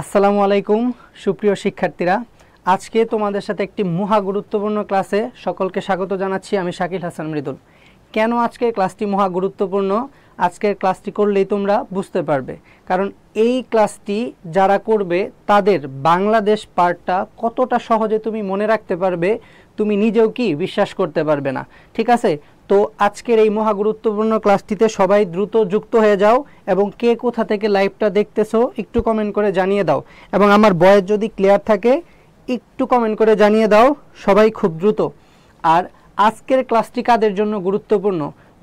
আসসালামু আলাইকুম সুপ্রিয় শিক্ষার্থীরা, আজকে তোমাদের সাথে একটি মহা গুরুত্বপূর্ণ ক্লাসে সকলকে স্বাগত জানাচ্ছি। আমি শাকিল হাসান মৃদুল। কেন আজকের ক্লাসটি মহা গুরুত্বপূর্ণ, আজকের ক্লাসটি করলেই তোমরা বুঝতে পারবে। কারণ এই ক্লাসটি যারা করবে তাদের বাংলাদেশ পার্টটা কতটা সহজে তুমি মনে রাখতে পারবে তুমি নিজেও কি বিশ্বাস করতে পারবে না। ঠিক আছে, তো আজকের এই মহা গুরুত্বপূর্ণ ক্লাসটিতে সবাই দ্রুত যুক্ত হয়ে যাও এবং কে কোথা থেকে লাইভটা দেখতেছো একটু কমেন্ট করে জানিয়ে দাও, এবং আমার ভয়েস যদি ক্লিয়ার থাকে একটু কমেন্ট করে জানিয়ে দাও সবাই খুব দ্রুত। আর আজকের ক্লাসটি কাদের জন্য গুরুত্বপূর্ণ?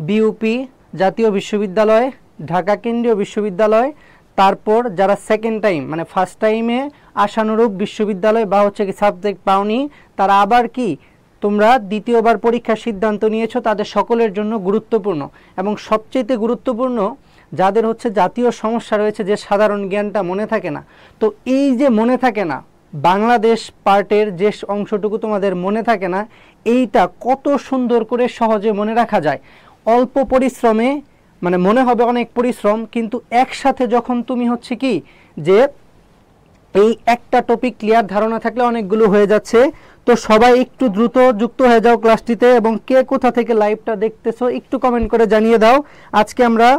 বিউপি, জাতীয় বিশ্ববিদ্যালয়, ঢাকা কেন্দ্রীয় বিশ্ববিদ্যালয়, তারপর যারা সেকেন্ড টাইম মানে ফার্স্ট টাইমে আশানুরূপ বিশ্ববিদ্যালয় বা হচ্ছে কি সাবজেক্ট পাওনি, তারা আবার কি তোমরা দ্বিতীয়বার পরীক্ষার সিদ্ধান্ত নিয়েছো, তাদের সকলের জন্য গুরুত্বপূর্ণ। এবং সবচেয়ে গুরুত্বপূর্ণ যাদের হচ্ছে জাতীয় সমস্যা রয়েছে, যে সাধারণ জ্ঞানটা মনে থাকে না। তো এই যে মনে থাকে না, বাংলাদেশ পার্টের যে অংশটুকু তোমাদের মনে থাকে না, এইটা কত সুন্দর করে সহজে মনে রাখা যায় অল্প পরিশ্রমে। মানে মনে হবে অনেক পরিশ্রম, কিন্তু একসাথে যখন তুমি হচ্ছে কি যে এই একটা টপিক ক্লিয়ার ধারণা থাকলে অনেকগুলো হয়ে যাচ্ছে। তো সবাই একটু দ্রুত যুক্ত হয়ে যাও ক্লাসটিতে, এবং কে কোথা থেকে লাইভটা দেখতেছো একটু কমেন্ট করে জানিয়ে দাও। আজকে আমরা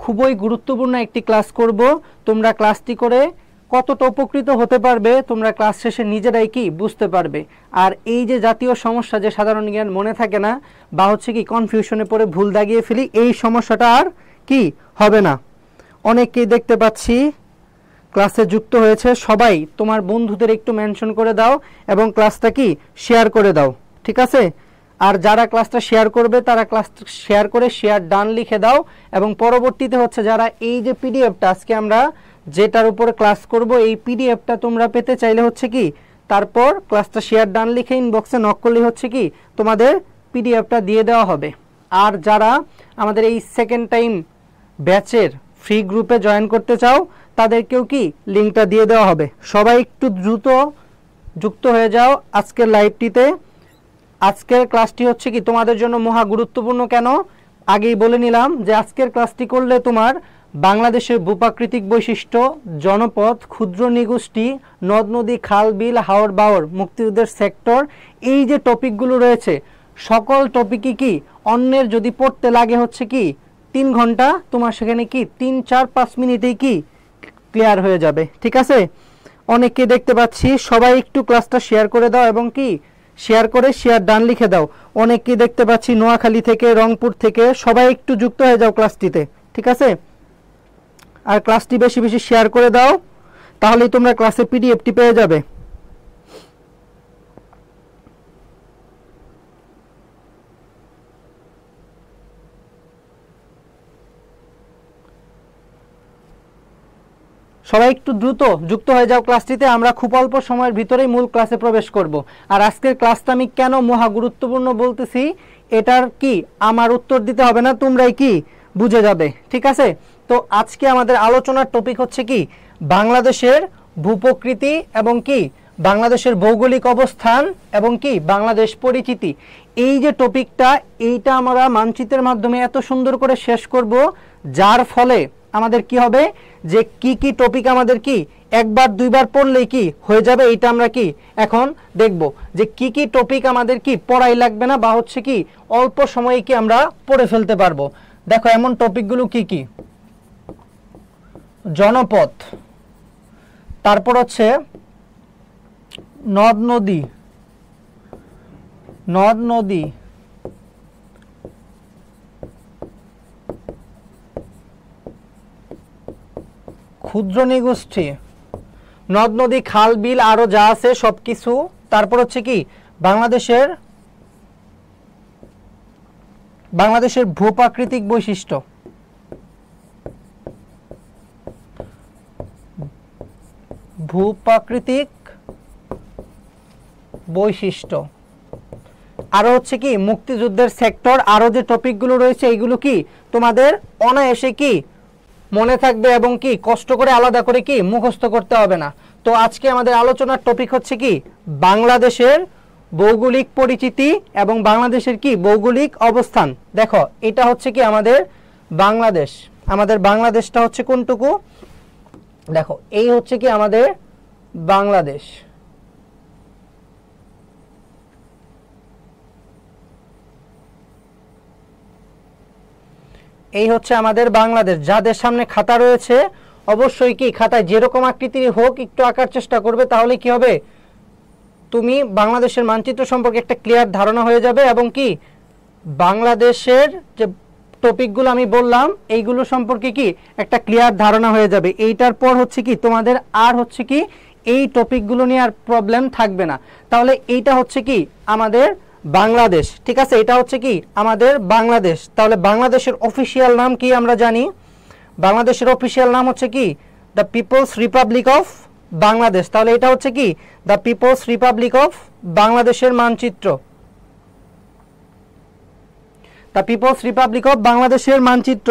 খুবই গুরুত্বপূর্ণ একটি ক্লাস করব। তোমরা ক্লাসটি করে কতটা উপকৃত হতে পারবে তোমরা ক্লাস শেষে নিজেরাই কি বুঝতে পারবে। আর এই যে জাতীয় সমস্যা, যে সাধারণ জ্ঞান মনে থাকে না বা হচ্ছে কি কনফিউশনে পড়ে ভুল দাগিয়ে ফেলি, এই সমস্যাটা আর কি হবে না। অনেককেই দেখতে পাচ্ছি ক্লাসে যুক্ত হয়েছে। সবাই তোমার বন্ধুদের একটু মেনশন করে দাও এবং ক্লাসটা কি শেয়ার করে দাও, ঠিক আছে? আর যারা ক্লাসটা শেয়ার করবে তারা ক্লাসটা শেয়ার করে শেয়ার ডান লিখে দাও। এবং পরবর্তীতে হচ্ছে যারা এই যে পিডিএফটা আজকে আমরা যেটার উপরে ক্লাস করব, এই পিডিএফটা তোমরা পেতে চাইলে হচ্ছে কি তারপর ক্লাসটা শেয়ার ডান লিখে ইনবক্সে নক করলে হচ্ছে কি তোমাদের পিডিএফটা দিয়ে দেওয়া হবে। আর যারা আমাদের এই সেকেন্ড টাইম ব্যাচের ফ্রি গ্রুপে জয়েন করতে চাও তাদেরকেও কি লিঙ্কটা দিয়ে দেওয়া হবে। সবাই একটু দ্রুত যুক্ত হয়ে যাও আজকের লাইভটিতে। আজকের ক্লাসটি হচ্ছে কি তোমাদের জন্য মহা গুরুত্বপূর্ণ। কেন? আগেই বলে নিলাম যে আজকের ক্লাসটি করলে তোমার বাংলাদেশের ভূপ্রাকৃতিক বৈশিষ্ট্য, জনপদ, ক্ষুদ্র নৃগোষ্ঠী, নদ নদী, খাল বিল, হাওর বাওর, মুক্তিযুদ্ধের সেক্টর, এই যে টপিকগুলো রয়েছে সকল টপিকই কি অন্যের যদি পড়তে লাগে হচ্ছে কি 3 ঘন্টা, তোমার সেখানে কি 3-4-5 মিনিটেই কি ক্লিয়ার হয়ে যাবে। ঠিক আছে, অনেককে দেখতে পাচ্ছি। সবাই একটু ক্লাসটা শেয়ার করে দাও এবং কি শেয়ার করে শেয়ার ডান লিখে দাও। অনেককে দেখতে পাচ্ছি নোয়াখালী থেকে, রংপুর থেকে। সবাই একটু যুক্ত হয়ে যাও ক্লাসটিতে, ঠিক আছে? আর ক্লাসটি বেশি বেশি শেয়ার করে দাও, তাহলেই তোমরা ক্লাসে পিডিএফটি পেয়ে যাবে। সবাই একটু দ্রুত যুক্ত হয়ে যাও ক্লাসটিতে। আমরা খুব অল্প সময়ের ভিতরেই মূল ক্লাসে প্রবেশ করব। আর আজকের ক্লাসটা আমি কেন মহা গুরুত্বপূর্ণ বলতেছি, এটার কি আমার উত্তর দিতে হবে না, তোমরাই কি বুঝে যাবে। ঠিক আছে, তো আজকে আমাদের আলোচনার টপিক হচ্ছে কি বাংলাদেশের ভূপ্রকৃতি এবং কি বাংলাদেশের ভৌগোলিক অবস্থান এবং কি বাংলাদেশ পরিচিতি। এই যে টপিকটা, এইটা আমরা মানচিত্রের মাধ্যমে এত সুন্দর করে শেষ করব, যার ফলে আমাদের কি হবে যে কি কি টপিক আমাদের কি একবার দুইবার পড়লেই কি হয়ে যাবে। এইটা আমরা কি এখন দেখব যে কি কি টপিক আমাদের কি পড়াই লাগবে না, বা হচ্ছে কি অল্প সময়ে কি আমরা পড়ে ফেলতে পারবো। দেখো এমন টপিকগুলো কি কি: জনপদ, তারপর হচ্ছে নদ নদী, ক্ষুদ্র নৃগোষ্ঠী, নদ নদী, খাল বিল, আরো যা আছে সবকিছু। তারপর হচ্ছে কি বাংলাদেশের ভূপ্রাকৃতিক বৈশিষ্ট্য, আরো হচ্ছে কি মুক্তিযুদ্ধের সেক্টর। আরো যে টপিকগুলো রয়েছে এইগুলো কি তোমাদের অনায়াসে কি মনে থাকবে এবং কি কষ্ট করে আলাদা করে কি মুখস্থ করতে হবে না। তো আজকে আমাদের আলোচনার টপিক হচ্ছে কি বাংলাদেশের ভৌগোলিক পরিচিতি এবং বাংলাদেশের কি ভৌগোলিক অবস্থান। দেখো এটা হচ্ছে কি আমাদের বাংলাদেশ। আমাদের বাংলাদেশটা হচ্ছে কোনটুকু? দেখো এই হচ্ছে কি আমাদের বাংলাদেশ, এই হচ্ছে আমাদের বাংলাদেশ। যাদের সামনে খাতা রয়েছে অবশ্যই কি খাতায় যেরকম আকৃতির হোক একটু আঁকার চেষ্টা করবে, তাহলে কি হবে, তুমি বাংলাদেশের মানচিত্র সম্পর্কে একটা ক্লিয়ার ধারণা হয়ে যাবে এবং কি বাংলাদেশের যে টপিকগুলো আমি বললাম এইগুলো সম্পর্কে কি একটা ক্লিয়ার ধারণা হয়ে যাবে। এইটার পর হচ্ছে কি তোমাদের আর হচ্ছে কি এই টপিকগুলো নিয়ে আর প্রবলেম থাকবে না। তাহলে এইটা হচ্ছে কি আমাদের বাংলাদেশ, ঠিক আছে, এটা হচ্ছে কি আমাদের বাংলাদেশ। তাহলে বাংলাদেশের অফিসিয়াল নাম কি আমরা জানি, বাংলাদেশের অফিসিয়াল নাম হচ্ছে কি the people's republic of Bangladesh. তাহলে এটা হচ্ছে কি দ্য পিপলস রিপাবলিক অফ বাংলাদেশের মানচিত্র, দ্য পিপলস রিপাবলিক অফ বাংলাদেশের মানচিত্র।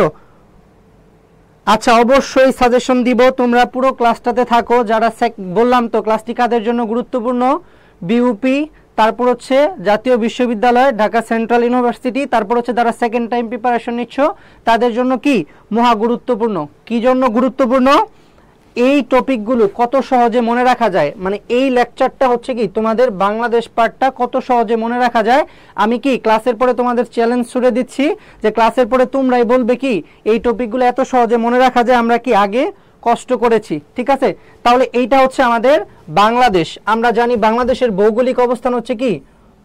আচ্ছা অবশ্যই সাজেশন দিব, তোমরা পুরো ক্লাসটাতে থাকো। যারা বললাম তো ক্লাসটি কাদের জন্য গুরুত্বপূর্ণ, বিউপি, তারপর হচ্ছে জাতীয় বিশ্ববিদ্যালয় ঢাকা সেন্ট্রাল ইউনিভার্সিটি, তারপর হচ্ছে যারা সেকেন্ড টাইম প্রিপারেশন নিচ্ছ তাদের জন্য কি মহা গুরুত্বপূর্ণ। কি জন্য গুরুত্বপূর্ণ, এই টপিকগুলো কত সহজে মনে রাখা যায়, মানে এই লেকচারটা হচ্ছে কি তোমাদের বাংলাদেশ পার্টটা কত সহজে মনে রাখা যায়। আমি কি ক্লাসের পরে তোমাদের চ্যালেঞ্জ ছুড়ে দিচ্ছি যে ক্লাসের পরে তোমরাই বলবে কি এই টপিকগুলো এত সহজে মনে রাখা যায়, আমরা কি আগে কষ্ট করেছি, ঠিক আছে। তাহলে এইটা হচ্ছে আমাদের বাংলাদেশ। আমরা জানি বাংলাদেশের ভৌগোলিক অবস্থান হচ্ছে কি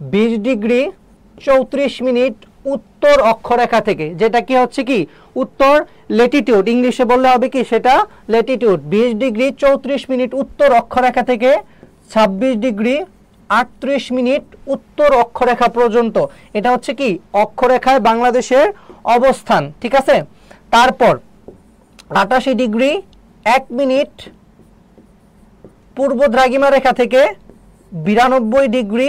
20 ডিগ্রি 34 মিনিট উত্তর অক্ষরেখা থেকে, যেটা কি হচ্ছে কি উত্তর ল্যাটিটিউড, ইংলিশে বললে হবে কি সেটা ল্যাটিটিউড। 20 ডিগ্রি 34 মিনিট উত্তর অক্ষরেখা থেকে 26 ডিগ্রি 38 মিনিট উত্তর অক্ষরেখা পর্যন্ত, এটা হচ্ছে কি অক্ষরেখায় বাংলাদেশের অবস্থান, ঠিক আছে। তারপর 88 ডিগ্রি 1 মিনিট পূর্ব দ্রাঘিমা রেখা থেকে 92 ডিগ্রি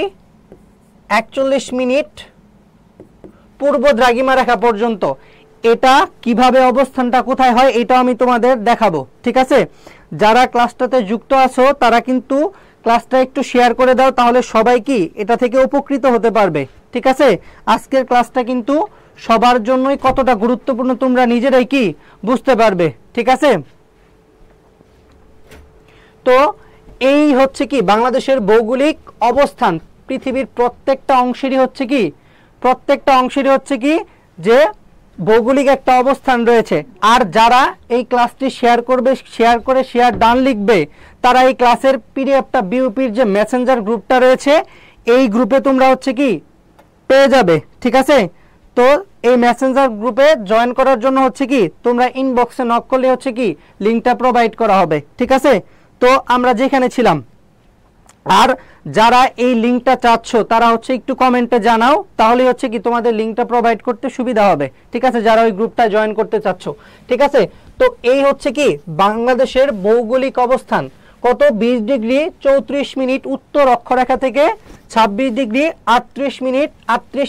41 মিনিট পূর্ব দ্রাঘিমা রেখা পর্যন্ত। এটা কিভাবে অবস্থানটা কোথায় হয় এটা আমি তোমাদের দেখাবো, ঠিক আছে। যারা ক্লাসটাতে যুক্ত আছো তারা কিন্তু ক্লাসটা একটু শেয়ার করে দাও, তাহলে সবাই কি এটা থেকে উপকৃত হতে পারবে, ঠিক আছে। আজকের ক্লাসটা কিন্তু সবার জন্যই কতটা গুরুত্বপূর্ণ তোমরা নিজেরাই কি বুঝতে পারবে, ঠিক আছে। তো এই হচ্ছে কি বাংলাদেশের ভৌগোলিক অবস্থান। পৃথিবীর প্রত্যেকটা অংশেরই হচ্ছে কি যে ভৌগোলিক একটা অবস্থান রয়েছে। আর যারা এই ক্লাসটি শেয়ার করবে, শেয়ার করে শেয়ার ডান লিখবে, তারা এই ক্লাসের পিডিএফটা বিউপির যে মেসেঞ্জার গ্রুপটা রয়েছে এই গ্রুপে তোমরা হচ্ছে কি পেয়ে যাবে, ঠিক আছে। তো এই মেসেঞ্জার গ্রুপে জয়েন করার জন্য হচ্ছে কি তোমরা ইনবক্সে নক করলে হচ্ছে কি লিঙ্কটা প্রোভাইড করা হবে, ঠিক আছে। তো আমরা যেখানে ছিলাম, আর যারা এই লিঙ্কটা চাচ্ছ তারা হচ্ছে একটু কমেন্টে জানাও, তাহলে হচ্ছে কি তোমাদের লিঙ্কটা প্রোভাইড করতে সুবিধা হবে, ঠিক আছে, যারা ওই গ্রুপটা জয়েন করতে চাচ্ছ, ঠিক আছে। তো এই হচ্ছে কি বাংলাদেশের ভৌগোলিক অবস্থান কত, 20 ডিগ্রি 34 মিনিট উত্তর অক্ষরেখা থেকে 26 ডিগ্রি 38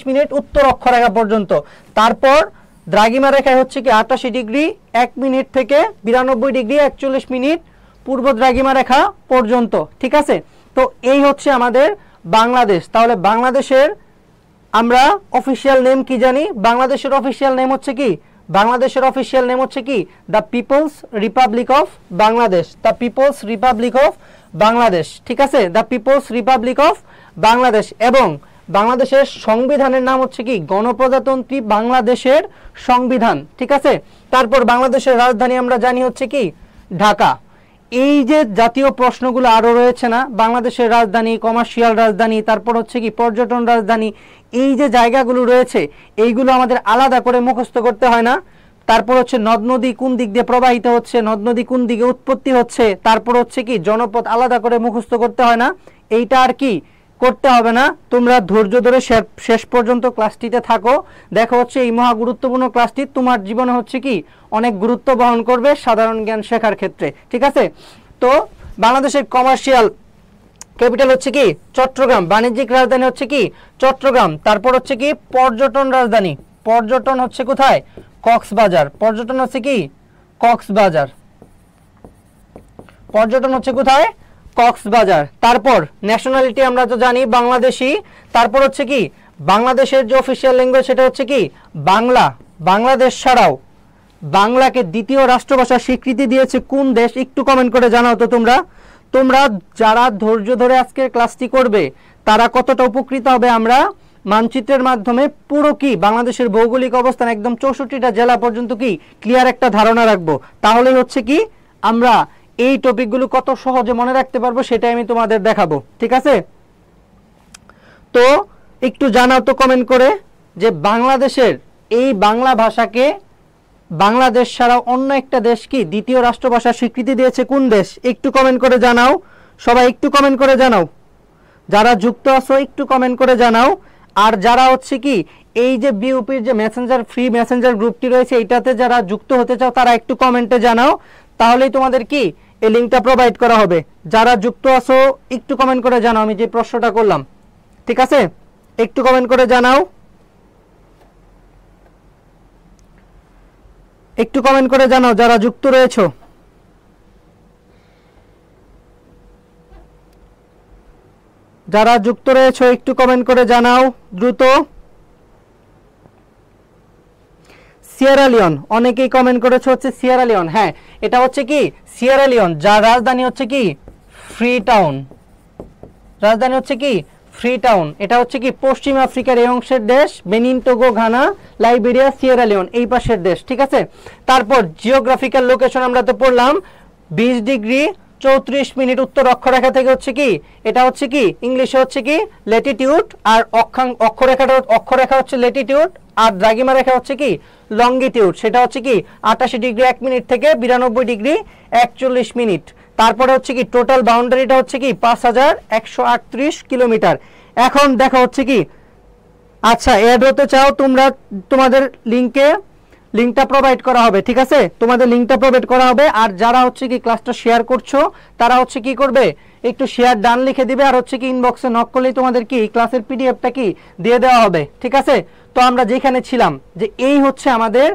মিনিট উত্তর অক্ষরেখা পর্যন্ত। তারপর দ্রাঘিমা রেখায় হচ্ছে কি 88 ডিগ্রি 1 মিনিট থেকে 92 ডিগ্রি 41 মিনিট পূর্ব দ্রাঘিমা রেখা পর্যন্ত, ঠিক আছে। তো এই হচ্ছে আমাদের বাংলাদেশ। তাহলে বাংলাদেশের আমরা অফিসিয়াল নেম কি জানি, বাংলাদেশের অফিসিয়াল নেম হচ্ছে কি the people's republic of Bangladesh, the people's republic of Bangladesh, ঠিক আছে, the people's republic of Bangladesh. এবং বাংলাদেশের সংবিধানের নাম হচ্ছে কি গণপ্রজাতন্ত্রী বাংলাদেশের সংবিধান, ঠিক আছে। তারপর বাংলাদেশের রাজধানী আমরা জানি হচ্ছে কি ঢাকা। এই যে জাতীয় প্রশ্নগুলো আরো রয়েছে না, বাংলাদেশের রাজধানী, কমার্শিয়াল রাজধানী, তারপর হচ্ছে কি পর্যটন রাজধানী, এই যে জায়গাগুলো রয়েছে এইগুলো আমাদের আলাদা করে মুখস্থ করতে হয় না। তারপর হচ্ছে নদ নদী কোন দিক দিয়ে প্রবাহিত হচ্ছে, নদ নদী কোন দিকে উৎপত্তি হচ্ছে, তারপর হচ্ছে কি জনপদ আলাদা করে মুখস্থ করতে হয় না। এইটা আর কি করতে হবে না, তোমরা ধৈর্য ধরে শেষ পর্যন্ত ক্লাসটিতে থাকো। দেখো হচ্ছে এই মহা গুরুত্বপূর্ণ ক্লাসটি তোমার জীবনে হচ্ছে কি অনেক গুরুত্ব বহন করবে সাধারণ জ্ঞান শেখার ক্ষেত্রে, ঠিক আছে। তো বাংলাদেশের কমার্শিয়াল ক্যাপিটাল হচ্ছে কি চট্টগ্রাম, বাণিজ্যিক রাজধানী হচ্ছে কি চট্টগ্রাম। তারপর হচ্ছে কি পর্যটন রাজধানী, পর্যটন হচ্ছে কোথায়, কক্সবাজার, পর্যটন হচ্ছে কি কক্সবাজার, পর্যটন হচ্ছে কোথায় কক্সবাজার। তারপর ন্যাশনালিটি আমরা তো জানি বাংলাদেশি। তারপর হচ্ছে কি বাংলাদেশের যে অফিসিয়াল ল্যাঙ্গুয়েজ সেটা হচ্ছে কি বাংলা, বাংলাদেশ ছাড়াও বাংলাকে দ্বিতীয় রাষ্ট্রভাষা স্বীকৃতি দিয়েছে কোন দেশ? একটু কমেন্ট করে জানাও তো তোমরা। তোমরা যারা ধৈর্য ধরে আজকে ক্লাসটি করবে তারা কতটা উপকৃত হবে। আমরা মানচিত্রের মাধ্যমে পুরো কি বাংলাদেশের ভৌগোলিক অবস্থান একদম 64টা জেলা পর্যন্ত কি ক্লিয়ার একটা ধারণা রাখবো। তাহলে হচ্ছে কি আমরা এই টপিকগুলো কত সহজে মনে রাখতে পারবো সেটাই আমি তোমাদের দেখাবো। ঠিক আছে, তো একটু জানাও তো কমেন্ট করে যে বাংলাদেশের এই বাংলা ভাষাকে বাংলাদেশ ছাড়া অন্য একটা দেশ কি দ্বিতীয় রাষ্ট্রভাষা স্বীকৃতি দিয়েছে কোন দেশ? একটু কমেন্ট করে জানাও, সবাই একটু কমেন্ট করে জানাও। যারা যুক্ত আছো একটু কমেন্ট করে জানাও। আর যারা হচ্ছে কি এই যে বিউপির যে মেসেঞ্জার ফ্রি মেসেঞ্জার গ্রুপটি রয়েছে এটাতে যারা যুক্ত হতে চাও তারা একটু কমেন্টে জানাও, তাহলেই তোমাদের কি এই লিঙ্কটা প্রোভাইড করা হবে। যারা যুক্ত আছো একটু কমেন্ট করে জানাও আমি যে প্রশ্নটা করলাম। ঠিক আছে, একটু কমেন্ট করে জানাও, একটু কমেন্ট করে জানাও যারা যুক্ত রয়েছো। যারা যুক্ত রয়েছে একটু কমেন্ট করে জানাও দ্রুত। সিয়েরা লিওন, অনেকেই কমেন্ট করেছে হচ্ছে সিয়েরা লিওন। হ্যাঁ, এটা হচ্ছে কি সিয়েরা লিওন, যার রাজধানী হচ্ছে কি ফ্রি টাউন। রাজধানী হচ্ছে কি ফ্রি টাউন। এটা হচ্ছে কি পশ্চিম আফ্রিকার এই অংশের দেশ, Benin, Togo, Ghana, Liberia, Sierra Leone এই পাশের দেশ। ঠিক আছে, তারপর জিওগ্রাফিক্যাল লোকেশন আমরা তো পড়লাম 20 ডিগ্রি 34 মিনিট উত্তর অক্ষরেখা থেকে হচ্ছে কি এটা হচ্ছে কি ইংলিশে হচ্ছে কি ল্যাটিটিউড, আর অক্ষরেখা হচ্ছে ল্যাটিটিউড, আর দ্রাঘিমা রেখা হচ্ছে কি লঙ্গিটিউড, সেটা হচ্ছে কি 88 ডিগ্রি 1 মিনিট থেকে 92 ডিগ্রি 41 মিনিট। তারপরে হচ্ছে কি টোটাল বাউন্ডারিটা হচ্ছে কি 5138 কিলোমিটার। এখন দেখা হচ্ছে কি আচ্ছা অ্যাড হতে চাও তোমরা, তোমাদের লিঙ্কটা প্রোভাইড করা হবে। ঠিক আছে, তোমাদের লিঙ্কটা প্রোভাইড করা হবে। আর যারা হচ্ছে কি ক্লাসটা শেয়ার করছো তারা হচ্ছে কি করবে, একটু শেয়ার ডান লিখে দিবে, আর হচ্ছে কি ইনবক্সে নক করলেই তোমাদের কি ক্লাসের পিডিএফটা কি দিয়ে দেওয়া হবে। ঠিক আছে, তো আমরা যেখানে ছিলাম যে এই হচ্ছে আমাদের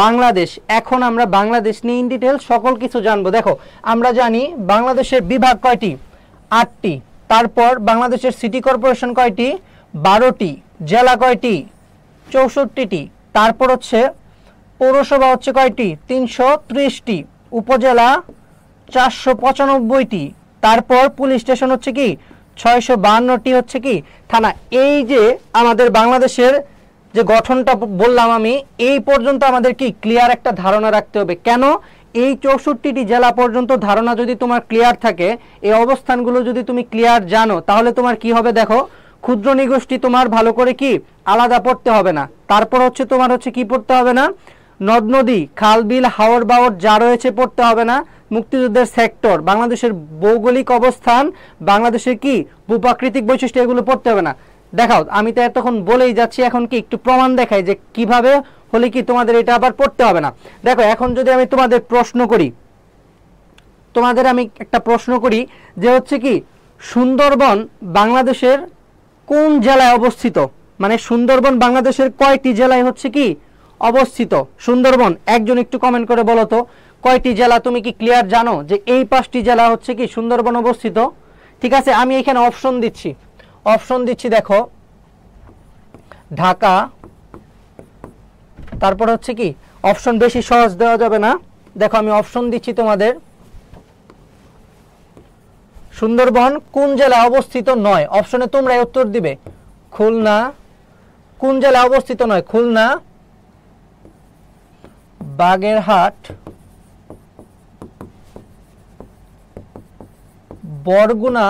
বাংলাদেশ। এখন আমরা বাংলাদেশ নিয়ে ইন ডিটেল সকল কিছু জানবো। দেখো আমরা জানি বাংলাদেশের বিভাগ কয়টি? 8টি। তারপর বাংলাদেশের সিটি কর্পোরেশন কয়টি? 12টি। জেলা কয়টি? 64টি। তারপর হচ্ছে পৌরসভা হচ্ছে কয়টি? 330টি। উপজেলা 495টি। তারপর পুলিশ স্টেশন হচ্ছে কি 652টি হচ্ছে কি থানা। এই যে আমাদের বাংলাদেশের যে গঠনটা বললাম আমি, এই পর্যন্ত আমাদের কি ক্লিয়ার একটা ধারণা রাখতে হবে। কেন? এই 64টি জেলা পর্যন্ত ধারণা যদি তোমার ক্লিয়ার থাকে, এই অবস্থানগুলো যদি তুমি ক্লিয়ার জানো, তাহলে তোমার কি হবে দেখো, ক্ষুদ্র নিগোষ্ঠী তোমার ভালো করে কি আলাদা পড়তে হবে না। তারপর হচ্ছে তোমার হচ্ছে কি পড়তে হবে না, নদ নদী, খাল বিল, হাওর বাওর যা রয়েছে পড়তে হবে না। মুক্তিযুদ্ধের সেক্টর, বাংলাদেশের ভৌগোলিক অবস্থান, বাংলাদেশের কি ভূপ্রাকৃতিক বৈশিষ্ট্য, এগুলো পড়তে হবে না। দেখাও, আমি তো এতক্ষণ বলেই যাচ্ছি, এখন কি একটু প্রমাণ দেখাই যে কিভাবে হলে কি তোমাদের এটা আবার পড়তে হবে না। দেখো এখন যদি আমি তোমাদের প্রশ্ন করি, আমি একটা প্রশ্ন করি যে হচ্ছে কি সুন্দরবন বাংলাদেশের কোন জেলায় অবস্থিত? মানে সুন্দরবন বাংলাদেশের কয়টি জেলায় হচ্ছে কি অবস্থিত? সুন্দরবন একজন একটু কমেন্ট করে বলো তো কয়টি জেলা? তুমি কি ক্লিয়ার জানো যে এই 5টি জেলা হচ্ছে কি সুন্দরবন অবস্থিত? ঠিক আছে, আমি এখানে অপশন দিচ্ছি। দেখো ঢাকা, তারপর হচ্ছে কি অপশন বেশি সহজ দেওয়া যাবে না। দেখো আমি অপশন দিচ্ছি তোমাদের, সুন্দরবন কোন জেলায় অবস্থিত নয়? অপশনে তোমরা উত্তর দিবে। খুলনা। কোন জেলায় অবস্থিত নয়? খুলনা, বাগেরহাট, বরগুনা,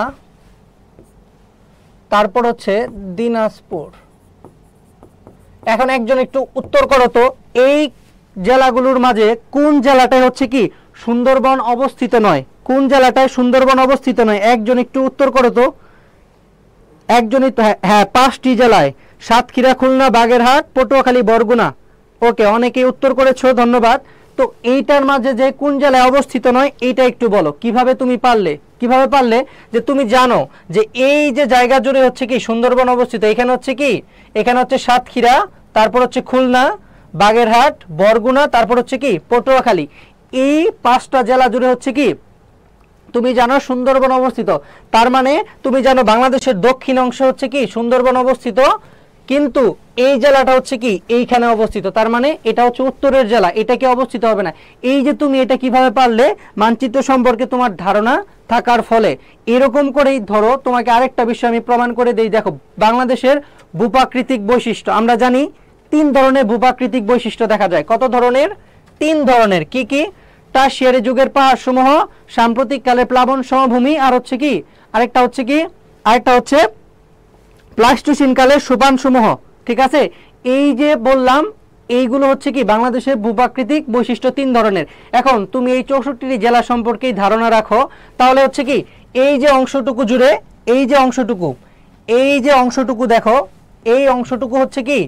তারপর হচ্ছে দিনাজপুর। এখন একজন একটু উত্তর করো তো, এই জেলাগুলোর মাঝে কোন জেলাটায় হচ্ছে কি সুন্দরবন অবস্থিত নয়? কোন জেলাটায় সুন্দরবন অবস্থিত নয়? একজন একটু উত্তর করো তো। একজনই তো, হ্যাঁ 5টি জেলায়, সাতক্ষীরা, খুলনা, বাগেরহাট, পটুয়াখালী, বরগুনা। ওকে, অনেকেই উত্তর করেছো, ধন্যবাদ। তো এইটার মাঝে যে কোন জেলায় অবস্থিত নয় এইটা একটু বলো। কিভাবে পারলে যে তুমি জানো যে এই যে জায়গা জুড়ে হচ্ছে কি সুন্দরবন অবস্থিত, এখানে হচ্ছে সাতক্ষীরা, তারপর হচ্ছে খুলনা, বাগেরহাট, বরগুনা, তারপর হচ্ছে কি পটুয়াখালী। এই 5টা জেলা জুড়ে হচ্ছে কি তুমি জানো সুন্দরবন অবস্থিত। তার মানে তুমি জানো বাংলাদেশের দক্ষিণ অংশ হচ্ছে কি সুন্দরবন অবস্থিত, কিন্তু এই জেলাটা হচ্ছে কি এইখানে অবস্থিত, তার মানে এটা হচ্ছে উত্তরের জেলা, এটা কি অবস্থিত হবে না? এই যে তুমি এটা কিভাবে পারলে, মানচিত্র সম্পর্কে তোমার ধারণা থাকার ফলে। এরকম করেই ধরো তোমাকে আরেকটা বিষয় আমি প্রমাণ করে দেই। দেখো বাংলাদেশের ভূপ্রাকৃতিক বৈশিষ্ট্য, আমরা জানি 3 ধরনের ভূপ্রাকৃতিক বৈশিষ্ট্য দেখা যায়। কত ধরনের? 3 ধরনের। কি কি? টারশিয়ারি যুগের পাহাড় সমূহ, সাম্প্রতিক কালে প্লাবন সমভূমি, আর হচ্ছে কি আরেকটা হচ্ছে প্লাস্টোসিন কালের সোপান সমূহ। ঠিক আছে, এই যে বললাম এইগুলো হচ্ছে কি বাংলাদেশের ভূপ্রাকৃতিক বৈশিষ্ট্য 3 ধরনের। এখন তুমি এই 64টি জেলা সম্পর্কেই ধারণা রাখো, তাহলে হচ্ছে কি এই যে অংশটুকু জুড়ে এই যে অংশটুকু দেখো, এই অংশটুকু হচ্ছে কি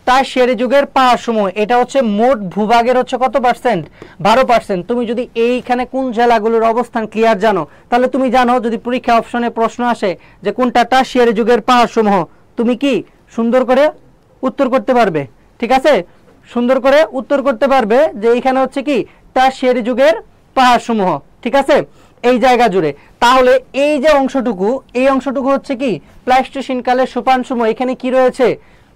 টারশিয়ারি যুগের পাহাড় সমূহ। এটা হচ্ছে মোট ভূভাগের হচ্ছে কত পার্সেন্ট? 12%। তুমি যদি এইখানে কোন জেলাগুলোর অবস্থান ক্লিয়ার জানো, তাহলে তুমি জানো যদি পরীক্ষা অপশনে প্রশ্ন আসে যে কোনটা টারশিয়ারি যুগের পাহাড় সমূহ, তুমি কি সুন্দর করে উত্তর করতে পারবে। ঠিক আছে, সুন্দর করে উত্তর করতে পারবে যে এইখানে হচ্ছে কি টারশিয়ারি যুগের পাহাড় সমূহ। ঠিক আছে, এই জায়গা জুড়ে। তাহলে এই যে অংশটুকু, এই অংশটুকু হচ্ছে কি প্লাস্টোসিন কালের সোপান সমূহ। এখানে কি রয়েছে?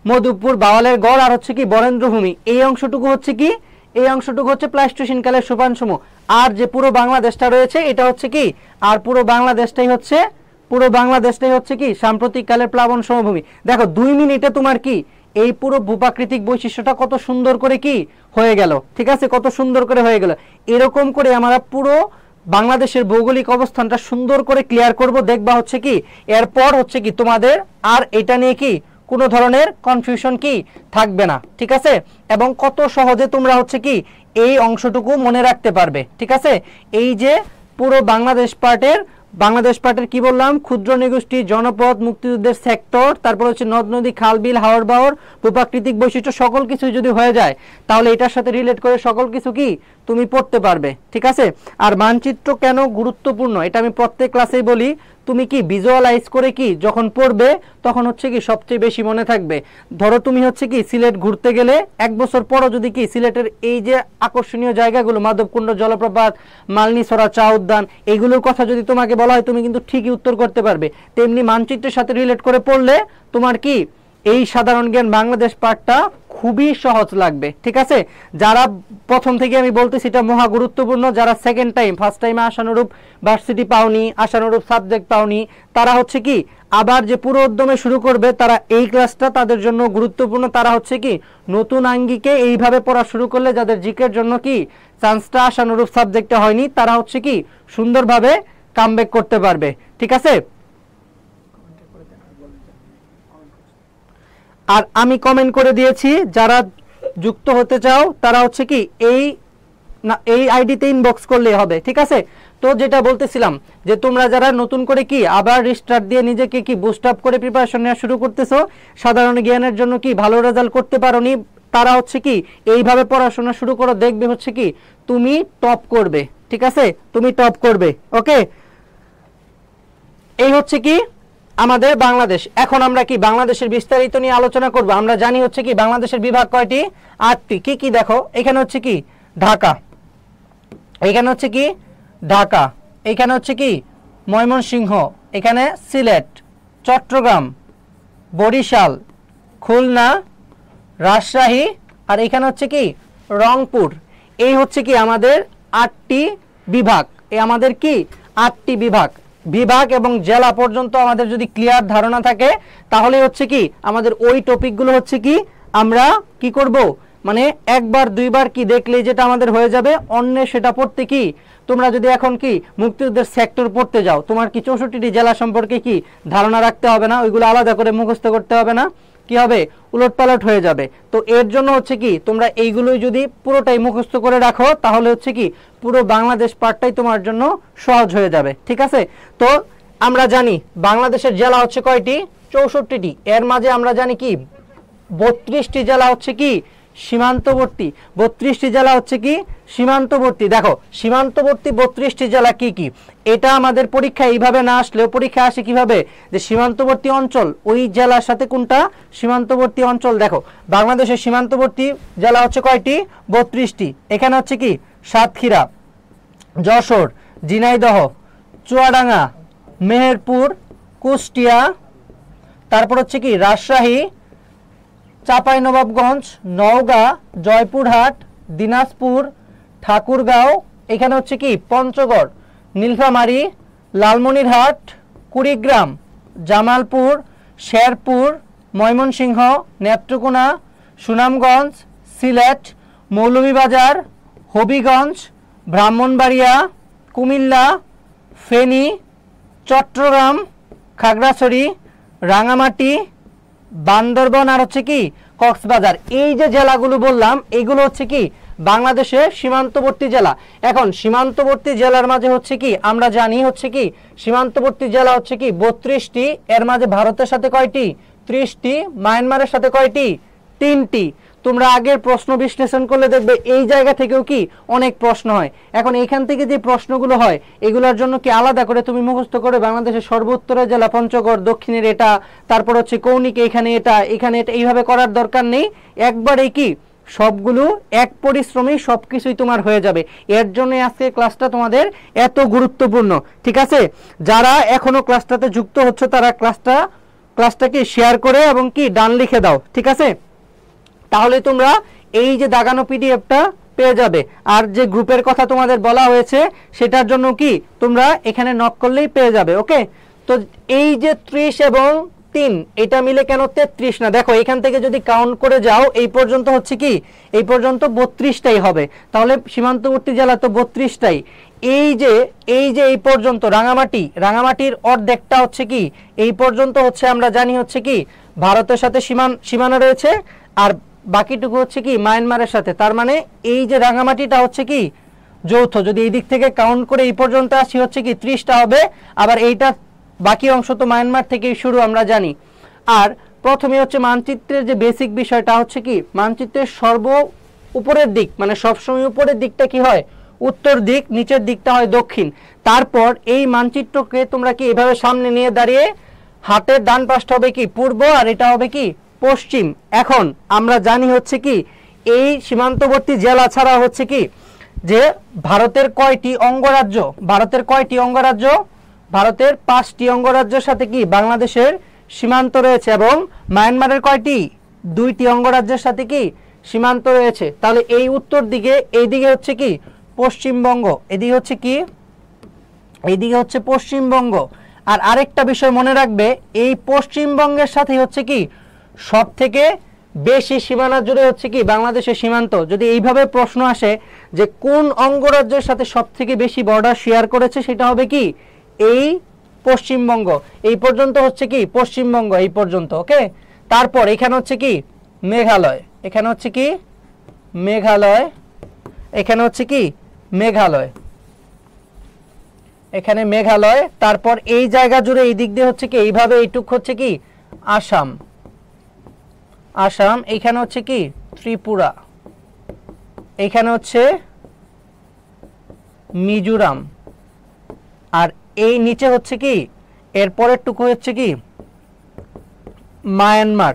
মধুপুর, বাওয়ালের গড়, আর হচ্ছে কি বরেন্দ্রভূমি। এই অংশটুকু হচ্ছে কি, এই অংশটুকু হচ্ছে প্লাস্টোসিন কালের সোপান সমূহ। আর যে পুরো বাংলাদেশটা রয়েছে এটা হচ্ছে কি, আর পুরো বাংলাদেশটাই হচ্ছে কি সাম্প্রতিক কালের প্লাবন সমভূমি। দেখো 2 মিনিটে তোমার কি এই পুরো ভূপ্রাকৃতিক বৈশিষ্ট্যটা কত সুন্দর করে কি হয়ে গেল। ঠিক আছে, কত সুন্দর করে হয়ে গেল। এরকম করে আমরা পুরো বাংলাদেশের ভৌগোলিক অবস্থানটা সুন্দর করে ক্লিয়ার করব। দেখবা হচ্ছে কি এরপর হচ্ছে কি তোমাদের আর এটা নিয়ে কি কোনো ধরনের কনফিউশন কি থাকবে না। ঠিক আছে, এবং কত সহজে তোমরা হচ্ছে কি এই অংশটুকু মনে রাখতে পারবে। ঠিক আছে, এই যে পুরো বাংলাদেশ পার্টের কি বললাম, ক্ষুদ্র নৃগোষ্ঠী, জনপদ, মুক্তিযুদ্ধের সেক্টর, তারপর হচ্ছে নদ নদী, খাল বিল, হাওর বাওর, ভূপ্রাকৃতিক বৈশিষ্ট্য, সকল কিছু যদি হয়ে যায় তাহলে এটার সাথে রিলেট করে সকল কিছু কি তুমি পড়তে পারবে। ঠিক আছে, আর মানচিত্র কেন গুরুত্বপূর্ণ এটা আমি প্রত্যেক ক্লাসেই বলি। তুমি কি ভিজুয়ালাইজ করে কি যখন পড়বে তখন হচ্ছে কি সবচেয়ে বেশি মনে থাকবে। ধরো তুমি হচ্ছে কি সিলেট ঘুরতে গেলে 1 বছর পরও যদি কি সিলেটের এই যে আকর্ষণীয় জায়গাগুলো, মাধবকুণ্ড জলপ্রপাত, মালনীছড়া চা উদ্যান, এইগুলোর কথা যদি তোমাকে বলা হয় তুমি কিন্তু ঠিকই উত্তর করতে পারবে। তেমনি মানচিত্রের সাথে রিলেট করে পড়লে তোমার কি এই সাধারণ জ্ঞান বাংলাদেশ পাঠটা খুবই সহজ লাগবে। ঠিক আছে, যারা প্রথম থেকে আমি বলতেছি এটা মহা গুরুত্বপূর্ণ, যারা সেকেন্ড টাইম, ফার্স্ট টাইমে আশানুরূপ ভার্সিটি পাওনি, আশানুরূপ সাবজেক্ট পাওনি, তারা হচ্ছে কি আবার যে পুরো উদ্যমে শুরু করবে, তারা এই ক্লাসটা তাদের জন্য গুরুত্বপূর্ণ। তারা হচ্ছে কি নতুন আঙ্গিকে এইভাবে পড়া শুরু করলে যাদের জিকের জন্য কি চান্সটা আশানুরূপ সাবজেক্টে হয়নি, তারা হচ্ছে কি সুন্দরভাবে কামব্যাক করতে পারবে। ঠিক আছে, আর আমি কমেন্ট করে দিয়েছি, যারা যুক্ত হতে চাও তারা হচ্ছে কি এই আইডিতে ইনবক্স করলেই হবে। ঠিক আছে, তো যেটা বলতেছিলাম যে তোমরা যারা নতুন করে কি আবার রিস্টার্ট দিয়ে নিজেকে কি বুস্ট আপ করে প্রিপারেশন নেওয়া শুরু করতেছো, সাধারণ জ্ঞানের জন্য কি ভালো রেজাল্ট করতে পারোনি, তারা হচ্ছে কি এইভাবে পড়াশোনা শুরু করো, দেখবে হচ্ছে কি তুমি টপ করবে। ঠিক আছে, তুমি টপ করবে। ওকে, এই হচ্ছে কি আমাদের বাংলাদেশ। এখন আমরা কি বাংলাদেশের বিস্তারিত নিয়ে আলোচনা করব। আমরা জানি হচ্ছে কি বাংলাদেশের বিভাগ কয়টি? 8টি। কি কি দেখো, এখানে হচ্ছে কি ঢাকা, এখানে হচ্ছে কি ঢাকা, এখানে হচ্ছে কি ময়মনসিংহ, এখানে সিলেট, চট্টগ্রাম, বরিশাল, খুলনা, রাজশাহী, আর এখানে হচ্ছে কি রংপুর। এই হচ্ছে কি আমাদের 8টি বিভাগ। এই আমাদের কি 8টি বিভাগ এবং জেলা পর্যন্ত আমাদের যদি ক্লিয়ার ধারণা থাকে তাহলে হচ্ছে কি আমাদের ওই টপিকগুলো হচ্ছে কি আমরা কি করব, মানে একবার দুইবার কি দেখলে যেটা আমাদের হয়ে যাবে, অন্য সেটা পড়তে কি তোমরা যদি এখন কি মুক্তিযুদ্ধের সেক্টর পড়তে যাও, তোমার কি 64টি জেলা সম্পর্কে কি ধারণা রাখতে হবে না, ওইগুলো আলাদা করে মুখস্থ করতে হবে না, কি হবে উলটপালট হয়ে যাবে। তো এর জন্য হচ্ছে কি তোমরা এইগুলোই যদি পুরোটাই মুখস্থ করে রাখো তাহলে হচ্ছে কি পুরো বাংলাদেশ পার্টটাই তোমার জন্য সহজ হয়ে যাবে। ঠিক আছে, তো আমরা জানি বাংলাদেশের জেলা হচ্ছে কয়টি? 64টি। এর মাঝে আমরা জানি কি 32টি জেলা হচ্ছে কি সীমান্তবর্তী। 32টি জেলা হচ্ছে কি সীমান্তবর্তী। দেখো সীমান্তবর্তী 32টি জেলা কি কি, এটা আমাদের পরীক্ষা এইভাবে না আসলেও পরীক্ষা আসে কিভাবে, যে সীমান্তবর্তী অঞ্চল ওই জেলার সাথে কোনটা সীমান্তবর্তী অঞ্চল। দেখো বাংলাদেশের সীমান্তবর্তী জেলা হচ্ছে কয়টি? 32টি। এখানে হচ্ছে কি সাতক্ষীরা, যশোর, ঝিনাইদহ, চুয়াডাঙ্গা, মেহেরপুর, কুষ্টিয়া, তারপর হচ্ছে কি রাজশাহী, চাঁপাইনবাবগঞ্জ, নওগাঁ, জয়পুরহাট, দিনাজপুর, ঠাকুরগাঁও, এখানে হচ্ছে কি পঞ্চগড়, নীলফামারী, লালমনিরহাট, কুড়িগ্রাম, জামালপুর, শেরপুর, ময়মনসিংহ, নেত্রকোনা, সুনামগঞ্জ, সিলেট, মৌলভীবাজার, হবিগঞ্জ, ব্রাহ্মণবাড়িয়া, কুমিল্লা, ফেনী, চট্টগ্রাম, খাগড়াছড়ি, রাঙামাটি, বান্দরবান আর হচ্ছে কি কক্সবাজার। এই যে জেলাগুলো বললাম এগুলো হচ্ছে কি বাংলাদেশের সীমান্তবর্তী জেলা। এখন সীমান্তবর্তী জেলার মাঝে হচ্ছে কি আমরা জানি হচ্ছে কি সীমান্তবর্তী জেলা হচ্ছে কি 32টি, এর মাঝে ভারতের সাথে কয়টি 30টি, মায়ানমারের সাথে কয়টি 3টি। তোমরা আগের প্রশ্ন বিশ্লেষণ করলে দেখবে এই জায়গা থেকেও কি অনেক প্রশ্ন হয়। এখন এখান থেকে যে প্রশ্নগুলো হয় এগুলোর জন্য কি আলাদা করে তুমি মুখস্থ করে বাংলাদেশের সর্বোত্তরের জেলা পঞ্চগড়, দক্ষিণের এটা, তারপর হচ্ছে কৌণিক এখানে এটা এইভাবে করার দরকার নেই। একবারেই কি সবগুলো এক পরিশ্রমে সবকিছুই তোমার হয়ে যাবে। এর জন্য আজকে ক্লাসটা তোমাদের এত গুরুত্বপূর্ণ। ঠিক আছে, যারা এখনো ক্লাসটাতে যুক্ত হচ্ছে তারা ক্লাসটাকে শেয়ার করে এবং কি ডান লিখে দাও। ঠিক আছে, তাহলে তোমরা এই যে দাগানো পিডিএফটা পেয়ে যাবে। আর যে গ্রুপের কথা তোমাদের বলা হয়েছে সেটার জন্য কি তোমরা এখানে নক করলেই পেয়ে যাবে। ওকে, তো এই যে 30 এবং 3 এটা মিলে কেন 33 না, দেখো এখান থেকে যদি কাউন্ট করে যাও এই পর্যন্ত হচ্ছে কি এই পর্যন্ত 32টাই হবে। তাহলে সীমান্তবর্তী জেলা তো 32টাই। এই যে এই পর্যন্ত রাঙামাটির অর্ধেকটা হচ্ছে কি এই পর্যন্ত হচ্ছে আমরা জানি হচ্ছে কি ভারতের সাথে সীমানা রয়েছে, আর বাকিটুকু হচ্ছে কি মায়ানমারের সাথে। তার মানে এই যে রাঙামাটিটা হচ্ছে কি যৌথ, যদি এই দিক থেকে কাউন্ট করে এই পর্যন্ত আসি হচ্ছে কি 30টা হবে। আবার এইটা বাকি অংশ তো মায়ানমার থেকেই শুরু আমরা জানি। আর প্রথমে হচ্ছে মানচিত্রের যে বেসিক বিষয়টা হচ্ছে কি মানচিত্রের সর্ব উপরের দিক মানে সবসময় উপরের দিকটা কি হয় উত্তর দিক, নিচের দিকটা হয় দক্ষিণ। তারপর এই মানচিত্রকে তোমরা কি এভাবে সামনে নিয়ে দাঁড়িয়ে হাতের ডান পাশটা হবে কি পূর্ব আর এটা হবে কি পশ্চিম। এখন আমরা জানি হচ্ছে কি এই সীমান্তবর্তী জেলা ছাড়া হচ্ছে কি যে ভারতের কয়টি অঙ্গরাজ্য, ভারতের 5টি অঙ্গরাজ্যের সাথে কি বাংলাদেশের সীমান্ত রয়েছে, এবং মায়ানমারের কয়টি 2টি অঙ্গরাজ্যের সাথে কি সীমান্ত রয়েছে। তাহলে এই উত্তর দিকে এইদিকে হচ্ছে কি পশ্চিমবঙ্গ, এদিকে হচ্ছে কি এইদিকে হচ্ছে পশ্চিমবঙ্গ। আর আরেকটা বিষয় মনে রাখবে এই পশ্চিমবঙ্গের সাথে হচ্ছে কি সব থেকে বেশি সীমানা জুড়ে হচ্ছে কি বাংলাদেশের সীমান্ত। যদি এইভাবে প্রশ্ন আসে যে কোন অঙ্গরাজ্যের সাথে সব থেকে বেশি বর্ডার শেয়ার করেছে সেটা হবে কি এই পশ্চিমবঙ্গ। এই পর্যন্ত হচ্ছে কি পশ্চিমবঙ্গ এই পর্যন্ত। ওকে, তারপর এখানে হচ্ছে কি মেঘালয়, এখানে হচ্ছে কি মেঘালয়, এখানে হচ্ছে কি মেঘালয়, এখানে মেঘালয়। তারপর এই জায়গা জুড়ে এই দিক দিয়ে হচ্ছে কি এইভাবে এইটুক হচ্ছে কি আসাম, আসাম। এইখানে হচ্ছে কি ত্রিপুরা, এইখানে হচ্ছে মিজোরাম, আর এই নিচে হচ্ছে কি এরপরের টুকু হচ্ছে কি মায়ানমার।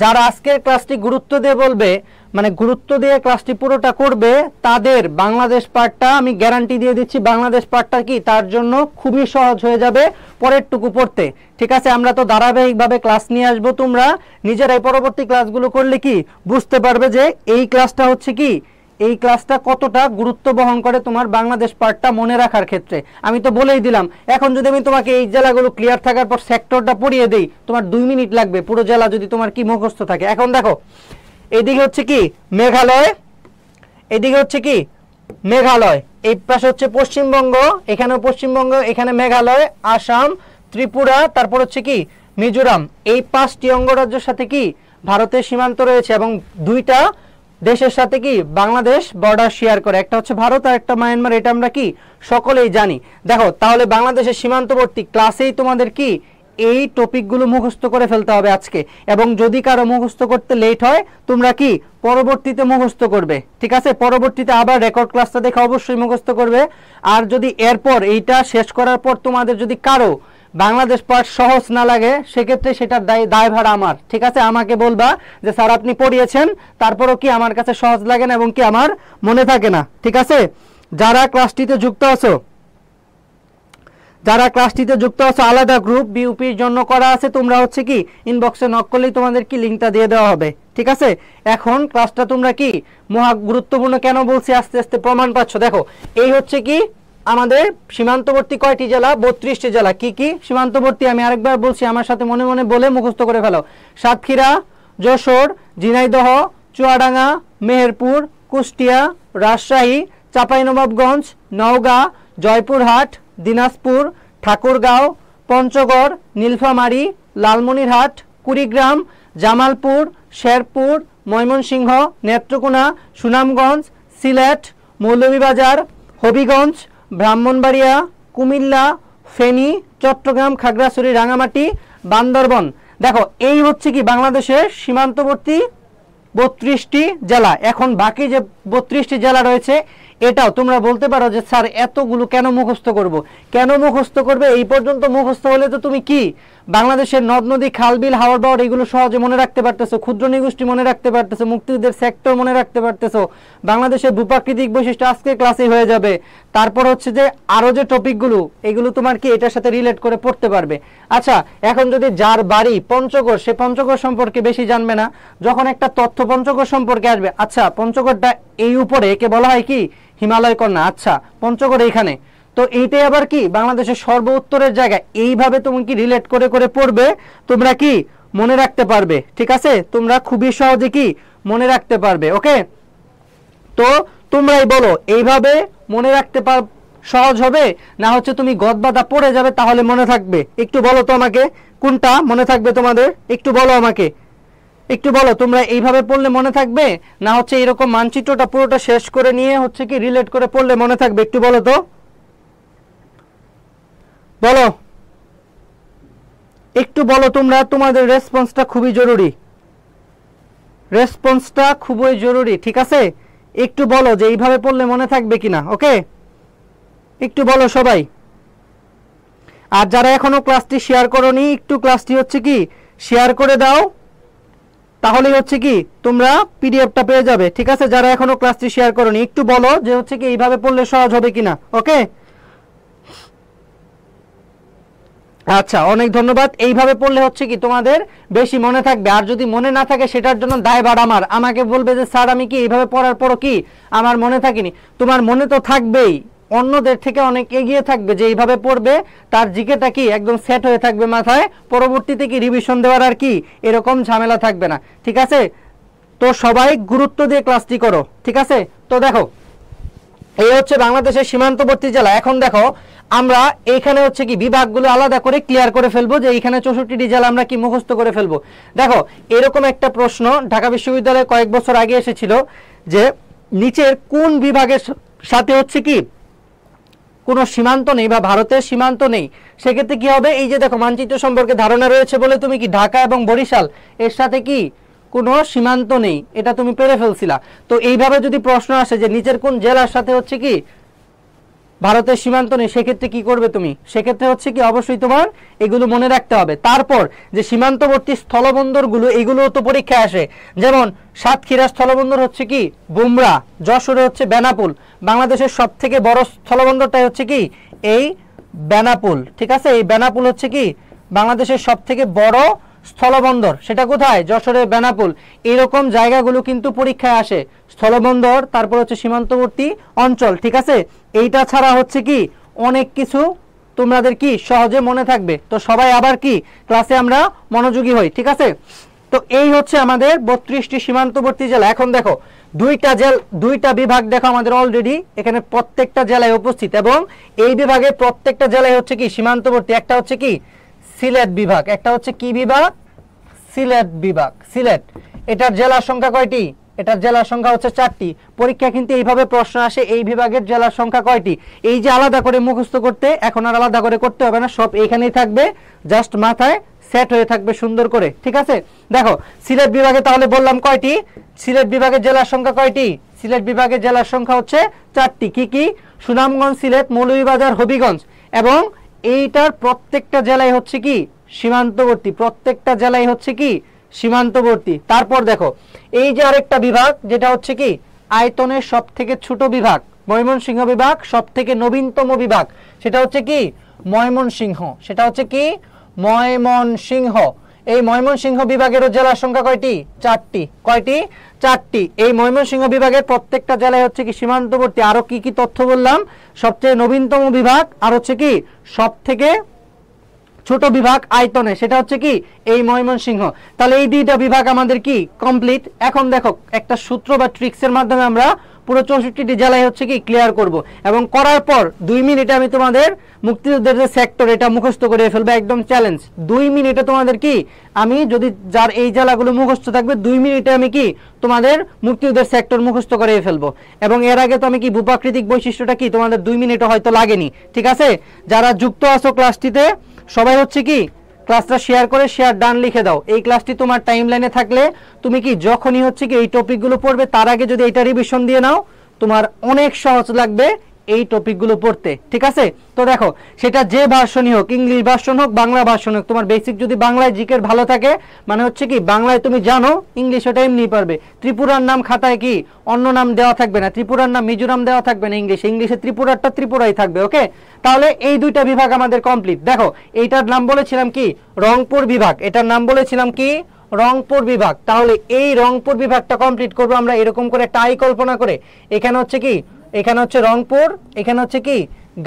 যারা আজকের ক্লাসটি গুরুত্ব দিয়ে বলবে মানে গুরুত্ব দিয়ে ক্লাসটি পুরোটা করবে তাদের বাংলাদেশ পার্টটা আমি গ্যারান্টি দিয়ে দিচ্ছি, বাংলাদেশ পার্টটা কি তার জন্য খুবই সহজ হয়ে যাবে পরের টুকু পড়তে। ঠিক আছে, আমরা তো ধারাবাহিকভাবে ক্লাস নিয়ে আসবো, তোমরা নিজেরাই পরবর্তী ক্লাসগুলো করলে কি বুঝতে পারবে যে এই ক্লাসটা হচ্ছে কি এই ক্লাসটা কতটা গুরুত্ব বহন করে তোমার বাংলাদেশ পার্টটা মনে রাখার ক্ষেত্রে। আমি তো বলেই দিলাম, এখন যদি আমি তোমাকে এই জেলাগুলো ক্লিয়ার থাকার পর সেক্টরটা পড়িয়ে দেই তোমার 2 মিনিট লাগবে পুরো জেলা যদি তোমার কি মুখস্থ থাকে। এখন দেখো এইদিকে হচ্ছে কি মেঘালয়, এদিকে হচ্ছে কি মেঘালয়, এই পাশে হচ্ছে পশ্চিমবঙ্গ, এখানে পশ্চিমবঙ্গ, এখানে মেঘালয়, আসাম, ত্রিপুরা, তারপর হচ্ছে কি মিজোরাম। এই 5টি অঙ্গরাজ্যের সাথে কি ভারতের সীমান্ত রয়েছে এবং 2টা দেশের সাথে কি বাংলাদেশ বর্ডার শেয়ার করে, একটা হচ্ছে ভারত আর একটা মায়ানমার। এটা আমরা কি সকলেই জানি। দেখো তাহলে বাংলাদেশের সীমান্তবর্তী ক্লাসেই তোমাদের কি এই টপিকগুলো মুখস্থ করে ফেলতে হবে আজকে, এবং যদি কারো মুখস্থ করতে লেট হয় তোমরা কি পরবর্তীতে মুখস্থ করবে। ঠিক আছে, পরবর্তীতে আবার রেকর্ড ক্লাসটা দেখে অবশ্যই মুখস্থ করবে। আর যদি এরপর এইটা শেষ করার পর তোমাদের যদি কারো বাংলাদেশ পার্ট সহজ না লাগে সেক্ষেত্রে সেটার দায়ভার আমার। ঠিক আছে, আমাকে বলবা যে স্যার আপনি পড়িয়েছেন তারপরও কি আমার কাছে সহজ লাগে না এবং কি আমার মনে থাকে না। ঠিক আছে, যারা ক্লাসটিতে যুক্ত আছো যারা ক্লাসটিতে যুক্ত আছে আলাদা গ্রুপ বিউপির জন্য করা আছে, তোমরা হচ্ছে কি ইনবক্সে নক করলেই তোমাদের কি লিঙ্কটা দিয়ে দেওয়া হবে, ঠিক আছে। এখন ক্লাসটা তোমরা কি মহা গুরুত্বপূর্ণ কেন বলছি, আস্তে আস্তে প্রমাণ পাচ্ছ। দেখো এই হচ্ছে কি আমাদের সীমান্তবর্তী কয়টি জেলা, 32টি জেলা। কি কি সীমান্তবর্তী আমি আরেকবার বলছি, আমার সাথে মনে মনে বলে মুখস্থ করে ফেলো। সাতক্ষীরা, যশোর, ঝিনাইদহ, চুয়াডাঙ্গা, মেহেরপুর, কুষ্টিয়া, রাজশাহী, চাঁপাইনবাবগঞ্জ, নওগাঁ, জয়পুরহাট, দিনাজপুর, ঠাকুরগাঁও, পঞ্চগড়, নীলফামারী, লালমনিরহাট, কুড়িগ্রাম, জামালপুর, শেরপুর, ময়মনসিংহ, নেত্রকোনা, সুনামগঞ্জ, সিলেট, মৌলভীবাজার, হবিগঞ্জ, ব্রাহ্মণবাড়িয়া, কুমিল্লা, ফেনী, চট্টগ্রাম, খাগড়াছড়ি, রাঙামাটি, বান্দরবন। দেখো এই হচ্ছে কি বাংলাদেশের সীমান্তবর্তী 32টি জেলা। এখন বাকি যে 32টি জেলা রয়েছে এটাও তোমরা বলতে পারো যে স্যার এতগুলো কেন মুখস্থ করব, কেন মুখস্থ করবে? এই পর্যন্ত মুখস্থ হলে তো তুমি কি বাংলাদেশের নদ নদী, খাল বিল, হাওর বাওর এগুলো সহজে মনে রাখতে পারতেছো, ক্ষুদ্র নিগোষ্ঠী মনে রাখতে পারতেছো, মুক্তিযুদ্ধের সেক্টর মনে রাখতে পারতেছো, বাংলাদেশের ভূপ্রাকৃতিক বৈশিষ্ট্য আজকে ক্লাসে হয়ে যাবে। তারপর হচ্ছে যে আরো যে টপিকগুলো এগুলো তোমার কি এটার সাথে রিলেট করে পড়তে পারবে। আচ্ছা এখন যদি যার বাড়ি পঞ্চগড়, সে পঞ্চগড় সম্পর্কে বেশি জানবে না, যখন একটা তথ্য পঞ্চগড় সম্পর্কে আসবে, আচ্ছা পঞ্চগড়টা এই উপরে, একে বলা হয় কি হিমালয় কন্যা, আচ্ছা পঞ্চগড় এইখানে, তো এইটাই আবার কি বাংলাদেশের সর্ব উত্তরের জায়গা। এইভাবে তুমি কি রিলেট করে করে পড়বে, তোমরা কি মনে রাখতে পারবে, ঠিক আছে। তোমরা খুবই সহজে কি মনে রাখতে পারবে। ওকে, তো তোমরাই বলো এইভাবে মনে রাখতে সহজ হবে না হচ্ছে তুমি গদবাদা পড়ে যাবে তাহলে মনে থাকবে? একটু বলো তো আমাকে কোনটা মনে থাকবে তোমাদের, একটু বলো আমাকে, একটু বলো তোমরা এইভাবে পড়লে মনে থাকবে না হচ্ছে এরকম মানচিত্রটা পুরোটা শেষ করে নিয়ে হচ্ছে কি রিলেট করে পড়লে মনে থাকবে? একটু বলো তো, বলো একটু বলো তোমরা, তোমাদের রেসপন্সটা খুবই জরুরি, রেসপন্সটা খুবই জরুরি, ঠিক আছে। একটু বলো যে এইভাবে পড়লে মনে থাকবে কিনা। ওকে একটু বলো সবাই। আর যারা এখনো ক্লাসটি শেয়ার করোনি একটু ক্লাসটি হচ্ছে কি শেয়ার করে দাও, তাহলেই হচ্ছে কি তোমরা পিডিএফটা পেয়ে যাবে, ঠিক আছে। যারা এখনো ক্লাসটি শেয়ার করোনি একটু বলো যে হচ্ছে কি এইভাবে পড়লে সহজ হবে কিনা। ওকে আচ্ছা অনেক ধন্যবাদ। এইভাবে পড়লে হচ্ছে কি তোমাদের বেশি মনে থাকবে, আর যদি মনে না থাকে সেটার জন্য দায়ভার আমার, আমাকে বলবে যে স্যার আমি কি এইভাবে পড়ার পরও কি আমার মনে থাকেনি। তোমার মনে তো থাকবেই, অন্যদের থেকে অনেক এগিয়ে থাকবে যে এইভাবে পড়বে, তার জিকেটা কি একদম সেট হয়ে থাকবে মাথায়, পরবর্তীতে কি রিভিশন দেওয়ার আর কি এরকম ঝামেলা থাকবে না, ঠিক আছে। তো সবাই গুরুত্ব দিয়ে ক্লাসটি করো, ঠিক আছে। তো দেখো এই হচ্ছে বাংলাদেশের সীমান্তবর্তী জেলা। এখন দেখো আমরা এইখানে হচ্ছে কি বিভাগগুলো আলাদা করে ক্লিয়ার করে ফেলবো, যে এইখানে 64টি জেলা আমরা কি মুখস্থ করে ফেলবো। দেখো এরকম একটা প্রশ্ন ঢাকা বিশ্ববিদ্যালয়ে কয়েক বছর আগে এসেছিল যে নিচের কোন বিভাগের সাথে হচ্ছে কি কোনো সীমান্ত নেই বা ভারতের সীমান্ত নেই, সেক্ষেত্রে কি হবে, এই যে দেখো মানচিত্র সম্পর্কে ধারণা রয়েছে বলে তুমি কি ঢাকা এবং বরিশাল এর সাথে কি কোনো সীমান্ত নেই, এটা তুমি পেরে ফেলছিলা। তো এইভাবে যদি প্রশ্ন আসে যে নিচের কোন জেলার সাথে হচ্ছে কি ভারতের সীমান্ত নেই, সেক্ষেত্রে কি করবে তুমি, সেক্ষেত্রে হচ্ছে কি অবশ্যই তোমার এগুলো মনে রাখতে হবে। তারপর যে সীমান্তবর্তী স্থলবন্দরগুলো এগুলো তো পরীক্ষায় আসে, যেমন সাতক্ষীরা স্থলবন্দর হচ্ছে কি বুমরা, যশোরে হচ্ছে বেনাপুল, বাংলাদেশের সব থেকে বড় স্থলবন্দরটাই হচ্ছে কি এই বেনাপুল, ঠিক আছে। এই বেনাপুল হচ্ছে কি বাংলাদেশের সব থেকে বড় স্থলবন্দর, সেটা কোথায়, যশোরের বেনাপুল। এরকম জায়গাগুলো কিন্তু পরীক্ষায় আসে, স্থলবন্দর, তারপর হচ্ছে সীমান্তবর্তী অঞ্চল, ঠিক আছে। এইটা ছাড়া হচ্ছে কি অনেক কিছু তোমাদের কি সহজে মনে থাকবে। তো সবাই আবার কি ক্লাসে আমরা মনোযোগী হই, ঠিক আছে। তো এই হচ্ছে আমাদের 32টি সীমান্তবর্তী জেলা। এখন দেখো দুইটা বিভাগ দেখো আমাদের অলরেডি এখানে প্রত্যেকটা জেলায় উপস্থিত, এবং এই বিভাগে প্রত্যেকটা জেলায় হচ্ছে কি সীমান্তবর্তী। একটা হচ্ছে কি সিলেট বিভাগ, একটা হচ্ছে কি বিভাগ, সিলেট বিভাগ। সিলেট এটার জেলার সংখ্যা কয়টি, এটার জেলার সংখ্যা হচ্ছে 4টি। পরীক্ষা কিন্তু এইভাবে প্রশ্ন আসে, এই বিভাগের জেলার সংখ্যা কয়টি, এই যে আলাদা করে মুখস্থ করতে এখন আর আলাদা করে করতে হবে না, সব এইখানেই থাকবে, জাস্ট মাথায় সেট হয়ে থাকবে সুন্দর করে, ঠিক আছে। দেখো সিলেট বিভাগে তাহলে বললাম কয়টি, সিলেট বিভাগের জেলার সংখ্যা কয়টি, সিলেট বিভাগের জেলার সংখ্যা হচ্ছে 4টি। কি কি, সুনামগঞ্জ, সিলেট, মৌলভীবাজার, হবিগঞ্জ, এবং এইটার প্রত্যেকটা জেলায় হচ্ছে কি সীমান্তবর্তী, প্রত্যেকটা জেলায় হচ্ছে কি সীমান্তবর্তী। তারপর দেখো এই যে আরেকটা বিভাগ যেটা হচ্ছে কি আয়তনের সব থেকে ছোট বিভাগ, ময়মনসিংহ বিভাগ সব থেকে নবীনতম বিভাগ, সেটা হচ্ছে কি ময়মনসিংহ, সেটা হচ্ছে কি ময়মনসিংহ। এই ময়মনসিংহ বিভাগের জেলার সংখ্যা কয়টি? 4টি। কয়টি? 4টি। এই ময়মনসিংহ বিভাগের প্রত্যেকটা জেলায় হচ্ছে কি সীমান্তবর্তী। আরো কি কি তথ্য বললাম? সবচেয়ে নবীনতম বিভাগ, আর হচ্ছে কি সব থেকে ছোট বিভাগ আয়তনে, সেটা হচ্ছে কি এই ময়মনসিংহ। তাহলে এই দুইটা বিভাগ আমাদের কি কমপ্লিট। এখন দেখো একটা সূত্র বা ট্রিক্সের মাধ্যমে আমরা পুরো 64টি জেলায় হচ্ছে কি ক্লিয়ার করব, এবং করার পর 2 মিনিটে আমি তোমাদের মুক্তিযুদ্ধের যে সেক্টর এটা মুখস্থ করে ফেলবো, একদম চ্যালেঞ্জ। 2 মিনিটে তোমাদের কি আমি যদি যার এই জেলাগুলো মুখস্থ থাকবে 2 মিনিটে আমি কি তোমাদের মুক্তিযুদ্ধের সেক্টর মুখস্থ করে ফেলবো। এবং এর আগে তো আমি কি ভূপ্রাকৃতিক বৈশিষ্ট্যটা কি তোমাদের 2 মিনিটে হয়তো লাগেনি, ঠিক আছে? যারা যুক্ত আছো ক্লাসটিতে সবাই হচ্ছে কি ক্লাসটা শেয়ার করে শেয়ার ডান লিখে দাও। এই ক্লাসটি তোমার টাইমলাইনে থাকলে তুমি কি যখনই হচ্ছে কি এই টপিকগুলো পড়বে তার আগে যদি এটা রিভিশন দিয়ে নাও, তোমার অনেক সহজ লাগবে এই টপিকগুলো পড়তে, ঠিক আছে? তো দেখো সেটা যে ভার্সনই হোক, ইংলিশ ভার্সন হোক, বাংলা ভার্সন হোক, তোমার বেসিক যদি বাংলায় জিকের ভালো থাকে মানে হচ্ছে কি বাংলায় তুমি জানো, ইংলিশ ওটা এমনি পারবে। ত্রিপুরার নাম খাতায় কি অন্য নাম দেওয়া থাকবে না, ত্রিপুরার নাম মিজোরাম দেওয়া থাকবে না, ইংলিশে ত্রিপুরারটা ত্রিপুরাই থাকবে। ওকে, তাহলে এই দুইটা বিভাগ আমাদের কমপ্লিট। দেখো এইটার নাম বলেছিলাম কি রংপুর বিভাগ, এটার নাম বলেছিলাম কি রংপুর বিভাগ। তাহলে এই রংপুর বিভাগটা কমপ্লিট করবো আমরা এরকম করে একটা আই কল্পনা করে। এখানে হচ্ছে কি, এখানে হচ্ছে রংপুর, এখানে হচ্ছে কি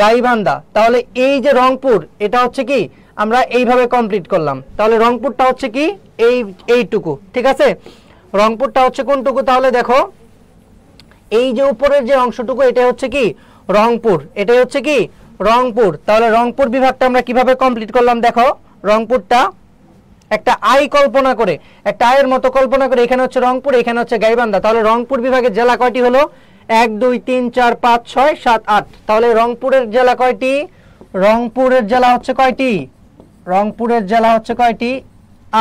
গাইবান্ধা। তাহলে এই যে রংপুর এটা হচ্ছে কি আমরা এইভাবে কমপ্লিট করলাম। তাহলে রংপুরটা হচ্ছে কি এইটুকু, ঠিক আছে? রংপুরটা হচ্ছে কোনটুকু? তাহলে দেখো এই যে উপরের যে অংশটুকু এটা হচ্ছে কি রংপুর, এটাই হচ্ছে কি রংপুর। তাহলে রংপুর বিভাগটা আমরা কিভাবে কমপ্লিট করলাম? দেখো রংপুরটা একটা আই কল্পনা করে, একটা আয়ের মতো কল্পনা করে, এখানে হচ্ছে রংপুর, এখানে হচ্ছে গাইবান্ধা। তাহলে রংপুর বিভাগের জেলা কয়টি হলো? 1 2 3 4 5 6 7 8। তাহলে রংপুরের জেলা কয়টি? রংপুরের জেলা হচ্ছে কয়টি? রংপুরের জেলা হচ্ছে কয়টি?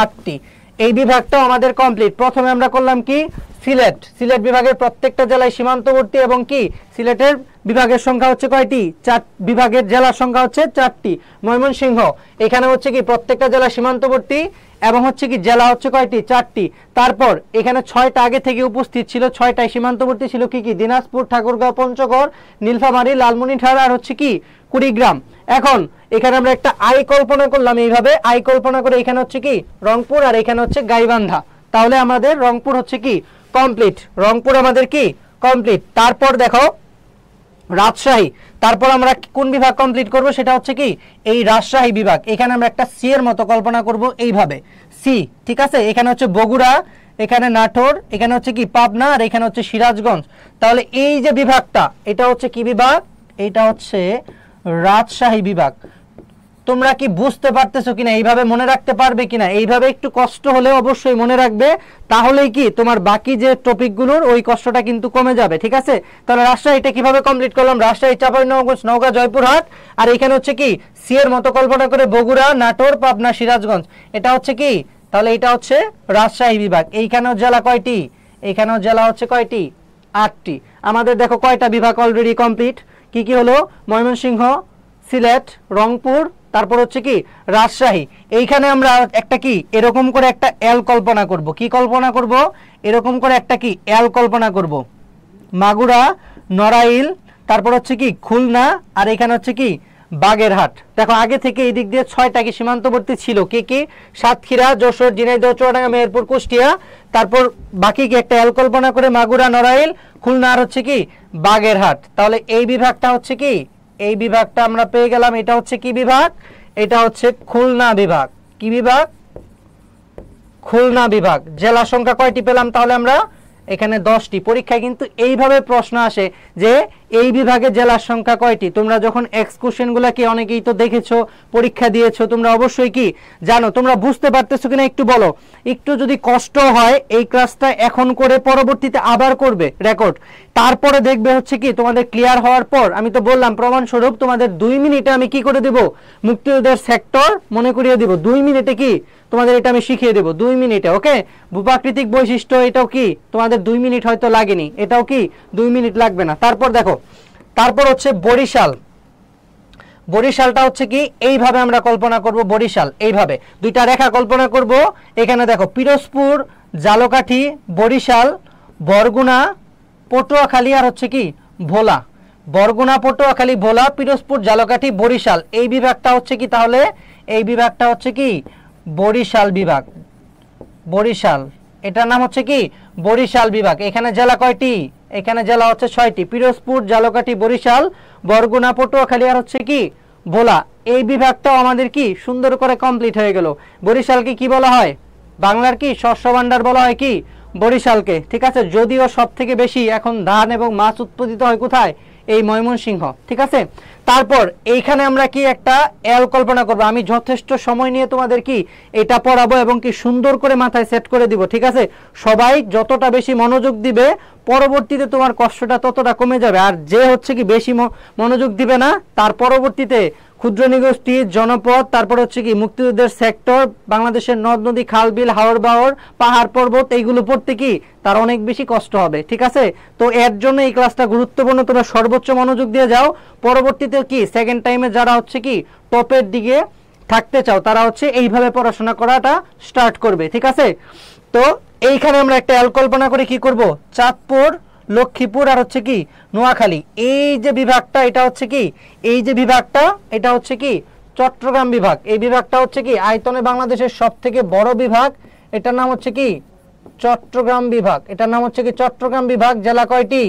8টি। এই বিভাগটাও আমাদের কমপ্লিট। প্রথমে আমরা করলাম কি সিলেট, সিলেট বিভাগের প্রত্যেকটা জেলায় সীমান্তবর্তী, এবং কি সিলেটের বিভাগের সংখ্যা হচ্ছে কয়টি? 4 বিভাগের জেলার সংখ্যা হচ্ছে 4টি। ময়মনসিংহ এখানে হচ্ছে কি প্রত্যেকটা জেলা সীমান্তবর্তী, এবং হচ্ছে কি জেলা হচ্ছে কয়টি? 4টি। তারপর এখানে 6টা আগে থেকে উপস্থিত ছিল, 6টাই সীমান্তবর্তী ছিল। কি কি? দিনাজপুর, ঠাকুরগাঁও, পঞ্চগড়, নীলফামারী, লালমনিরহাট আর হচ্ছে কি কুড়িগ্রাম। এখন এখানে আমরা একটা আই কল্পনা করলাম, এইভাবে আই কল্পনা করে এখানে হচ্ছে কি রংপুর, আর এখানে হচ্ছে গাইবান্ধা। তাহলে আমাদের রংপুর হচ্ছে কি কমপ্লিট, রংপুর আমাদের কি কমপ্লিট। তারপর দেখো রাজশাহী, তারপর আমরা কোন বিভাগ কমপ্লিট করব? সেটা হচ্ছে কি এই রাজশাহী বিভাগ। এখানে আমরা একটা সি এর মতো কল্পনা করব, এইভাবে সি, ঠিক আছে? এখানে হচ্ছে বগুড়া, এখানে নাটোর, এখানে হচ্ছে কি পাবনা, আর এখানে হচ্ছে সিরাজগঞ্জ। তাহলে এই যে বিভাগটা এটা হচ্ছে কি বিভাগ? এটা হচ্ছে রাজশাহী বিভাগ। তোমরা কি বুঝতে পারতেছো কিনা? এইভাবে মনে রাখতে পারবে কিনা? এইভাবে একটু কষ্ট হলেও অবশ্যই মনে রাখবে, তাহলেই কি তোমার বাকি যে টপিকগুলোর ওই কষ্টটা কিন্তু কমে যাবে, ঠিক আছে? তাহলে রাজশাহীটা কিভাবে কমপ্লিট করলাম? রাজশাহী, চাঁপাইনবাবগঞ্জ, নওগাঁ, জয়পুরহাট, আর এখানে হচ্ছে কি সি এর মতো কল্পনা করে বগুড়া, নাটোর, পাবনা, সিরাজগঞ্জ। এটা হচ্ছে কি, তাহলে এটা হচ্ছে রাজশাহী বিভাগ। এইখানেও জেলা কয়টি? এইখানেও জেলা হচ্ছে কয়টি? 8টি। আমাদের দেখো কয়টা বিভাগ অলরেডি কমপ্লিট। কি কি হলো? ময়মনসিংহ, সিলেট, রংপুর, তারপর হচ্ছে কি রাজশাহী। এইখানে আমরা একটা কি এরকম করে একটা এল কল্পনা করব। কি কল্পনা করব? এরকম করে একটা কি এল কল্পনা করব। মাগুরা, নড়াইল, তারপর হচ্ছে কি খুলনা, আর এখানে হচ্ছে কি বাগেরহাট। দেখো আগে থেকে এই দিক দিয়ে 6টা কি সীমান্তবর্তী ছিল। কি কি? সাতক্ষীরা, যশোর, ঝিনাইদহ, চুয়াডাঙ্গা, মেহেরপুর, কুষ্টিয়া। তারপর বাকি কি একটা এল কল্পনা করে মাগুরা, নড়াইল, খুলনা আর হচ্ছে কি বাগেরহাট। তাহলে এই বিভাগটা হচ্ছে কি, এই বিভাগটা আমরা পেয়ে গেলাম। এটা হচ্ছে কি বিভাগ? এটা হচ্ছে খুলনা বিভাগ। কি বিভাগ? খুলনা বিভাগ। জেলা সংখ্যা কয়টি পেলাম তাহলে আমরা? এখানে 10টি। পরীক্ষায় কিন্তু এইভাবে প্রশ্ন আসে যে এই বিভাগে জেলার সংখ্যা কয়টি। তোমরা যখন এক্সকুশনগুলো কি অনেকেই তো দেখেছো, পরীক্ষা দিয়েছো, তোমরা অবশ্যই কি জানো। তোমরা বুঝতে পারতেছো কিনা একটু বলো। একটু যদি কষ্ট হয় এই ক্লাসটা এখন করে পরবর্তীতে আবার করবে রেকর্ড, তারপরে দেখবে হচ্ছে কি তোমাদের ক্লিয়ার হওয়ার পর আমি তো বললাম প্রমাণস্বরূপ তোমাদের 2 মিনিটে আমি কি করে দেব? মুক্তিযুদ্ধের সেক্টর মনে করিয়ে দেব। 2 মিনিটে কি তোমাদের এটা আমি শিখিয়ে দেব 2 মিনিটে। ওকে, ভূপ্রাকৃতিক বৈশিষ্ট্য এটাও কি তোমাদের 2 মিনিট হয়তো লাগেনি, এটাও কি 2 মিনিট লাগবে না। তারপর দেখো, তারপর হচ্ছে বরিশাল। বরিশালটা হচ্ছে কি এইভাবে আমরা কল্পনা করব। বরিশাল এইভাবে দুইটা রেখা কল্পনা করব। এখানে দেখো পিরোজপুর, ঝালকাঠি, বরিশাল, বরগুনা, পটুয়াখালী আর হচ্ছে কি ভোলা। বরগুনা, পটুয়াখালী, ভোলা, পিরোজপুর, ঝালকাঠি, বরিশাল, এই বিভাগটা হচ্ছে কি, তাহলে এই বিভাগটা হচ্ছে কি বরিশাল বিভাগ। বরিশাল, এটার নাম হচ্ছে কি বরিশাল বিভাগ। এখানে জেলা কয়টি? এখানে জেলা হচ্ছে 6টি, পিরোজপুর, ঝালকাঠি, বরিশাল, বরগুনা, পটুয়াখালী আর হচ্ছে কি ভোলা। এই বিভাগটাও আমাদের কি সুন্দর করে কমপ্লিট হয়ে গেল। বরিশালকে কি বলা হয়? বাংলার কি শস্য ভান্ডার বলা হয় কি বরিশালকে, ঠিক আছে। যদিও সব থেকে বেশি এখন ধান এবং মাছ উৎপাদিত হয় কোথায়? এই ময়মনসিংহ, ঠিক আছে। তারপর এইখানে আমরা কি একটা এল কল্পনা করব। আমি যথেষ্ট সময় নিয়ে তোমাদের কি এটা পড়াবো এবং কি সুন্দর করে মাথায় সেট করে দিব, ঠিক আছে। সবাই যতটা বেশি মনোযোগ দিবে পরবর্তীতে তোমার কষ্টটা ততটা কমে যাবে। আর যে হচ্ছে কি বেশি মনোযোগ দিবে না তার পরবর্তীতে ক্ষুদ্র নিগোষ্ঠী, জনপদ, তারপর হচ্ছে কি মুক্তিযুদ্ধের সেক্টর, বাংলাদেশের নদ নদী, খাল বিল, হাওড় বাওড়, পাহাড় পর্বত, এইগুলো পড়তে কি তার অনেক বেশি কষ্ট হবে, ঠিক আছে। তো এর জন্য এই ক্লাসটা গুরুত্বপূর্ণ, তোমরা সর্বোচ্চ মনোযোগ দিয়ে যাও। পরবর্তীতে কি সেকেন্ড টাইমে যারা হচ্ছে কি টপের দিকে থাকতে চাও তারা হচ্ছে এইভাবে পড়াশোনা করাটা স্টার্ট করবে, ঠিক আছে। তো এইখানে আমরা একটা এল কল্পনা করে কি করব, চাঁদপুর, লক্ষ্মীপুর আর হচ্ছে কি নোয়াখালী, এই যে বিভাগটা এটা হচ্ছে কি, এই যে বিভাগটা এটা হচ্ছে কি চট্টগ্রাম বিভাগ। এই বিভাগটা হচ্ছে কি আয়তনে বাংলাদেশের সব থেকে বড় বিভাগ, এটার নাম হচ্ছে কি চট্টগ্রাম বিভাগ। এটার নাম হচ্ছে কি চট্টগ্রাম বিভাগ। জেলা কয়টি?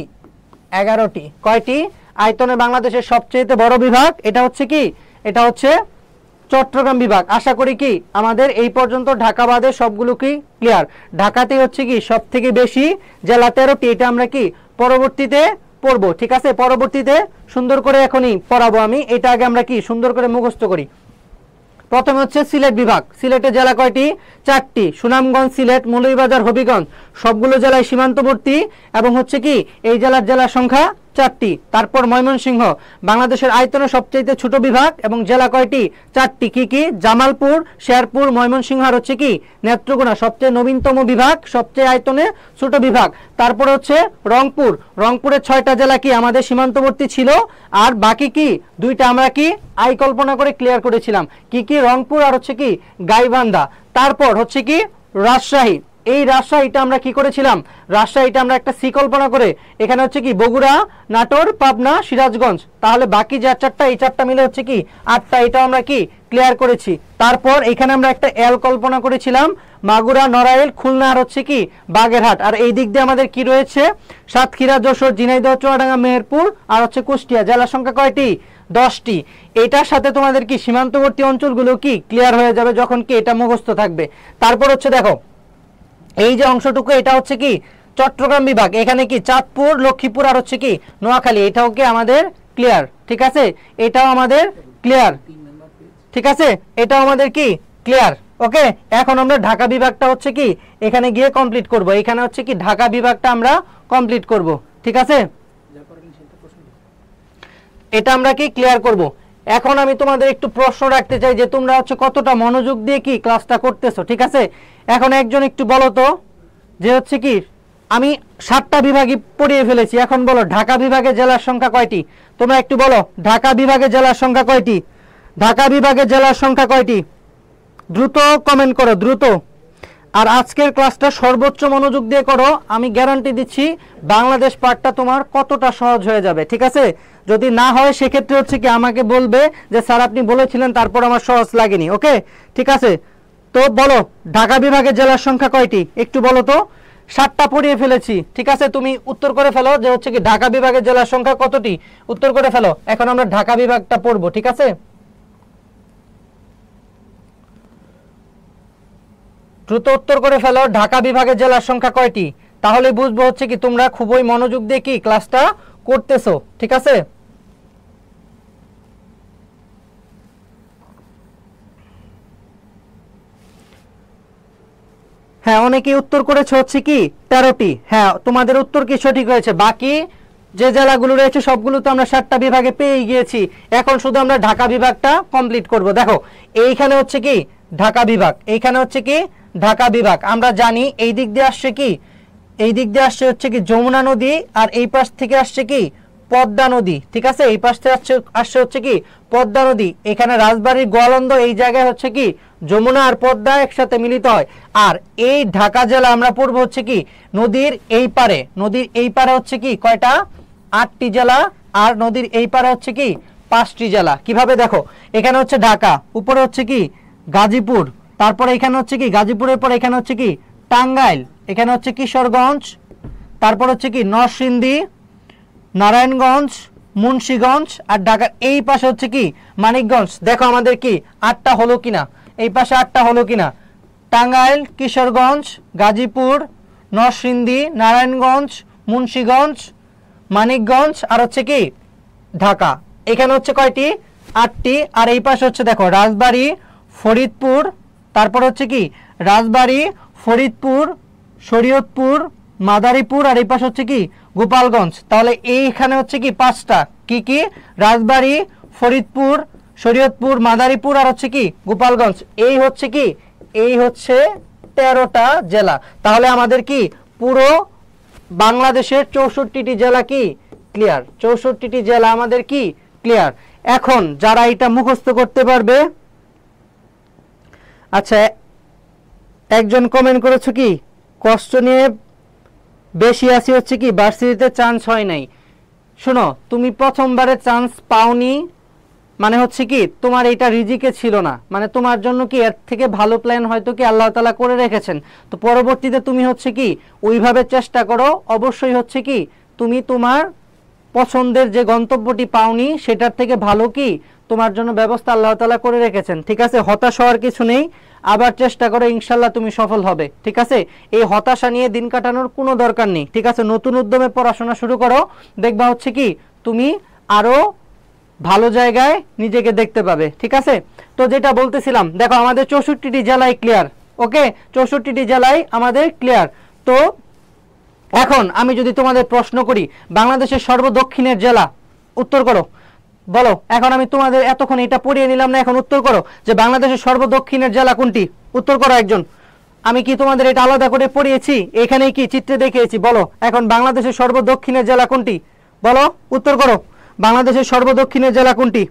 11টি। কয়টি? আয়তনে বাংলাদেশের সবচেয়ে বড় বিভাগ এটা হচ্ছে কি, এটা হচ্ছে চট্টগ্রাম বিভাগ। আশা করি কি আমাদের এই পর্যন্ত ঢাকা বাদে সবগুলো কি ক্লিয়ার। ঢাকাতে হচ্ছে কি সব থেকে বেশি, জেলা 13টি। এটা আমরা কি পরবর্তীতে পড়বো, ঠিক আছে। পরবর্তীতে সুন্দর করে এখনই পড়াবো আমি, এটা আগে আমরা কি সুন্দর করে মুখস্থ করি। প্রথমে হচ্ছে সিলেট বিভাগ। সিলেটের জেলা কয়টি? 4টি। সুনামগঞ্জ, সিলেট, মৌলভীবাজার, হবিগঞ্জ সবগুলো জেলায় সীমান্তবর্তী এবং হচ্ছে কি এই জেলার সংখ্যা 4টি। তারপর ময়মনসিংহ, বাংলাদেশের আয়তনে সবচেয়ে ছোট বিভাগ এবং জেলা কয়টি? 4টি। কি কি? জামালপুর, শেরপুর, ময়মনসিংহ আর হচ্ছে কি নেত্রকোনা, সবচেয়ে নবীনতম বিভাগ, সবচেয়ে আয়তনে ছোট বিভাগ। তারপর হচ্ছে রংপুর। রংপুরের 6টা জেলা কি আমাদের সীমান্তবর্তী ছিল, আর বাকি কি 2টা আমরা কি আই কল্পনা করে ক্লিয়ার করেছিলাম। কি কি? রংপুর আর হচ্ছে কি গাইবান্ধা। তারপর হচ্ছে কি রাজশাহী। এই রাজশাহীটা আমরা কি করেছিলাম? রাজশাহীটা আমরা একটা সি কল্পনা করে এখানে হচ্ছে কি বগুড়া, নাটোর, পাবনা, সিরাজগঞ্জ। তাহলে বাকি যে 4টা, এই 4টা মিলে হচ্ছে কি 8টা। এটা আমরা কি ক্লিয়ার করেছি। তারপর এখানে আমরা একটা এল কল্পনা করেছিলাম মাগুরা, নড়াইল, খুলনা আর হচ্ছে কি বাগেরহাট। আর এই দিক দিয়ে আমাদের কি রয়েছে? সাতক্ষীরা, যশোর, ঝিনাইদহ, চুয়াডাঙ্গা, মেহেরপুর আর হচ্ছে কুষ্টিয়া। জেলা সংখ্যা কয়টি? 10টি। এটার সাথে তোমাদের কি সীমান্তবর্তী অঞ্চলগুলো কি ক্লিয়ার হয়ে যাবে যখন কি এটা মুখস্থ থাকবে। তারপর হচ্ছে দেখো এই যে অংশটুকু এটা হচ্ছে কি চট্টগ্রাম বিভাগ। এখানে কি চাঁদপুর, লক্ষ্মীপুর আর হচ্ছে কি নোয়াখালী, এটাও কি আমাদের ক্লিয়ার, ঠিক আছে। এটাও আমাদের ক্লিয়ার, ঠিক আছে। এটাও আমাদের কি ক্লিয়ার, ওকে। এখন আমরা ঢাকা বিভাগটা হচ্ছে কি এখানে গিয়ে কমপ্লিট করব। এখানে হচ্ছে কি ঢাকা বিভাগটা আমরা কমপ্লিট করব, ঠিক আছে। এটা আমরা কি ক্লিয়ার করব। এখন আমি তোমাদের একটু প্রশ্ন রাখতে চাই যে তোমরা হচ্ছে কতটা মনোযোগ দিয়ে কি ক্লাসটা করতেছো, ঠিক আছে। এখন একজন একটু বলো তো যে হচ্ছে কি আমি 7টা বিভাগই পড়িয়ে ফেলেছি, এখন বলো ঢাকা বিভাগের জেলার সংখ্যা কয়টি? তোমরা একটু বলো ঢাকা বিভাগের জেলার সংখ্যা কয়টি? ঢাকা বিভাগের জেলার সংখ্যা কয়টি? দ্রুত কমেন্ট করো, দ্রুত। আর আজকের ক্লাসটা সর্বোচ্চ মনোযোগ দিয়ে করো, আমি গ্যারান্টি দিচ্ছি বাংলাদেশ পার্টটা তোমার কতটা সহজ হয়ে যাবে, ঠিক আছে। যদি না হয় সেক্ষেত্রে হচ্ছে কি আমাকে বলবে যে স্যার আপনি বলেছিলেন তারপর আমার সহজ লাগেনি, ওকে, ঠিক আছে। তো বলো ঢাকা বিভাগের জেলার সংখ্যা কয়টি? একটু বলো তো। 7টা পড়িয়ে ফেলেছি, ঠিক আছে। তুমি উত্তর করে ফেলো যে হচ্ছে কি ঢাকা বিভাগের জেলার সংখ্যা কতটি, উত্তর করে ফেলো। এখন আমরা ঢাকা বিভাগটা পড়বো, ঠিক আছে। দ্রুত উত্তর করে ফেলো ঢাকা বিভাগের জেলার সংখ্যা কয়টি, তাহলে বুঝবো হচ্ছে কি তোমরা খুবই মনোযোগ দিয়ে কি ক্লাসটা করতেছো, ঠিক আছে। হ্যাঁ অনেকেই উত্তর করেছে হচ্ছে কি 13টি। হ্যাঁ তোমাদের উত্তর কি সঠিক হয়েছে। বাকি যে জেলাগুলো রয়েছে সবগুলো তো আমরা 7টা বিভাগে পেয়ে গিয়েছি। এখন শুধু আমরা ঢাকা বিভাগটা কমপ্লিট করব। দেখো এইখানে হচ্ছে কি ঢাকা বিভাগ, এইখানে হচ্ছে কি ঢাকা বিভাগ। আমরা জানি এই দিক দিয়ে আসছে কি, এই দিক দিয়ে আসছে হচ্ছে কি যমুনা নদী, আর এই পাশ থেকে আসছে কি পদ্মা নদী, ঠিক আছে। এই পাশ থেকে আসছে হচ্ছে কি পদ্মা নদী। এখানে রাজবাড়ির গোয়ালন্দ এই জায়গায় হচ্ছে কি যমুনা আর পদ্মা একসাথে মিলিত হয়। আর এই ঢাকা জেলা আমরা পড়বো হচ্ছে কি নদীর এই পারে, নদীর এই পারে হচ্ছে কি কয়টা? 8টি জেলা আর নদীর এই পারে হচ্ছে কি 5টি জেলা। কিভাবে দেখো, এখানে হচ্ছে ঢাকা, উপরে হচ্ছে কি গাজীপুর, তারপরে এখানে হচ্ছে কি গাজীপুরের পরে এখানে হচ্ছে কি টাঙ্গাইল, এখানে হচ্ছে কিশোরগঞ্জ, তারপর হচ্ছে কি নরসিংদী, নারায়ণগঞ্জ, মুন্সিগঞ্জ, আর ঢাকার এই পাশে হচ্ছে কি মানিকগঞ্জ। দেখো আমাদের কি 8টা হলো কিনা, এই পাশে 8টা হলো কিনা, টাঙ্গাইল, কিশোরগঞ্জ, গাজীপুর, নরসিংদী, নারায়ণগঞ্জ, মুন্সিগঞ্জ, মানিকগঞ্জ, আর হচ্ছে কি ঢাকা। এখানে হচ্ছে কয়টি, 8টি। আর এই পাশে হচ্ছে দেখো রাজবাড়ী, ফরিদপুর, তারপর হচ্ছে কি রাজবাড়ী, ফরিদপুর, শরীয়তপুর, মাদারীপুর, আর এই পাশে হচ্ছে কি গোপালগঞ্জ। তাহলে এইখানে হচ্ছে কি 5টা, কি কি রাজবাড়ী, ফরিদপুর, শরীয়তপুর, মাদারীপুর, আর হচ্ছে কি গোপালগঞ্জ। এই হচ্ছে কি, এই হচ্ছে 13টা জেলা। তাহলে আমাদের কি পুরো বাংলাদেশের 64টি জেলা কি ক্লিয়ার, 64টি জেলা আমাদের কি ক্লিয়ার। এখন যারা এটা মুখস্থ করতে পারবে, আচ্ছা একজন কমেন্ট করেছো কি কষ্ট নিয়ে বেশি আসি হচ্ছে কি ভার্সিটিতে চান্স হয় নাই। শোনো, তুমি প্রথমবারে চান্স পাওনি মানে হচ্ছে কি তোমার এটা রিজিকে ছিল না, মানে তোমার জন্য কি এর থেকে ভালো প্ল্যান হয়তো কি আল্লাহ তাআলা করে রেখেছেন। তো পরবর্তীতে তুমি হচ্ছে কি ওইভাবে চেষ্টা করো, অবশ্যই হচ্ছে কি তুমি তোমার পছন্দের যে গন্তব্যটি পাওনি সেটার থেকে ভালো কি তোমার জন্য ব্যবস্থা আল্লাহ তাআলা করে রেখেছেন। ঠিক আছে, হতাশ হওয়ার কিছু নেই, আবার চেষ্টা করো, ইনশাল্লাহ তুমি সফল হবে। ঠিক আছে, এই হতাশা নিয়ে দিন কাটানোর কোনো দরকার নেই। ঠিক আছে, নতুন উদ্যমে পড়াশোনা শুরু করো, দেখবা হচ্ছে কি তুমি আরো ভালো জায়গায় নিজেকে দেখতে পাবে। ঠিক আছে, তো যেটা বলতেছিলাম, দেখো আমাদের 64টি জেলায় ক্লিয়ার। ওকে, 64টি জেলায় আমাদের ক্লিয়ার। তো এখন আমি যদি তোমাদের প্রশ্ন করি বাংলাদেশের সর্বদক্ষিণের জেলা, উত্তর করো, বলো। এখন আমি তোমাদের এতক্ষণ এটা পড়িয়ে নিলাম না, এখন উত্তর করো যে বাংলাদেশের সর্বদক্ষিণের জেলা কোনটি, উত্তর করো একজন। আমি কি তোমাদের এটা আলাদা করে পড়িয়েছি, এখানেই কি চিত্রে দেখিয়েছি, বলো এখন বাংলাদেশের সর্বদক্ষিণের জেলা কোনটি, বলো, উত্তর করো। বাংলাদেশের সর্বদক্ষিণের জেলা কোনটি,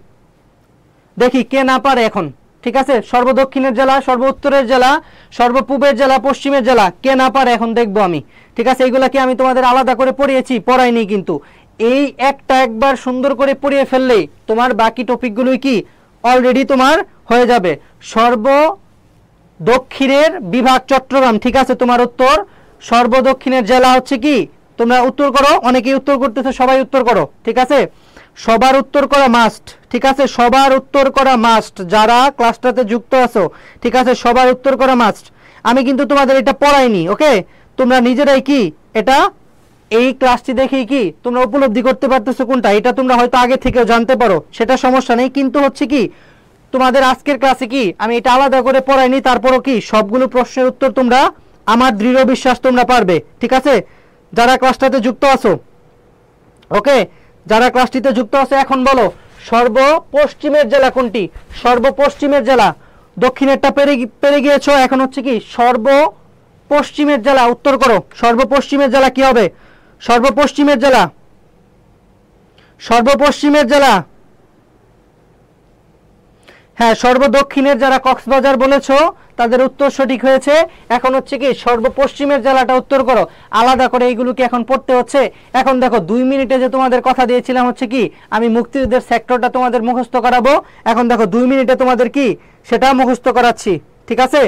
দেখি কে না পারে এখন। ঠিক আছে, সর্বদক্ষিণের জেলা, সর্ব উত্তরের জেলা, সর্বপূবের জেলা, পশ্চিমের জেলা, কে না পারে এখন দেখবো আমি। ঠিক আছে, এইগুলা কি আমি তোমাদের আলাদা করে পড়িয়েছি, পড়াইনি কিন্তু। এই একটা একবার সুন্দর করে পড়িয়ে ফেললেই তোমার বাকি টপিকগুলোই কি অলরেডি তোমার হয়ে যাবে। সর্বদক্ষিণের বিভাগ চট্টগ্রাম। ঠিক আছে, তোমার উত্তর। সর্বদক্ষিণের জেলা হচ্ছে কি, তোমরা উত্তর করো, অনেকেই উত্তর করতেছে, সবাই উত্তর করো। ঠিক আছে, সবার উত্তর করা মাস্ট। ঠিক আছে, সবার উত্তর করা মাস্ট, যারা ক্লাসটাতে যুক্ত আছো। ঠিক আছে, সবার উত্তর করা মাস্ট। আমি কিন্তু তোমাদের এটা পড়াইনি। ওকে, তোমরা নিজেরাই কি এটা এই ক্লাসটি দেখেই কি তোমরা উপলব্ধি করতে পারতেছো কোনটা, এটা তোমরা হয়তো আগে থেকেও জানতে পারো, সেটা সমস্যা নেই। কিন্তু হচ্ছে কি তোমাদের আজকের ক্লাসে কি আমি এটা আলাদা করে পড়াইনি, তারপরও কি সবগুলো প্রশ্নের উত্তর তোমরা, আমার দৃঢ় বিশ্বাস তোমরা পারবে। ঠিক আছে, যারা ক্লাসটাতে যুক্ত আছো, ওকে, যারা ক্লাসটিতে যুক্ত আছে, এখন বলো সর্বপশ্চিমের জেলা কোনটি, সর্বপশ্চিমের জেলা। দক্ষিণেরটা পেরে গিয়েছো, এখন হচ্ছে কি সর্বপশ্চিমের জেলা, উত্তর করো। সর্বপশ্চিমের জেলা কি হবে, সর্বপশ্চিমের জেলা, সর্বপশ্চিমের জেলা। হ্যাঁ, সর্বদক্ষিণের যারা কক্সবাজার বলেছো তাদের উত্তর সঠিক হয়েছে। এখন হচ্ছে কি সর্বপশ্চিমের জেলাটা উত্তর করো। আলাদা করে এইগুলোকে এখন পড়তে হচ্ছে। এখন দেখো 2 মিনিটে যে তোমাদের কথা দিয়েছিলাম হচ্ছে কি আমি মুক্তিযুদ্ধের সেক্টরটা তোমাদের মুখস্থ করাবো, এখন দেখো 2 মিনিটে তোমাদের কি সেটা মুখস্থ করাচ্ছি। ঠিক আছে,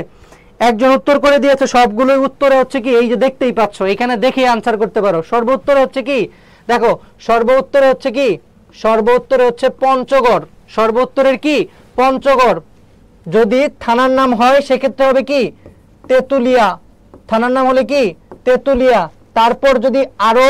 একজন উত্তর করে দিয়েছে, সবগুলোই উত্তরে হচ্ছে কি এই যে দেখতেই পাচ্ছ, এখানে দেখে আনসার করতে পারো। সর্ব উত্তরে হচ্ছে কি দেখো, সর্ব উত্তরে হচ্ছে কি, সর্ব উত্তরে হচ্ছে পঞ্চগড়। সর্ব উত্তরের কি পঞ্চগড়। যদি থানার নাম হয় সেক্ষেত্রে হবে কি তেতুলিয়া, থানার নাম হলে কি তেতুলিয়া। তারপর যদি আরো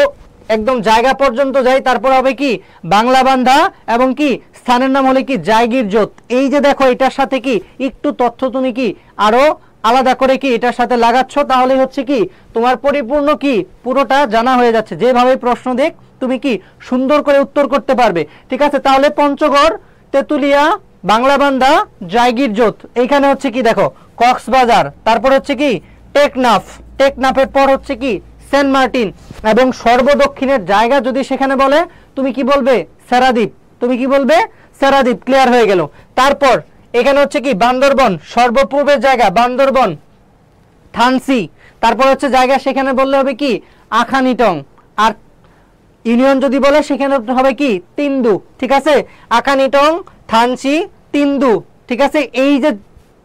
একদম জায়গা পর্যন্ত যাই তারপর হবে কি বাংলাবান্ধা, এবং কি স্থানের নাম হলে কি জায়গিরজোত। এই যে দেখো এটার সাথে কি একটু তথ্য তুমি কি আরো আলাদা করে কি এটার সাথে লাগাচ্ছ, তাহলে হচ্ছে কি তোমার পরিপূর্ণ কি পুরোটা জানা হয়ে যাচ্ছে। যেভাবে প্রশ্ন দেখ তুমি কি সুন্দর করে উত্তর করতে পারবে। ঠিক আছে, তাহলে পঞ্চগড়, তেতুলিয়া, বাংলাবান্ধা, জায়গিরজোত, এইখানে হচ্ছে কি দেখো কক্সবাজার, তারপর হচ্ছে কি টেকনাফ, টেকনাফের পর হচ্ছে কি সেন্ট মার্টিন, এবং সর্বদক্ষিণের জায়গা যদি সেখানে বলে তুমি কি বলবে সেরাদ্বীপ, তুমি কি বলবে সেরাদ্বীপ। ক্লিয়ার হয়ে গেল। তারপর এখানে হচ্ছে কি বান্দরবন, সর্বপূর্বের জায়গা বান্দরবন, থানসি, তারপর হচ্ছে জায়গা সেখানে বললে হবে কি আখানিটং। আর ইউনিয়ন যদি বলে সেখানে হবে কি তিন্দু, ঠিক আছে। আকানিটং থানচি তিন্দু, ঠিক আছে। এই যে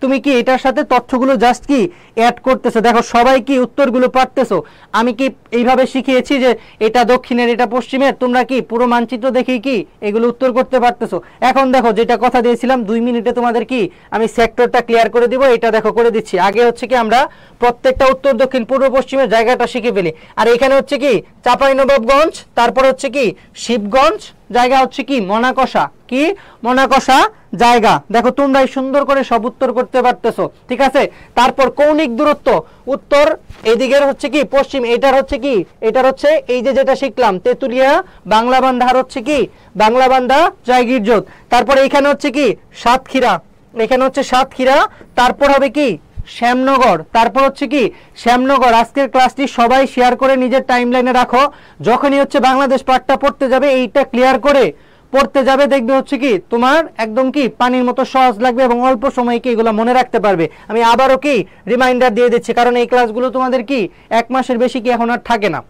তুমি কি এটার সাথে তথ্যগুলো জাস্ট কি অ্যাড করতেছো, দেখো সবাই কি উত্তরগুলো পারতেছো। আমি কি এইভাবে শিখিয়েছি যে এটা দক্ষিণের এটা পশ্চিমের, তোমরা কি পুরো মানচিত্র দেখেই কি এগুলো উত্তর করতে পারতেছো। এখন দেখো যেটা কথা দিয়েছিলাম 2 মিনিটে তোমাদের কি আমি সেক্টরটা ক্লিয়ার করে দিব, এটা দেখো করে দিচ্ছি। আগে হচ্ছে কি আমরা প্রত্যেকটা উত্তর দক্ষিণ পূর্ব পশ্চিমের জায়গাটা শিখে ফেলি। আর এখানে হচ্ছে কি চাঁপাইনবাবগঞ্জ, তারপর হচ্ছে কি শিবগঞ্জ, জায়গা হচ্ছে কি মনাকষা, কি মনাকষা জায়গা। দেখো তোমরাই সুন্দর করে সব উত্তর করতে পারতেছো, ঠিক আছে। তারপর কৌণিক দূরত্ব, উত্তর এদিকের হচ্ছে কি পশ্চিম, এটার হচ্ছে কি এটার হচ্ছে এই যে যেটা শিখলাম তেতুলিয়া বাংলাবান্ধা, আর হচ্ছে কি বাংলাবান্ধা জয়গিরজোত। তারপর এখানে হচ্ছে কি সাতক্ষীরা, এখানে হচ্ছে সাতক্ষীরা। তারপর হবে কি শ্যামনগর, তারপর হচ্ছে কি শ্যামনগর। আজকের ক্লাসটি সবাই শেয়ার করে নিজের টাইমলাইনে রাখো, যখনই হচ্ছে বাংলাদেশ পার্টটা পড়তে যাবে এইটা ক্লিয়ার করে পড়তে যাবে, দেখবে হচ্ছে কি তোমার একদম কি পানির মতো সহজ লাগবে এবং অল্প সময়ে কি এগুলো মনে রাখতে পারবে। আমি আবারও কি রিমাইন্ডার দিয়ে দিচ্ছি, কারণ এই ক্লাসগুলো তোমাদের কি 1 মাসের বেশি কি এখন আর থাকে না,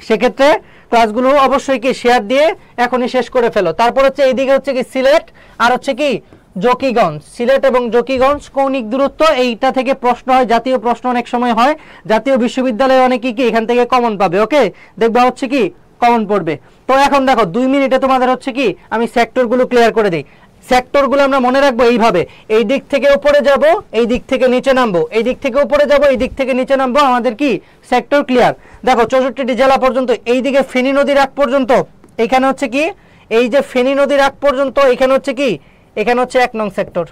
সেক্ষেত্রে ক্লাসগুলো অবশ্যই কি শেয়ার দিয়ে এখনই শেষ করে ফেলো। তারপর হচ্ছে এইদিকে হচ্ছে কি সিলেট আর হচ্ছে কি জকিগঞ্জ, সিলেট এবং জকিগঞ্জ কৌণিক দূরত্ব, এইটা থেকে প্রশ্ন হয়, জাতীয় প্রশ্ন অনেক সময় হয়, জাতীয় বিশ্ববিদ্যালয়ে অনেকেই কি এখান থেকে কমন পাবে। ওকে, দেখবা হচ্ছে কি কমন পড়বে। তো এখন দেখো 2 মিনিটে তোমাদের হচ্ছে কি আমি সেক্টরগুলো ক্লিয়ার করে দিই। সেক্টরগুলো আমরা মনে রাখবো এইভাবে, এই দিক থেকে উপরে যাব, এই দিক থেকে নিচে নামবো, এই দিক থেকে উপরে যাব, এই দিক থেকে নিচে নামবো, আমাদের কি সেক্টর ক্লিয়ার। দেখো 64টি জেলা পর্যন্ত, এই দিকে ফেনী নদীর আগ পর্যন্ত, এখানে হচ্ছে কি এই যে ফেনী নদীর আগ পর্যন্ত, এখানে হচ্ছে কি এখানে হচ্ছে 1 নং সেক্টর,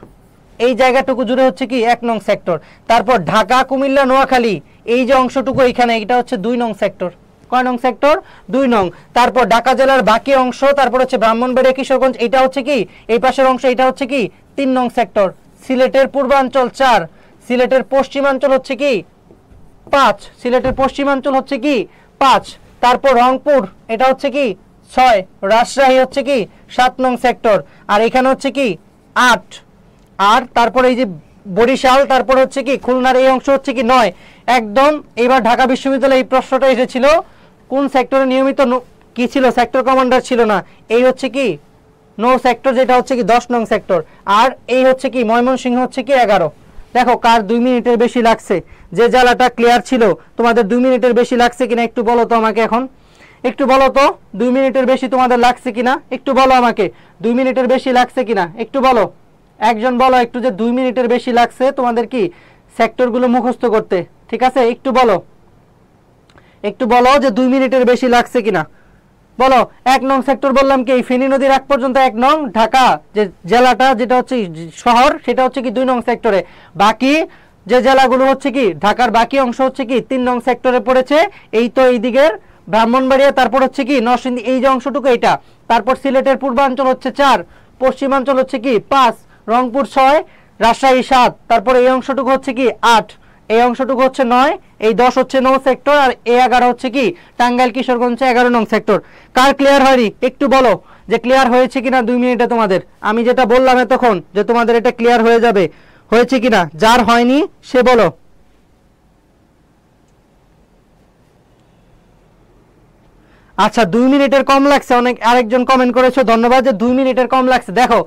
এই জায়গাটুকু জুড়ে হচ্ছে কি 1 নং সেক্টর। তারপর ঢাকা কুমিল্লা নোয়াখালী এই যে অংশটুকু এখানে, এটা হচ্ছে 2 নং সেক্টর। কয় নং সেক্টর? 2 নং। তারপর ঢাকা জেলার বাকি অংশ, তারপর হচ্ছে ব্রাহ্মণবাড়িয়া কিশোরগঞ্জ, এটা হচ্ছে কি এই পাশের অংশ, এটা হচ্ছে কি 3 নং সেক্টর। সিলেটের পূর্বাঞ্চল 4, সিলেটের পশ্চিমাঞ্চল হচ্ছে কি 5, সিলেটের পশ্চিমাঞ্চল হচ্ছে কি 5। তারপর রংপুর এটা হচ্ছে কি 6, রাজশাহী হচ্ছে কি 7 নং সেক্টর, আর এখানে হচ্ছে কি 8। আর তারপর এই যে বরিশাল, তারপর হচ্ছে কি খুলনার এই অংশ হচ্ছে কি 9 একদম। এবার ঢাকা বিশ্ববিদ্যালয়ে এই প্রশ্নটা এসেছিল, কোন সেক্টরে নিয়মিত কি ছিল সেক্টর কমান্ডার ছিল না, এই হচ্ছে কি নো সেক্টর, যেটা হচ্ছে কি 10 নং সেক্টর। আর এই হচ্ছে কি ময়মনসিংহ হচ্ছে কি 11। দেখো কার 2 মিনিটের বেশি লাগছে, যে জেলাটা ক্লিয়ার ছিল তোমাদের 2 মিনিটের বেশি লাগছে কিনা একটু বলো তো আমাকে, এখন একটু বলো তো 2 মিনিটের বেশি তোমাদের লাগছে কিনা, একটু বলো আমাকে 2 মিনিটের বেশি লাগছে কিনা একটু বলো, একজন বলো একটু যে 2 মিনিটের বেশি লাগছে তোমাদের কি সেক্টরগুলো মুখস্থ করতে, ঠিক আছে একটু বলো, একটু বলো যে 2 মিনিটের বেশি লাগছে কিনা বলো। 1 নং সেক্টর বললাম কি এই ফেনী নদীর আগ পর্যন্ত 1 নং, ঢাকা যে জেলাটা যেটা হচ্ছে শহর সেটা হচ্ছে কি 2 নং সেক্টরে, বাকি যে জেলাগুলো হচ্ছে কি ঢাকার বাকি অংশ হচ্ছে কি 3 নং সেক্টরে পড়েছে। এই তো এই দিকের ব্রাহ্মণবাড়িয়া, তারপর হচ্ছে কি নরসিংদী এই যে অংশটুকু এটা, তারপর সিলেটের পূর্বাঞ্চল হচ্ছে 4, পশ্চিমাঞ্চল হচ্ছে কি 5, রংপুর 6, রাজশাহী 7, তারপর এই অংশটুকু হচ্ছে কি 8, এই অংশটুকু হচ্ছে 9, এই 10 হচ্ছে 9 সেক্টর, আর এই 11 হচ্ছে কি টাঙ্গাইল কিশোরগঞ্জ 11 নং সেক্টর। কার ক্লিয়ার হয়নি একটু বলো যে ক্লিয়ার হয়েছে কিনা 2 মিনিটে তোমাদের, আমি যেটা বললাম তখন যে তোমাদের এটা ক্লিয়ার হয়ে যাবে, হয়েছে কিনা, যার হয়নি সে বলো। আচ্ছা 2 মিনিটের কম লাগছে, অনেক আরেকজন কমেন্ট করেছো, ধন্যবাদ যে 2 মিনিটের কম লাগছে। দেখো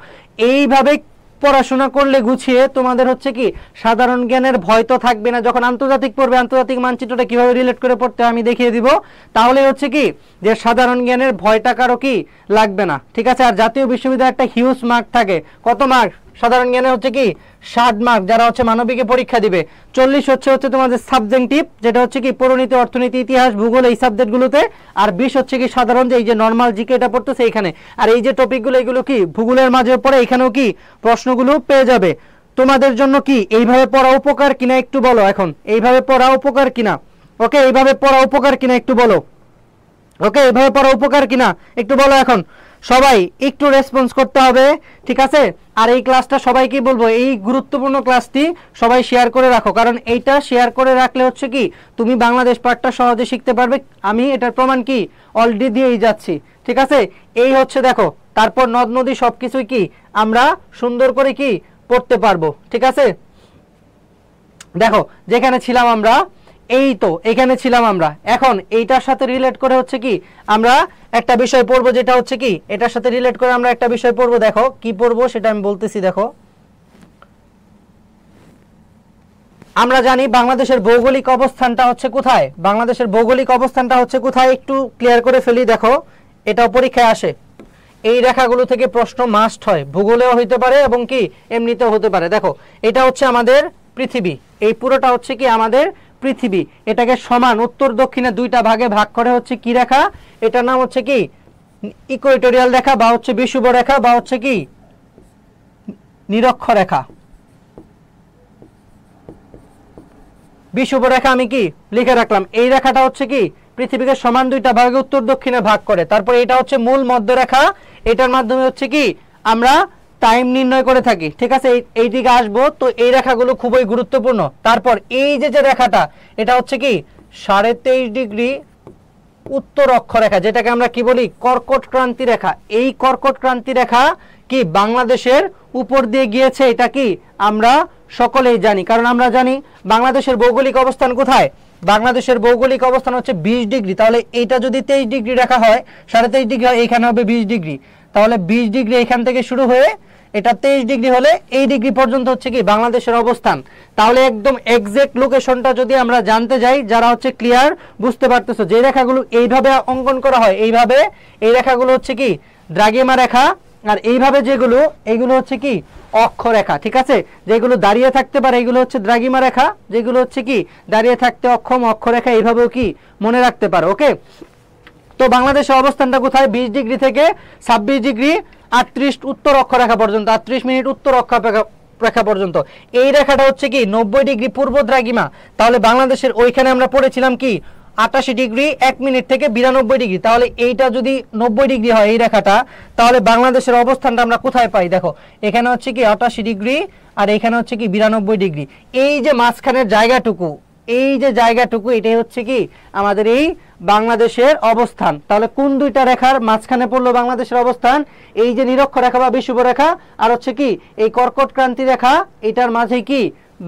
এইভাবে পড়াশোনা করলে গুছিয়ে তোমাদের হচ্ছে কি সাধারণ জ্ঞানের ভয় তো থাকবে না, যখন আন্তর্জাতিক পড়বে আন্তর্জাতিক মানচিত্রটা কিভাবে রিলেট করে পড়তে আমি দেখিয়ে দিব, তাহলে হচ্ছে কি যে সাধারণ জ্ঞানের ভয়টা কারো কি লাগবে না, ঠিক আছে। আর জাতীয় বিশ্ববিদ্যালয়ে একটা হিউজ মার্ক থাকে, কত মার্ক সাধারণ জ্ঞানে হচ্ছে কি 60 মার্ক, যারা হচ্ছে মানবিকে পরীক্ষা দিবে। 40 হচ্ছে তোমাদের সাবজেক্টিভ, যেটা হচ্ছে কি পরিণীতি অর্থনীতি ইতিহাস ভূগোল এই সাবজেক্টগুলোতে, আর 20 হচ্ছে কি সাধারণ, যে এই যে নর্মাল জিকে এটা পড়তেছে এখানে। আর এই যে টপিকগুলো এগুলো কি ভূগোলের মাঝে পড়ে, এখানেও কি প্রশ্নগুলো পেয়ে যাবে। তোমাদের জন্য কি এইভাবে পড়া উপকার কিনা একটু বলো, এখন এইভাবে পড়া উপকার কিনা, ওকে এইভাবে পড়া উপকার কিনা একটু বলো, ওকে এইভাবে পড়া উপকার কিনা একটু বলো। এখন সবাই একটু রেসপন্স করতে হবে, ঠিক আছে। আর এই ক্লাসটা সবাইকে বলবো, এই গুরুত্বপূর্ণ ক্লাসটি সবাই শেয়ার করে রাখো, কারণ এইটা শেয়ার করে রাখলে হচ্ছে কি তুমি বাংলাদেশ পাঠটা সহজে শিখতে পারবে। আমি এটার প্রমাণ কি অলরেডি দিয়েই যাচ্ছি, ঠিক আছে। এই হচ্ছে দেখো, তারপর নদ নদী সবকিছুই কি আমরা সুন্দর করে কি পড়তে পারবো, ঠিক আছে। দেখো যেখানে ছিলাম আমরা, এই তো এখানে ছিলাম আমরা। এখন এইটার সাথে রিলেট করে হচ্ছে কি আমরা একটা বিষয় পড়বো, যেটা হচ্ছে কি এটার সাথে রিলেট করে আমরা একটা বিষয় পড়বো। দেখো কি পড়বো সেটা আমি বলতেছি। দেখো আমরা জানি বাংলাদেশের ভৌগোলিক অবস্থানটা হচ্ছে কোথায়, বাংলাদেশের ভৌগোলিক অবস্থানটা হচ্ছে কোথায় একটু ক্লিয়ার করে ফেলি। দেখো এটাও পরীক্ষায় আসে, এই রেখাগুলো থেকে প্রশ্ন মাস্ট হয়, ভূগোলেও হইতে পারে এবং কি এমনিতেও হতে পারে। দেখো এটা হচ্ছে আমাদের পৃথিবী, এই পুরোটা হচ্ছে কি আমাদের পৃথিবী। এটাকে সমান উত্তর দক্ষিণে দুইটা ভাগে ভাগ করে হচ্ছে কি রেখা, এটার নাম হচ্ছে কি ইকুয়েটোরিয়াল রেখা বা হচ্ছে বিষুব রেখা বা হচ্ছে কি নিরক্ষ রেখা। বিষুব রেখা আমি কি লিখে রাখলাম, এই রেখাটা হচ্ছে কি পৃথিবীকে সমান দুইটা ভাগে উত্তর দক্ষিণে ভাগ করে। তারপর এটা হচ্ছে মূল মধ্যরেখা, এটার মাধ্যমে হচ্ছে কি আমরা টাইম নির্ণয় করে থাকি। ঠিক আছে, এই দিকে আসবো তো এই রেখাগুলো খুবই গুরুত্বপূর্ণ। তারপর এই যে রেখাটা এটা হচ্ছে কি 23.5 ডিগ্রি উত্তর অক্ষরেখা, যেটাকে আমরা কি বলি কর্কট ক্রান্তি রেখা। এই কর্কট ক্রান্তি রেখা কি বাংলাদেশের উপর দিয়ে গিয়েছে, এটা কি আমরা সকলেই জানি, কারণ আমরা জানি বাংলাদেশের ভৌগোলিক অবস্থান কোথায়। বাংলাদেশের ভৌগোলিক অবস্থান হচ্ছে 20 ডিগ্রি। তাহলে এইটা যদি 23 ডিগ্রি রেখা হয়, 23.5 ডিগ্রি হয়, এখানে হবে 20 ডিগ্রি। তাহলে 20 ডিগ্রি এখান থেকে শুরু হয়ে এটা 23 ডিগ্রি হলে এই ডিগ্রি পর্যন্ত হচ্ছে কি বাংলাদেশের অবস্থান। তাহলে একদম এক্সাক্ট লোকেশনটা যদি আমরা জানতে যাই, যারা হচ্ছে ক্লিয়ার বুঝতে পারতেছো, যে রেখাগুলো এইভাবে অঙ্কন করা হয় এইভাবে, এই রেখাগুলো হচ্ছে কি দ্রাঘিমা রেখা, আর এইভাবে যেগুলো এগুলো হচ্ছে কি অক্ষরেখা। ঠিক আছে, যেগুলো দাঁড়িয়ে থাকতে পারে এগুলো হচ্ছে দ্রাঘিমা রেখা, যেগুলো হচ্ছে কি দাঁড়িয়ে থাকতে অক্ষম অক্ষরেখা, এইভাবেও কি মনে রাখতে পারো। ওকে, তো বাংলাদেশের অবস্থানটা কোথায়, 20 ডিগ্রি থেকে 26 ডিগ্রি 38 উত্তর অক্ষরেখা পর্যন্ত, 38 মিনিট উত্তর অক্ষরেখা পর্যন্ত। এই রেখাটা হচ্ছে কি 90 ডিগ্রি পূর্ব দ্রাঘিমা। তাহলে বাংলাদেশের ওইখানে আমরা পড়েছিলাম কি 88 ডিগ্রি 1 মিনিট থেকে 92 ডিগ্রি। তাহলে এইটা যদি 90 ডিগ্রি হয় এই রেখাটা, তাহলে বাংলাদেশের অবস্থানটা আমরা কোথায় পাই। দেখো এখানে হচ্ছে কি 88 ডিগ্রি আর এখানে হচ্ছে কি 92 ডিগ্রি। এই যে মাঝখানের জায়গাটুকু, এই যে জায়গাটুকু, এটাই হচ্ছে কি আমাদের এই বাংলাদেশের অবস্থান। তাহলে কোন দুইটা রেখার মাঝখানে পড়লো বাংলাদেশের অবস্থান, এই যে নিরক্ষ রেখা বা বিষুব রেখা আর হচ্ছে কি এই কর্কট ক্রান্তি রেখা, এটার মাঝে কি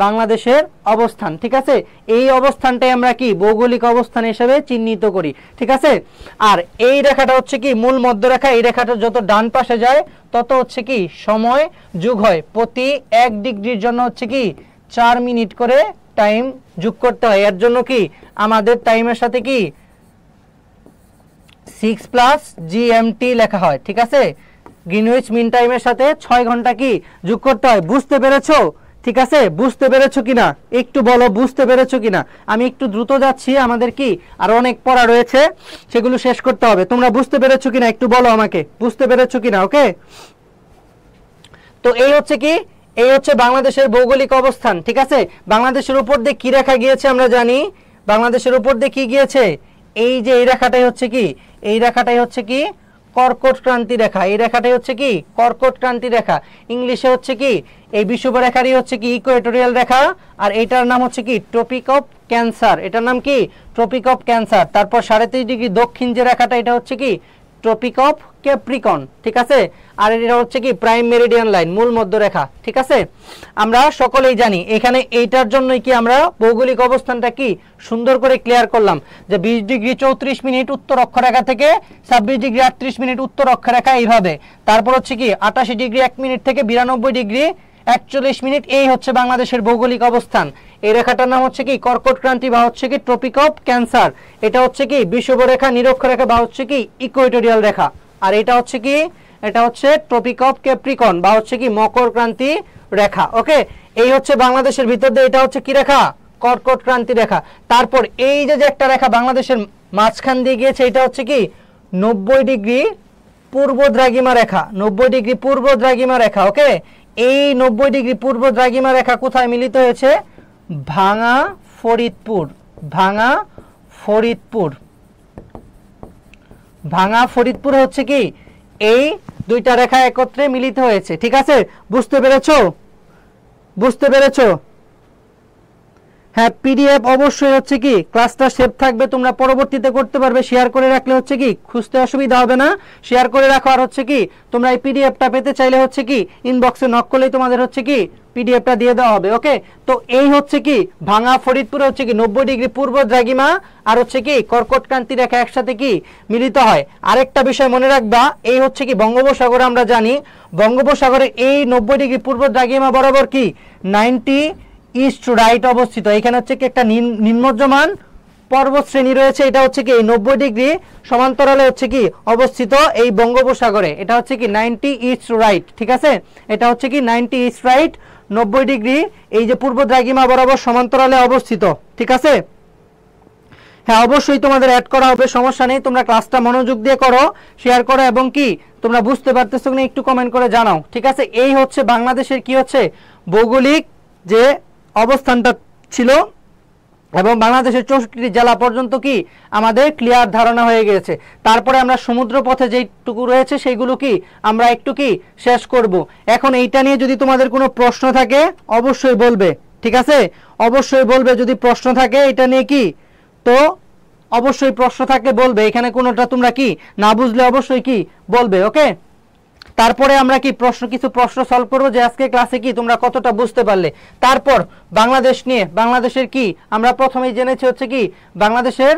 বাংলাদেশের অবস্থান। ঠিক আছে, এই অবস্থানটাই আমরা কি ভৌগোলিক অবস্থান হিসেবে চিহ্নিত করি। ঠিক আছে, আর এই রেখাটা হচ্ছে কি মূল মধ্যরেখা, এই রেখাটা যত ডান পাশে যায় তত হচ্ছে কি সময় যোগ হয়, প্রতি 1 ডিগ্রির জন্য হচ্ছে কি 4 মিনিট করে টাইম যোগ করতে হয়। এর জন্য কি আমাদের টাইমের সাথে কি 6 + GMT লেখা হয়। ঠিক আছে, গ্রিনউইচ মিন টাইমের সাথে 6 ঘন্টা কি যোগ করতে হয়। বুঝতে পেরেছো? ঠিক আছে, বুঝতে পেরেছো কিনা একটু বলো, বুঝতে পেরেছো কিনা। আমি একটু দ্রুত যাচ্ছি, আমাদের কি আর অনেক পড়া রয়েছে, সেগুলো শেষ করতে হবে। তোমরা বুঝতে পেরেছো কিনা একটু বলো আমাকে, বুঝতে পেরেছো কিনা। ওকে, তো এই হচ্ছে কি, এই হচ্ছে বাংলাদেশের ভৌগোলিক অবস্থান। ঠিক আছে, বাংলাদেশের উপর দিয়ে কি রেখা গিয়েছে আমরা জানি, বাংলাদেশের উপর দিয়ে কি গিয়েছে, এই যে এই রেখাটাই হচ্ছে কি, এই রেখাটাই হচ্ছে কি কর্কট ক্রান্তি রেখা। এই রেখাটাই হচ্ছে কি কর্কট ক্রান্তি রেখা। ইংলিশে হচ্ছে কি এই বিষুব রেখারই হচ্ছে কি ইকুয়েটোরিয়াল রেখা, আর এটার নাম হচ্ছে কি ট্রপিক অফ ক্যান্সার। এটার নাম কি ট্রপিক অফ ক্যান্সার। তারপর 33.5 ডিগ্রি দক্ষিণ যে রেখাটা, এটা হচ্ছে কি ট্রপিক অফ ক্যাপ্রিকন। ঠিক আছে, আর এটা হচ্ছে কি প্রাইম মেরিডিয়ান লাইন, মূল মধ্যরেখা। ঠিক আছে, আমরা সকলেই জানি এখানে এইটার জন্যই কি আমরা ভৌগোলিক অবস্থানটা কি সুন্দর করে ক্লিয়ার করলাম, যে 20 ডিগ্রি 34 মিনিট উত্তর অক্ষরেখা থেকে 26 ডিগ্রি 38 মিনিট উত্তর অক্ষরেখা এইভাবে। তারপর হচ্ছে কি 88 ডিগ্রি 1 মিনিট থেকে 92 ডিগ্রি 41 মিনিট, এই হচ্ছে বাংলাদেশের ভৌগোলিক অবস্থান। এই রেখাটার নাম হচ্ছে কি কর্কট ক্রান্তি বা হচ্ছে কি ট্রপিক অফ ক্যান্সার। এটা হচ্ছে কি বিষুব রেখা, নিরক্ষ রেখা বা হচ্ছে কি ইকুয়েটোরিয়াল রেখা। আর এটা হচ্ছে কি, এটা হচ্ছে ট্রপিক অফ ক্যাপ্রিকন বা হচ্ছে কি মকর ক্রান্তি রেখা। ওকে, এই হচ্ছে বাংলাদেশের ভিতর দিয়ে এটা হচ্ছে কি রেখা কর্কট ক্রান্তি রেখা। তারপর এই যে একটা রেখা বাংলাদেশের মাঝখান দিয়ে গিয়েছে, এটা হচ্ছে কি 90 ডিগ্রি পূর্ব দ্রাঘিমা রেখা, 90 ডিগ্রি পূর্ব দ্রাঘিমা রেখা। ওকে, এই 90 ডিগ্রি পূর্ব দ্রাঘিমা রেখা কোথায় মিলিত হয়েছে, ভাঙা ফরিদপুর, ভাঙা ফরিদপুর, ভাঙা ফরিদপুর হচ্ছে কি এই দুইটা রেখা একত্রে মিলিত হয়েছে। ঠিক আছে, বুঝতে পেরেছো, বুঝতে পেরেছো? হ্যাঁ, পিডিএফ অবশ্যই হচ্ছে কি ক্লাসটা সেভ থাকবে, তোমরা পরবর্তীতে করতে পারবে। শেয়ার করে রাখলে হচ্ছে কি খুঁজতে অসুবিধা হবে না, শেয়ার করে রাখো। আর হচ্ছে কি তোমরা এই পিডিএফটা পেতে চাইলে হচ্ছে কি ইনবক্সে নক করলেই তোমাদের হচ্ছে কি পিডিএফটা দিয়ে দেওয়া হবে। ওকে, তো এই হচ্ছে কি ভাঙা ফরিদপুরে হচ্ছে কি 90 ডিগ্রি পূর্ব দ্রাঘিমা আর হচ্ছে কি কর্কটক্রান্তি রেখা একসাথে কি মিলিত হয়। আরেকটা বিষয় মনে রাখবা, এই হচ্ছে কি বঙ্গোপসাগরে আমরা জানি বঙ্গোপসাগরে এই 90 ডিগ্রি পূর্ব দ্রাঘিমা বরাবর কি 90 ইস্ট রাইট অবস্থিত। এখানে হচ্ছে কি একটা নিম্নমান পর্বত শ্রেণী রয়েছে, এটা হচ্ছে কি 90 ডিগ্রি সমান্তরালে হচ্ছে কি অবস্থিত এই বঙ্গোপসাগরে। এটা হচ্ছে কি 90 ইস্ট রাইট, ঠিক আছে, এটা হচ্ছে কি 90 ইস্ট রাইট 90 ডিগ্রি এই যে পূর্ব দ্রাঘিমা বরাবর সমান্তরালে অবস্থিত, ঠিক আছে। হ্যাঁ, অবশ্যই তোমাদের অ্যাড করা হবে, সমস্যা নেই। তোমরা ক্লাসটা মনোযোগ দিয়ে করো, শেয়ার করো এবং কি তোমরা বুঝতে পারতেছো কিনা একটু কমেন্ট করে জানাও, ঠিক আছে। এই হচ্ছে বাংলাদেশের কি হচ্ছে ভৌগোলিক যে অবস্থানটা ছিল এবং বাংলাদেশের 64টি জেলা পর্যন্ত কি আমাদের ক্লিয়ার ধারণা হয়ে গেছে। তারপরে আমরা সমুদ্র পথে যেইটুকু রয়েছে সেইগুলো কি আমরা একটু কি শেষ করব। এখন এইটা নিয়ে যদি তোমাদের কোনো প্রশ্ন থাকে অবশ্যই বলবে, ঠিক আছে, অবশ্যই বলবে যদি প্রশ্ন থাকে এটা নিয়ে কি, তো অবশ্যই প্রশ্ন থাকলে বলবে, এখানে কোনোটা তোমরা কি না বুঝলে অবশ্যই কি বলবে। ওকে, তারপরে আমরা কি কিছু প্রশ্ন সলভ করবো যে আজকে ক্লাসে কি তোমরা কতটা বুঝতে পারলে। তারপর বাংলাদেশ নিয়ে, বাংলাদেশের কি আমরা প্রথমেই জেনেছি হচ্ছে কি বাংলাদেশের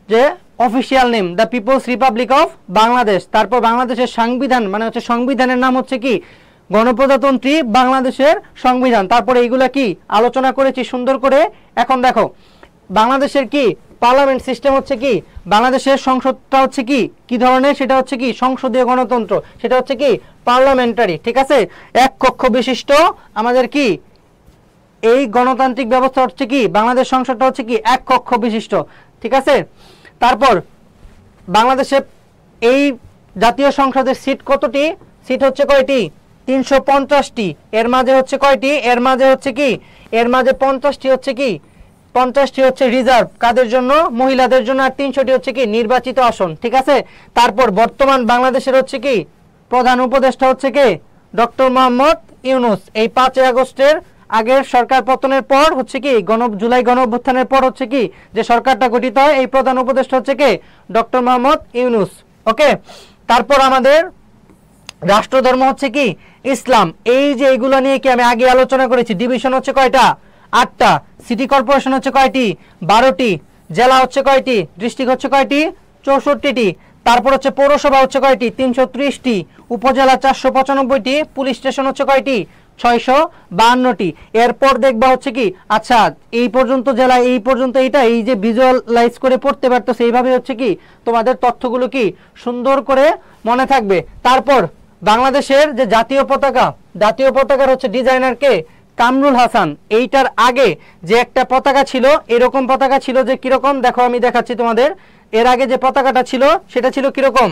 যে official name the people's republic of Bangladesh. তারপর বাংলাদেশের সংবিধান মানে হচ্ছে সংবিধানের নাম হচ্ছে কি গণপ্রজাতন্ত্রী বাংলাদেশের সংবিধান। তারপরে এইগুলা কি আলোচনা করেছি সুন্দর করে। এখন দেখো বাংলাদেশের কি পার্লামেন্ট সিস্টেম হচ্ছে কি, বাংলাদেশের সংসদটা হচ্ছে কি কি ধরনের, সেটা হচ্ছে কি সংসদীয় গণতন্ত্র, সেটা হচ্ছে কি পার্লামেন্টারি, ঠিক আছে। এক কক্ষ বিশিষ্ট আমাদের কি এই গণতান্ত্রিক ব্যবস্থা হচ্ছে কি বাংলাদেশ সংসদটা হচ্ছে কি এক কক্ষ বিশিষ্ট, ঠিক আছে। তারপর বাংলাদেশে এই জাতীয় সংসদের সিট কতটি, সিট হচ্ছে কয়টি 350টি। এর মাঝে হচ্ছে কয়টি, এর মাঝে হচ্ছে কি এর মাঝে 50টি হচ্ছে কি 50টি হচ্ছে রিজার্ভ, কাদের জন্য মহিলাদের জন্য, আর 300টি হচ্ছে কি নির্বাচিত আসন, ঠিক আছে। তারপর বর্তমান বাংলাদেশের হচ্ছে কি প্রধান উপদেষ্টা হচ্ছে কি ডক্টর মোহাম্মদ ইউনূস। এই 5 আগস্টের আগের সরকার পতনের পর হচ্ছে কি জুলাই গণ অভ্যুত্থানের পর হচ্ছে কি যে সরকারটা গঠিত হয় এই প্রধান উপদেষ্টা হচ্ছে কি ডক্টর মোহাম্মদ ইউনূস। ওকে, তারপর আমাদের রাষ্ট্রধর্ম হচ্ছে কি ইসলাম। এই যে এইগুলো নিয়ে কি আমি আগে আলোচনা করেছি। ডিভিশন হচ্ছে কয়টা 8টা, সিটি কর্পোরেশন হচ্ছে কয়টি 12টি, জেলা হচ্ছে কয়টি, ডিস্ট্রিক্ট হচ্ছে কয়টি 64টি, তারপর হচ্ছে পৌরসভা হচ্ছে কয়টি 330টি, উপজেলা 495টি, পুলিশ স্টেশন হচ্ছে কয়টি 652টি। এরপর দেখবা হচ্ছে কি আচ্ছা এই পর্যন্ত জেলা, এই পর্যন্ত এইটা, এই যে ভিজুয়ালাইজ করে পড়তে পারতেছে এইভাবে হচ্ছে কি তোমাদের তথ্যগুলো কি সুন্দর করে মনে থাকবে। তারপর বাংলাদেশের যে জাতীয় পতাকা, জাতীয় পতাকার হচ্ছে ডিজাইনার কে কামরুল হাসান। এইটার আগে যে একটা পতাকা ছিল, এরকম পতাকা ছিল যে কিরকম দেখো আমি দেখাচ্ছি তোমাদের। এর আগে যে পতাকাটা ছিল সেটা ছিল কিরকম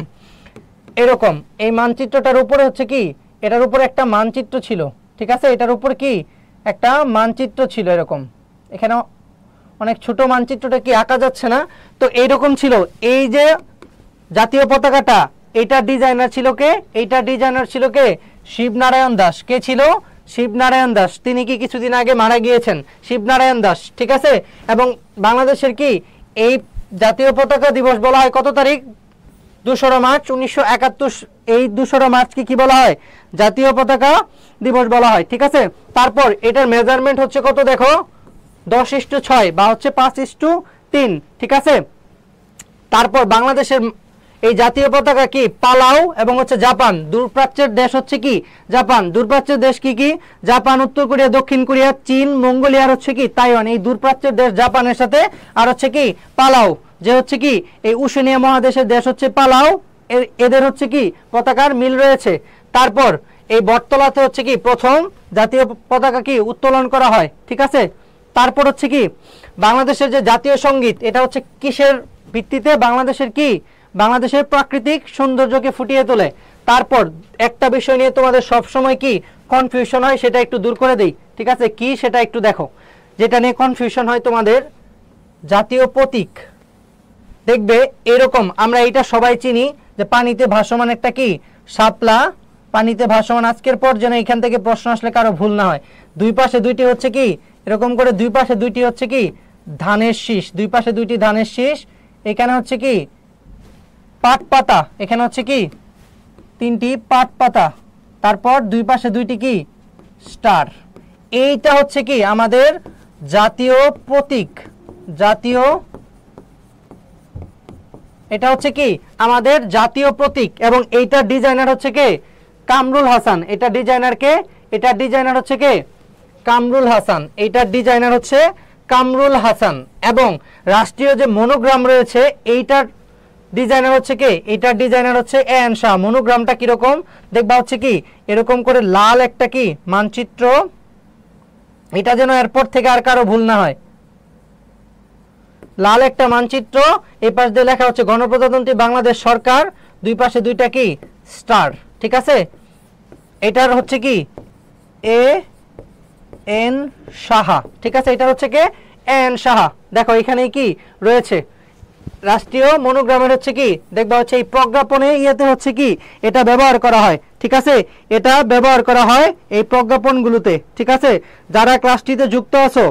এরকম। এই মানচিত্রটার উপরে হচ্ছে কি এটার উপরে একটা মানচিত্র ছিল, ঠিক আছে, এটার উপর কি একটা মানচিত্র ছিল এরকম। এখানে অনেক ছোট মানচিত্রটা কি আঁকা যাচ্ছে না, তো এইরকম ছিল এই যে জাতীয় পতাকাটা। এটা ডিজাইনার ছিল কে, এইটা ডিজাইনার ছিল কে শিবনারায়ণ দাস। কে ছিল শিবনারায়ণ দাস, তিনি কি কিছুদিন আগে মারা গিয়েছেন শিবনারায়ণ দাস, ঠিক আছে। এবং বাংলাদেশের কি এই জাতীয় পতাকা দিবস বলা হয় কত তারিখ 2 মার্চ 1971। এই 2 মার্চ কি বলা হয় জাতীয় পতাকা দিবস বলা হয়, ঠিক আছে। তারপর এটার মেজারমেন্ট হচ্ছে কত দেখো 10:6 বা হচ্ছে 5:3, ঠিক আছে। তারপর বাংলাদেশের এই জাতীয় পতাকা কি পালাও এবং হচ্ছে জাপান, দূরপ্রাচ্যের দেশ হচ্ছে কি জাপান। দূরপ্রাচ্যের দেশ কি কি জাপান, উত্তর কোরিয়া, দক্ষিণ কোরিয়া, চীন, মঙ্গোলিয়া আর হচ্ছে কি তাইওয়ান। এই দূরপ্রাচ্যের দেশ জাপানের সাথে আর হচ্ছে কি পালাও যে হচ্ছে কি এই ওশেনিয়া মহাদেশের দেশ হচ্ছে পালাও, এদের হচ্ছে কি পতাকার মিল রয়েছে। তারপর এই বটতলাতে হচ্ছে কি প্রথম জাতীয় পতাকা কি উত্তোলন করা হয়, ঠিক আছে। তারপর হচ্ছে কি বাংলাদেশের যে জাতীয় সঙ্গীত, এটা হচ্ছে কিসের ভিত্তিতে বাংলাদেশের কি বাংলাদেশের প্রাকৃতিক সৌন্দর্যকে ফুটিয়ে তোলে। তারপর একটা বিষয় নিয়ে তোমাদের সব সময় কি কনফিউশন হয় সেটা একটু দূর করে দেই, ঠিক আছে। কি সেটা একটু দেখো, যেটা নিয়ে কনফিউশন হয় তোমাদের জাতীয় প্রতীক। দেখবে এরকম আমরা এটা সবাই চিনি যে পানিতে ভাসমান একটা কি শাপলা, পানিতে ভাসমান। আজকের পর যেন এখান থেকে প্রশ্ন আসলে কারো ভুল না হয়, দুই পাশে দুইটি হচ্ছে কি এরকম করে দুই পাশে দুইটি হচ্ছে কি ধানের শীষ, দুই পাশে দুইটি ধানের শীষ, এখানে হচ্ছে কি পাট পাতা, এখানে হচ্ছে কি তিনটি পাট পাতা, তারপর দুই পাশে দুইটি কি স্টার। এইটা হচ্ছে কি আমাদের জাতীয় প্রতীক, জাতীয়, এটা হচ্ছে কি আমাদের জাতীয় প্রতীক। এবং এইটার ডিজাইনার হচ্ছে কে কামরুল হাসান, এটা ডিজাইনার কে, এটা ডিজাইনার হচ্ছে কে কামরুল হাসান, এইটার ডিজাইনার হচ্ছে কামরুল হাসান। এবং রাষ্ট্রীয় যে মনোগ্রাম রয়েছে এইটার ডিজাইনার হচ্ছে কে, এইটার ডিজাইনার হচ্ছে এএন শাহ। মনোগ্রামটা কিরকম দেখবা হচ্ছে কি এরকম করে লাল একটা কি মানচিত্র, এটা যেন এরপর থেকে আর কারো ভুল না হয়, লাল একটা মানচিত্র, এই পাশ দিয়ে লেখা হচ্ছে গণপ্রজাতন্ত্রী বাংলাদেশ সরকার, দুই পাশে দুইটা কি স্টার, ঠিক আছে। এটার হচ্ছে কি এ এন সাহা, ঠিক আছে, এটা হচ্ছে কি এন সাহা। দেখো এখানে কি রয়েছে রাষ্ট্রীয় মনোগ্রামের হচ্ছে কি দেখবা হচ্ছে এই প্রজ্ঞাপনে ইয়েতে হচ্ছে কি এটা ব্যবহার করা হয়, ঠিক আছে, এটা ব্যবহার করা হয় এই প্রজ্ঞাপনগুলোতে, ঠিক আছে। যারা ক্লাসটিতে যুক্ত আছো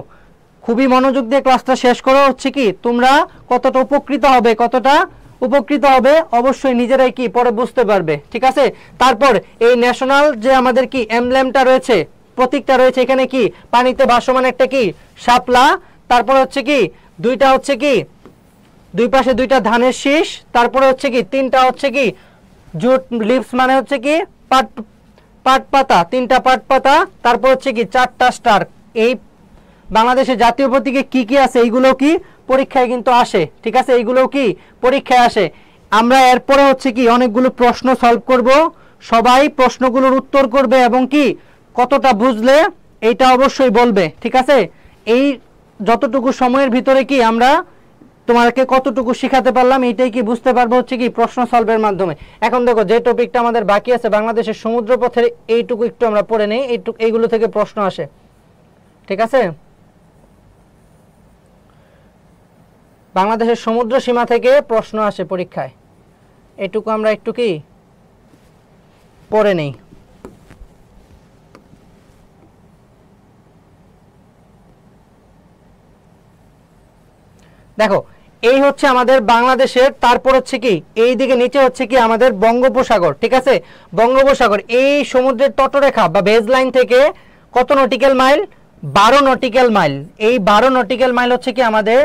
খুবই মনোযোগ দিয়ে ক্লাসটা শেষ করো, হচ্ছে কি তোমরা কতটা উপকৃত হবে, কতটা উপকৃত হবে অবশ্যই নিজেরাই কি পরে বুঝতে পারবে, ঠিক আছে। তারপর এই ন্যাশনাল যে আমাদের কি এমব্লেমটা রয়েছে, প্রতীকটা রয়েছে, এখানে কি পানিতে ভাসমান একটা কি শাপলা, তারপর হচ্ছে কি দুইটা হচ্ছে কি দুই পাশে দুইটা ধানের শীষ, তারপরে হচ্ছে কি তিনটা হচ্ছে কি জুট লিভস মানে হচ্ছে কি পাট পাট পাতা, তিনটা পাট পাতা, তারপর হচ্ছে কি চারটা স্টার। এই বাংলাদেশের জাতীয় প্রতীকে কি কি আছে এইগুলো কি পরীক্ষায় কিন্তু আসে, ঠিক আছে, এইগুলো কি পরীক্ষায় আসে। আমরা এরপরে হচ্ছে কি অনেকগুলো প্রশ্ন সলভ করব, সবাই প্রশ্নগুলোর উত্তর করবে এবং কি কতটা বুঝলে এইটা অবশ্যই বলবে, ঠিক আছে। এই যতটুকু সময়ের ভিতরে কি আমরা তোমাকে কতটুকু শিখাতে পারলাম এইটাই কি বুঝতে পারবো হচ্ছে কি প্রশ্ন সলভের মাধ্যমে। এখন দেখো যে টপিকটা আমাদের বাকি আছে বাংলাদেশের সমুদ্রপথের, এইটুকু একটু আমরা পড়ে নেই, এইগুলো থেকে প্রশ্ন আসে, ঠিক আছে। বাংলাদেশের সমুদ্র সীমা থেকে প্রশ্ন আসে পরীক্ষায়, এটুকু আমরা একটু কি পড়ে নেই। দেখো এই হচ্ছে আমাদের বাংলাদেশের, তারপর হচ্ছে কি এই দিকে নিচে হচ্ছে কি আমাদের বঙ্গোপসাগর, ঠিক আছে। বঙ্গোপসাগর এই সমুদ্রের তটরেখা বা বেজ লাইন থেকে কত নটিক্যাল মাইল, 12 নটিক্যাল মাইল। এই 12 নটিক্যাল মাইল হচ্ছে কি আমাদের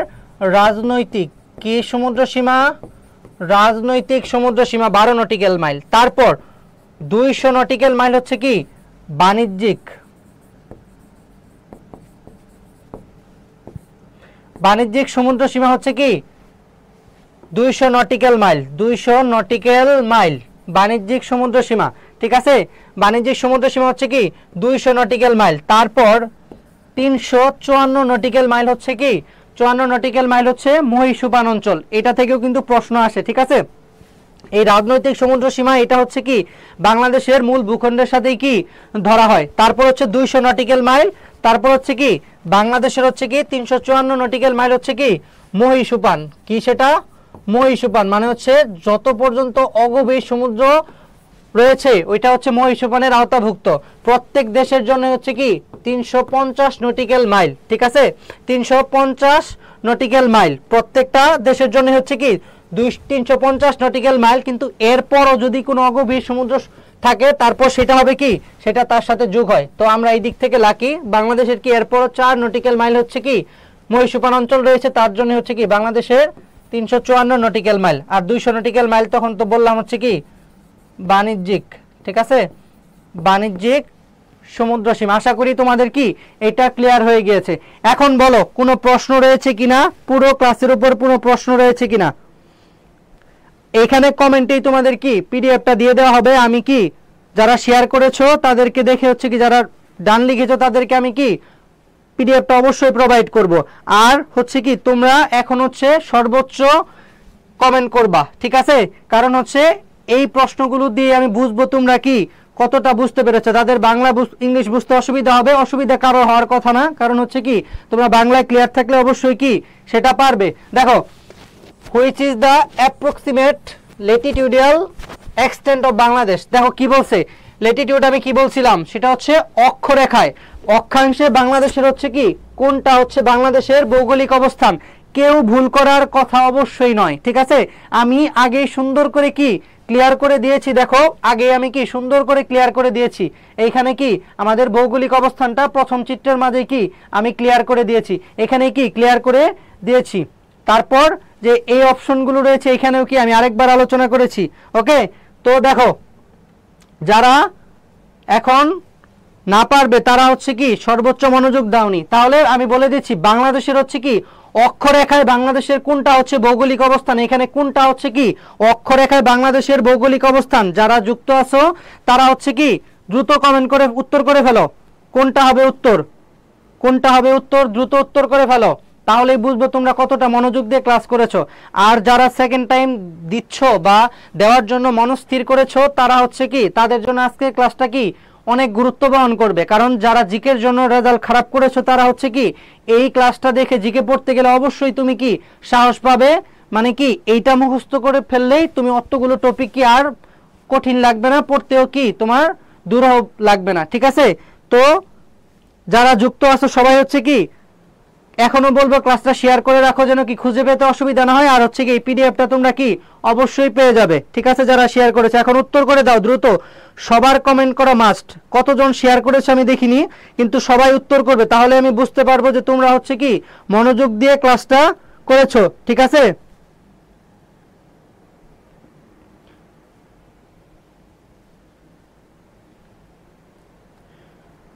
রাজনৈতিক কি সমুদ্র সীমা, রাজনৈতিক সমুদ্র সীমা 12 নটিক্যাল মাইল। তারপর 200 নটিক্যাল মাইল হচ্ছে কি বাণিজ্যিক, বাণিজ্যিক সমুদ্র সীমা হচ্ছে কি 200 নটিক্যাল মাইল, 200 নটিক্যাল মাইল বাণিজ্যিক সমুদ্র সীমা, ঠিক আছে। বাণিজ্যিক সমুদ্র সীমা হচ্ছে কি 200 নটিক্যাল মাইল। তারপর 354 নটিক্যাল মাইল হচ্ছে কি 54 নটিক্যাল মাইল হচ্ছে মহীশূপান অঞ্চল, এটা থেকেও কিন্তু প্রশ্ন আসে, ঠিক আছে। এই রাজনৈতিক সমুদ্র সীমা এটা হচ্ছে কি বাংলাদেশের মূল ভূখণ্ডের সাথেই কি ধরা হয়। তারপর হচ্ছে 200 নটিক্যাল মাইল, তারপর হচ্ছে কি বাংলাদেশের হচ্ছে কি 354 নটিক্যাল মাইল হচ্ছে কি মহীশূপান, কি সেটা মহীশূপান মানে হচ্ছে যত পর্যন্ত অগভীর সমুদ্র রয়েছে ওইটা হচ্ছে মহীশূপানের আওতাভুক্ত। প্রত্যেক দেশের জন্য হচ্ছে কি 350 নটিক্যাল মাইল, ঠিক আছে, 350 নটিক্যাল মাইল প্রত্যেকটা দেশের জন্য হচ্ছে কি 350 নটিক্যাল মাইল। কিন্তু এরপরও যদি কোনো অগভীর সমুদ্র থাকে তারপর সেটা হবে কি সেটা তার সাথে যোগ হয়। তো আমরা এই দিক থেকে লাকি, বাংলাদেশের কি এরপরও 4 নটিক্যাল মাইল হচ্ছে কি মহীশূপান অঞ্চল রয়েছে, তার জন্য হচ্ছে কি বাংলাদেশের 354 নটিক্যাল মাইল। আর 200 নটিক্যাল মাইল তখন তো বললাম হচ্ছে কি বাণিজ্যিক, ঠিক আছে, বাণিজ্যিক সমুদ্র সীমা। আশা করি তোমাদের কি এটা ক্লিয়ার হয়ে গিয়েছে। এখন বলো কোনো প্রশ্ন রয়েছে কিনা, পুরো ক্লাসের উপর কোনো প্রশ্ন রয়েছে কিনা। এখানে কমেন্টেই তোমাদের কি পিডিএফটা দিয়ে দেওয়া হবে। আমি কি যারা শেয়ার করেছো তাদেরকে দেখে হচ্ছে কি যারা ডান লিখেছো তাদেরকে আমি কি পিডিএফটা অবশ্যই প্রোভাইড করব। আর হচ্ছে কি তোমরা এখন হচ্ছে সর্বোচ্চ কমেন্ট করবা, ঠিক আছে, কারণ হচ্ছে এই প্রশ্নগুলো দিয়ে আমি বুঝবো তোমরা কি কতটা বুঝতে পেরেছো। তাদের বাংলা ইংলিশ বুঝতে অসুবিধা হবে, অসুবিধা কারো হওয়ার কথা না, কারণ হচ্ছে কি তোমরা বাংলায় ক্লিয়ার থাকলে অবশ্যই কি সেটা পারবে। দেখো which is the approximate latitudinal extent of Bangladesh. দেখো কি বলছে ল্যাটিটিউড, আমি কি বলছিলাম সেটা হচ্ছে অক্ষরেখায় অক্ষাংশে বাংলাদেশের হচ্ছে কি, কোনটা হচ্ছে বাংলাদেশের ভৌগোলিক অবস্থান? কেউ ভুল করার কথা অবশ্যই নয়, ঠিক আছে? আমি আগে সুন্দর করে কি ক্লিয়ার করে দিয়েছি, দেখো আগে আমি কি সুন্দর করে ক্লিয়ার করে দিয়েছি। এইখানে কি আমাদের ভৌগোলিক অবস্থানটা প্রথম চিত্রের মাঝে কি আমি ক্লিয়ার করে দিয়েছি, এখানে কি ক্লিয়ার করে দিয়েছি। তারপর যে এই অপশনগুলো রয়েছে এখানেও কি আমি আরেকবার আলোচনা করেছি। ওকে, তো দেখো যারা এখন না পারবে তারা হচ্ছে কি সর্বোচ্চ মনোযোগ দাওনি, তাহলে আমি বলে দিচ্ছি বাংলাদেশের হচ্ছে কি অক্ষরেখায় বাংলাদেশের কোনটা হচ্ছে ভৌগোলিক অবস্থান, এখানে কোনটা হচ্ছে কি অক্ষরেখায় বাংলাদেশের ভৌগোলিক অবস্থান। যারা যুক্ত আছো তারা হচ্ছে কি দ্রুত কমেন্ট করে উত্তর করে ফেলো, কোনটা হবে উত্তর, কোনটা হবে উত্তর, দ্রুত উত্তর করে ফেলো, তাহলেই বুঝবো তোমরা কতটা মনোযোগ দিয়ে ক্লাস করেছো। আর যারা সেকেন্ড টাইম দিচ্ছ বা দেওয়ার জন্য মনস্থির করেছো তারা হচ্ছে কি তাদের জন্য আজকে ক্লাসটা কি অনেক গুরুত্ব বহন করবে, কারণ যারা জিকের জন্য রেজাল্ট খারাপ করেছো তারা হচ্ছে কি এই ক্লাসটা দেখে জিকে পড়তে গেলে অবশ্যই তুমি কি সাহস পাবে, মানে কি এইটা মুখস্থ করে ফেললেই তুমি অতগুলো টপিক কি আর কঠিন লাগবে না, পড়তেও কি তোমার দুরূহ লাগবে না, ঠিক আছে? তো যারা যুক্ত আছো সবাই হচ্ছে কি এখনো বলবো ক্লাসটা শেয়ার করে রাখো যেন কি খুঁজে পেতে অসুবিধা না হয়, আর হচ্ছে কি এই পিডিএফটা তোমরা কি অবশ্যই পেয়ে যাবে, ঠিক আছে? যারা শেয়ার করেছে এখন উত্তর করে দাও দ্রুত, সবার কমেন্ট করা মাস্ট। কতজন শেয়ার করেছে আমি দেখিনি, কিন্তু সবাই উত্তর করবে, তাহলে আমি বুঝতে পারবো যে তোমরা হচ্ছে কি মনোযোগ দিয়ে ক্লাসটা করেছো, ঠিক আছে?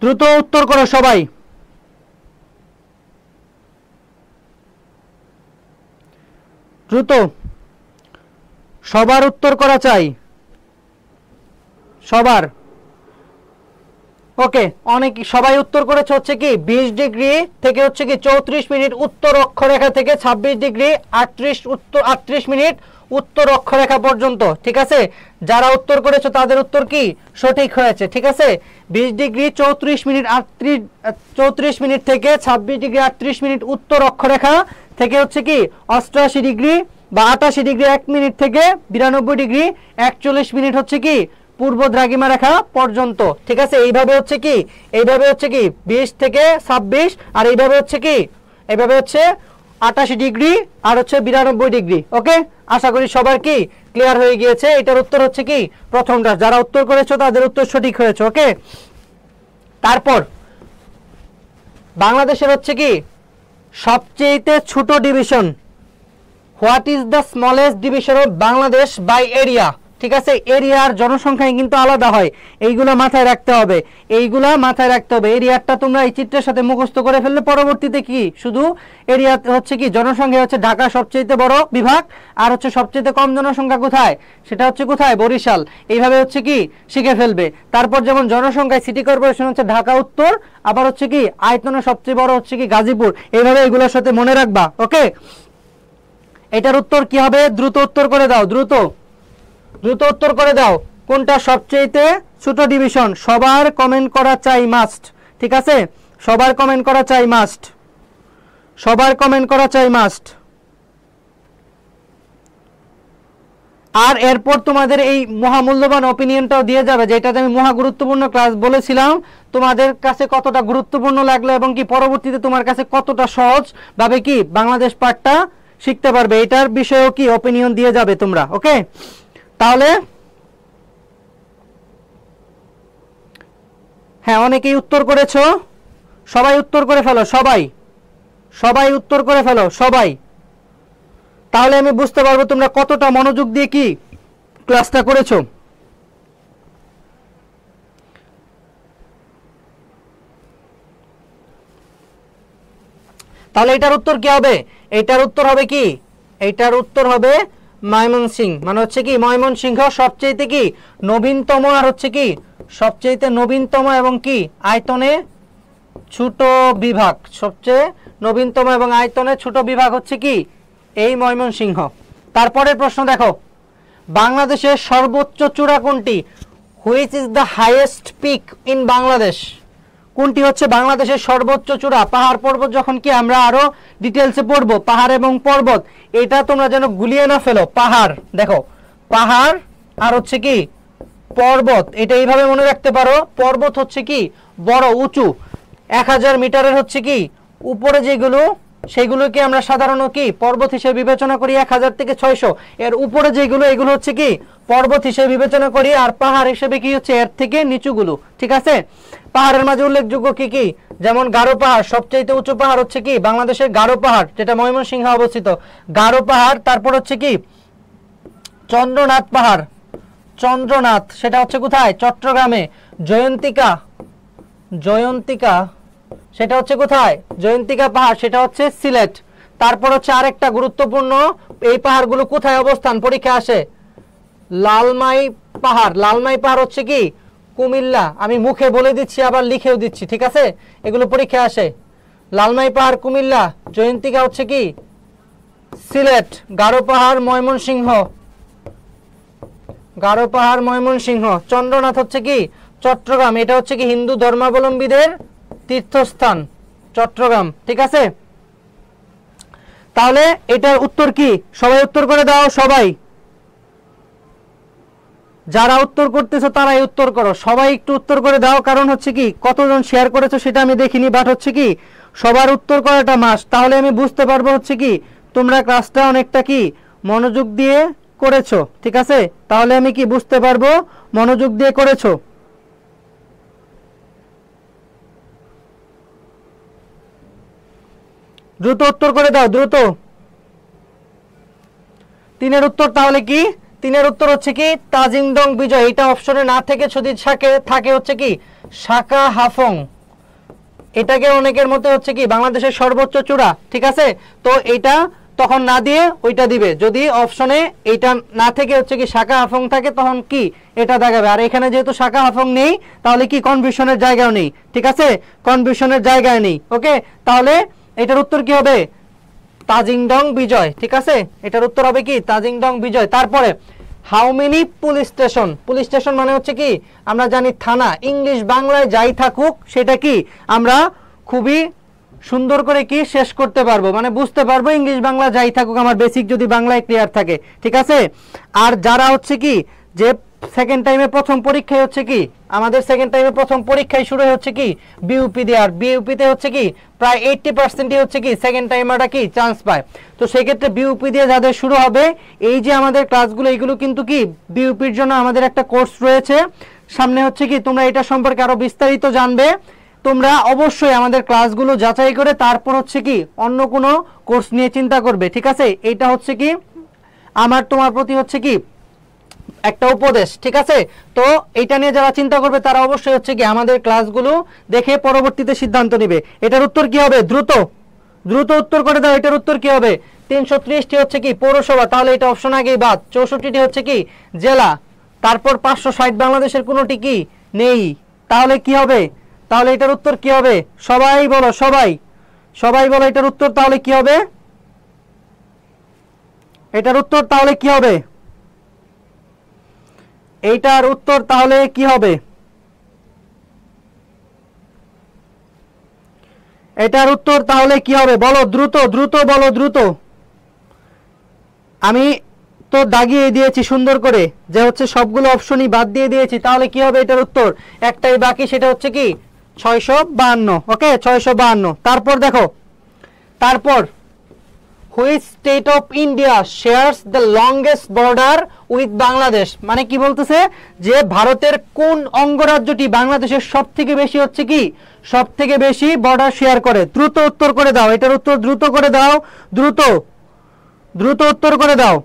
দ্রুত উত্তর করো সবাই, দ্রুত সবার উত্তর করা চাই, সবার। ওকে, অনেক সবাই উত্তর করেছে হচ্ছে কি 20 ডিগ্রি থেকে হচ্ছে কি 34 মিনিট উত্তর অক্ষরেখা থেকে 26 ডিগ্রি 38 মিনিট উত্তর অক্ষরেখা পর্যন্ত, ঠিক আছে? যারা উত্তর করেছে তাদের উত্তর কি সঠিক হয়েছে, ঠিক আছে? 20 ডিগ্রি 34 মিনিট 34 মিনিট থেকে 26 ডিগ্রি 38 মিনিট উত্তর অক্ষরেখা থেকে হচ্ছে কি 88 ডিগ্রি বা 88 ডিগ্রি 1 মিনিট থেকে 92 ডিগ্রি 41 মিনিট হচ্ছে কি পূর্ব দ্রাঘিমা রেখা পর্যন্ত, ঠিক আছে? এইভাবে হচ্ছে কি 20 থেকে 26, আর এইভাবে হচ্ছে কি এইভাবে হচ্ছে 88 ডিগ্রি আর হচ্ছে 92 ডিগ্রি। ওকে, আশা করি সবার কি ক্লিয়ার হয়ে গিয়েছে। এটার উত্তর হচ্ছে কি প্রথমটা, যারা উত্তর করেছো তাদের উত্তর সঠিক হয়েছে। ওকে, তারপর বাংলাদেশের হচ্ছে কি সবচেয়ে ছোট division, what is the smallest division of Bangladesh by area, ঠিক আছে? এরিয়ার জনসংখ্যায় কিন্তু আলাদা হয়, এইগুলা মাথায় রাখতে হবে, এইগুলা মাথায় রাখতে হবে। এরিয়াটা তোমরা এই চিত্রের সাথে মুখস্থ করে ফেললে পরবর্তীতে কি শুধু এরিয়া হচ্ছে কি জনসংখ্যা হচ্ছে ঢাকা সবচেয়ে বড় বিভাগ, আর হচ্ছে সবচেয়ে কম জনসংখ্যা কোথায়, সেটা হচ্ছে কোথায় বরিশাল, এইভাবে হচ্ছে কি শিখে ফেলবে। তারপর যেমন জনসংখ্যায় সিটি কর্পোরেশন হচ্ছে ঢাকা উত্তর, আবার হচ্ছে কি আয়তনে সবচেয়ে বড় হচ্ছে কি গাজীপুর, এইভাবে এগুলোর সাথে মনে রাখবা। ওকে, এটার উত্তর কি হবে, দ্রুত উত্তর করে দাও, দ্রুত উত্তর করে দাও, কোনটা সবচেয়ে ছোট ডিভিশন? সবার কমেন্ট করা চাই মাস্ট, ঠিক আছে? সবার কমেন্ট করা চাই মাস্ট, সবার কমেন্ট করা চাই মাস্ট। আর এরপর তোমাদের এই মহামূল্যবান অপিনিয়নটাও দিয়ে যাবে, যেটাতে আমি মহা গুরুত্বপূর্ণ ক্লাস বলেছিলাম, তোমাদের কাছে কতটা গুরুত্বপূর্ণ লাগলো এবং কি পরবর্তীতে তোমার কাছে কতটা সহজ ভাবে কি বাংলাদেশ পাঠটা শিখতে পারবে, এটার বিষয়েও কি অপিনিয়ন দিয়ে যাবে তোমরা। ওকে, তাহলে হ্যাঁ অনেকেই উত্তর করেছো, সবাই উত্তর করে ফেলো, সবাই উত্তর করে ফেলো সবাই, তাহলে আমি বুঝতে পারবো তোমরা কতটা মনোযোগ দিয়ে কি ক্লাসটা করেছো। তাহলে এটার উত্তর কি হবে, এটার উত্তর হবে কি, এটার উত্তর হবে ময়মনসিংহ, মানে হচ্ছে কি ময়মনসিংহ সবচেয়ে কি নবীনতম, আর হচ্ছে কি সবচেয়ে নবীনতম এবং কি আয়তনে ছোট বিভাগ, সবচেয়ে নবীনতম এবং আয়তনে ছোট বিভাগ হচ্ছে কি এই ময়মনসিংহ। তারপরের প্রশ্ন দেখো, বাংলাদেশের সর্বোচ্চ চূড়া কোনটি? Which is the highest peak in Bangladesh? কোনটি হচ্ছে বাংলাদেশের সর্বোচ্চ চূড়া? পাহাড় পর্বত যখন কি আমরা আরো ডিটেলসে পড়বো, পাহাড় এবং পর্বত, এটা তোমরা যেন গুলিয়ে না ফেলো। পাহাড় দেখো, পাহাড় আর হচ্ছে কি পর্বত, এটা এইভাবে মনে রাখতে পারো। পর্বত হচ্ছে কি বড় উঁচু, 1000 মিটারের হচ্ছে কি উপরে যেগুলো সেগুলোকে আমরা সাধারণত কি পর্বত হিসেবে বিবেচনা করি 1000 থেকে 600, এর উপরে যেগুলো এগুলো হচ্ছে কি পর্বত হিসেবে বিবেচনা করি, আর পাহাড় হিসেবে কি হচ্ছে এর থেকে নিচুগুলো। ঠিক আছে, পাহাড়ের মাঝে উল্লেখযোগ্য কি কি, যেমন গারো পাহাড়, সবচেয়ে উঁচু পাহাড় হচ্ছে কি বাংলাদেশের গারো পাহাড়, যেটা ময়মনসিংহে অবস্থিত গারো পাহাড়। তারপর হচ্ছে কি চন্দ্রনাথ পাহাড়, চন্দ্রনাথ সেটা হচ্ছে কোথায় চট্টগ্রামে। জয়ন্তিকা, জয়ন্তিকা সেটা হচ্ছে কোথায় জয়ন্তিকা পাহাড়, সেটা হচ্ছে সিলেট। তারপর হচ্ছে আরেকটা গুরুত্বপূর্ণ, এই পাহাড়গুলো কোথায় অবস্থান পরীক্ষা আসে, লালমাই পাহাড়। লালমাই পাহাড় হচ্ছে কি কুমিল্লা, আমি মুখে বলে দিচ্ছি আবার লিখেও দিচ্ছি, ঠিক আছে, এগুলো পরীক্ষা আসে। লালমাই পাহাড় কুমিল্লা, জয়ন্তিকা হচ্ছে কি সিলেট, গারো পাহাড় ময়মনসিংহ, গারো পাহাড় ময়মনসিংহ। চন্দ্রনাথ হচ্ছে কি চট্টগ্রাম, এটা হচ্ছে কি হিন্দু ধর্মাবলম্বীদের তীর্থস্থান চট্টগ্রাম। ঠিক আছে, তাহলে এটার উত্তর কি সবাই উত্তর করে দাও, সবাই যারা উত্তর করতেছো তারাই উত্তর করো, সবাই একটু উত্তর করে দাও, কারণ হচ্ছে কি কতজন শেয়ার করেছো সেটা আমি দেখিনি, বাট হচ্ছে কি সবার উত্তর করাটা মাস্ট, তাহলে আমি বুঝতে পারবো হচ্ছে কি তোমরা ক্লাসটা অনেকটা কি মনোযোগ দিয়ে করেছো। ঠিক আছে, তাহলে আমি কি বুঝতে পারবো মনোযোগ দিয়ে করেছো। দ্রুত উত্তর করে দাও, দ্রুত। 3-এর উত্তর তাহলে কি, 3-এর উত্তর হচ্ছে কি তাজিংডং বিজয়, এটা অপশনে না থেকে যদি থাকে হচ্ছে কি শাকা হাফং, এটাকে অনেকের মতে হচ্ছে কি বাংলাদেশের সর্বোচ্চ চূড়া। ঠিক আছে, তো এটা তখন না দিয়ে ওইটা দিবে, যদি অপশনে এইটা না থেকে হচ্ছে কি শাকা হাফং থাকে তখন কি এটা দেখাবে, আর এখানে যেহেতু শাকা হাফং নেই তাহলে কি কনফিউশনের জায়গাও নেই। ঠিক আছে, কনফিউশনের জায়গায় নেই। ওকে, তাহলে এটার উত্তর কি হবে তাজিংডং বিজয়। ঠিক আছে, এটার উত্তর হবে কি তাজিংডং বিজয়। তারপরে how many police station, police station মানে হচ্ছে কি আমরা জানি থানা, ইংলিশ বাংলায় যাই থাকুক সেটা কি আমরা খুবই সুন্দর করে কি শেষ করতে পারবো, মানে বুঝতে পারবো ইংলিশ বাংলা যাই থাকুক, আমার বেসিক যদি বাংলায় ক্লিয়ার থাকে। ঠিক আছে, আর যারা হচ্ছে কি যে সেকেন্ড টাইমে প্রথম পরীক্ষায় হচ্ছে কি আমাদের সেকেন্ড টাইমে প্রথম পরীক্ষায় শুরু হচ্ছে কি বিউপি দিয়ে, আর বিউপিতে হচ্ছে কি প্রায় 80%ই হচ্ছে কি সেকেন্ড টাইমারটা কি চান্স পায়। তো সেক্ষেত্রে বিউপি দিয়ে যাদের শুরু হবে, এই যে আমাদের ক্লাসগুলো এইগুলো কিন্তু কি বিউপির জন্য আমাদের একটা কোর্স রয়েছে সামনে, হচ্ছে কি তোমরা এটা সম্পর্কে আরো বিস্তারিত জানবে। তোমরা অবশ্যই আমাদের ক্লাসগুলো যাচাই করে তারপর হচ্ছে কি অন্য কোনো কোর্স নিয়ে চিন্তা করবে। ঠিক আছে, এটা হচ্ছে কি আমার তোমার প্রতি হচ্ছে কি একটা উপদেশ। ঠিক আছে, তো এটা নিয়ে যারা চিন্তা করবে তারা অবশ্যই হচ্ছে কি আমাদের ক্লাসগুলো দেখে পরবর্তীতে সিদ্ধান্ত নেবে। এটার উত্তর কি হবে, দ্রুত দ্রুত উত্তর করে দাও, এটার উত্তর কি হবে 330টি হচ্ছে কি পৌরসভা, তাহলে এটা অপশন আগেই বাদ। 64টি হচ্ছে কি জেলা, তারপর 560 বাংলাদেশের কোনোটি কি নেই, তাহলে কি হবে, তাহলে এটার উত্তর কি হবে সবাই বলো, সবাই সবাই বলো এটার উত্তর তাহলে কি হবে, এটার উত্তর তাহলে কি হবে, এইটার উত্তর তাহলে কি হবে, এটার উত্তর তাহলে কি হবে বলো, দ্রুত দ্রুত বলো, দ্রুত। আমি তো দাগিয়ে দিয়েছি সুন্দর করে যে হচ্ছে সবগুলো অপশনই বাদ দিয়ে দিয়েছি, তাহলে কি হবে এটার উত্তর একটাই বাকি, সেটা হচ্ছে কি 652। ওকে, 652। তারপর দেখো, তারপর which state of India shares the longest border with Bangladesh, মানে কি বলতেছে যে ভারতের কোন অঙ্গরাজ্যটি বাংলাদেশের সব থেকে বেশি হচ্ছে কি সব থেকে বেশি বর্ডার শেয়ার করে। দ্রুত উত্তর করে দাও, এটার উত্তর দ্রুত করে দাও, দ্রুত দ্রুত উত্তর করে দাও,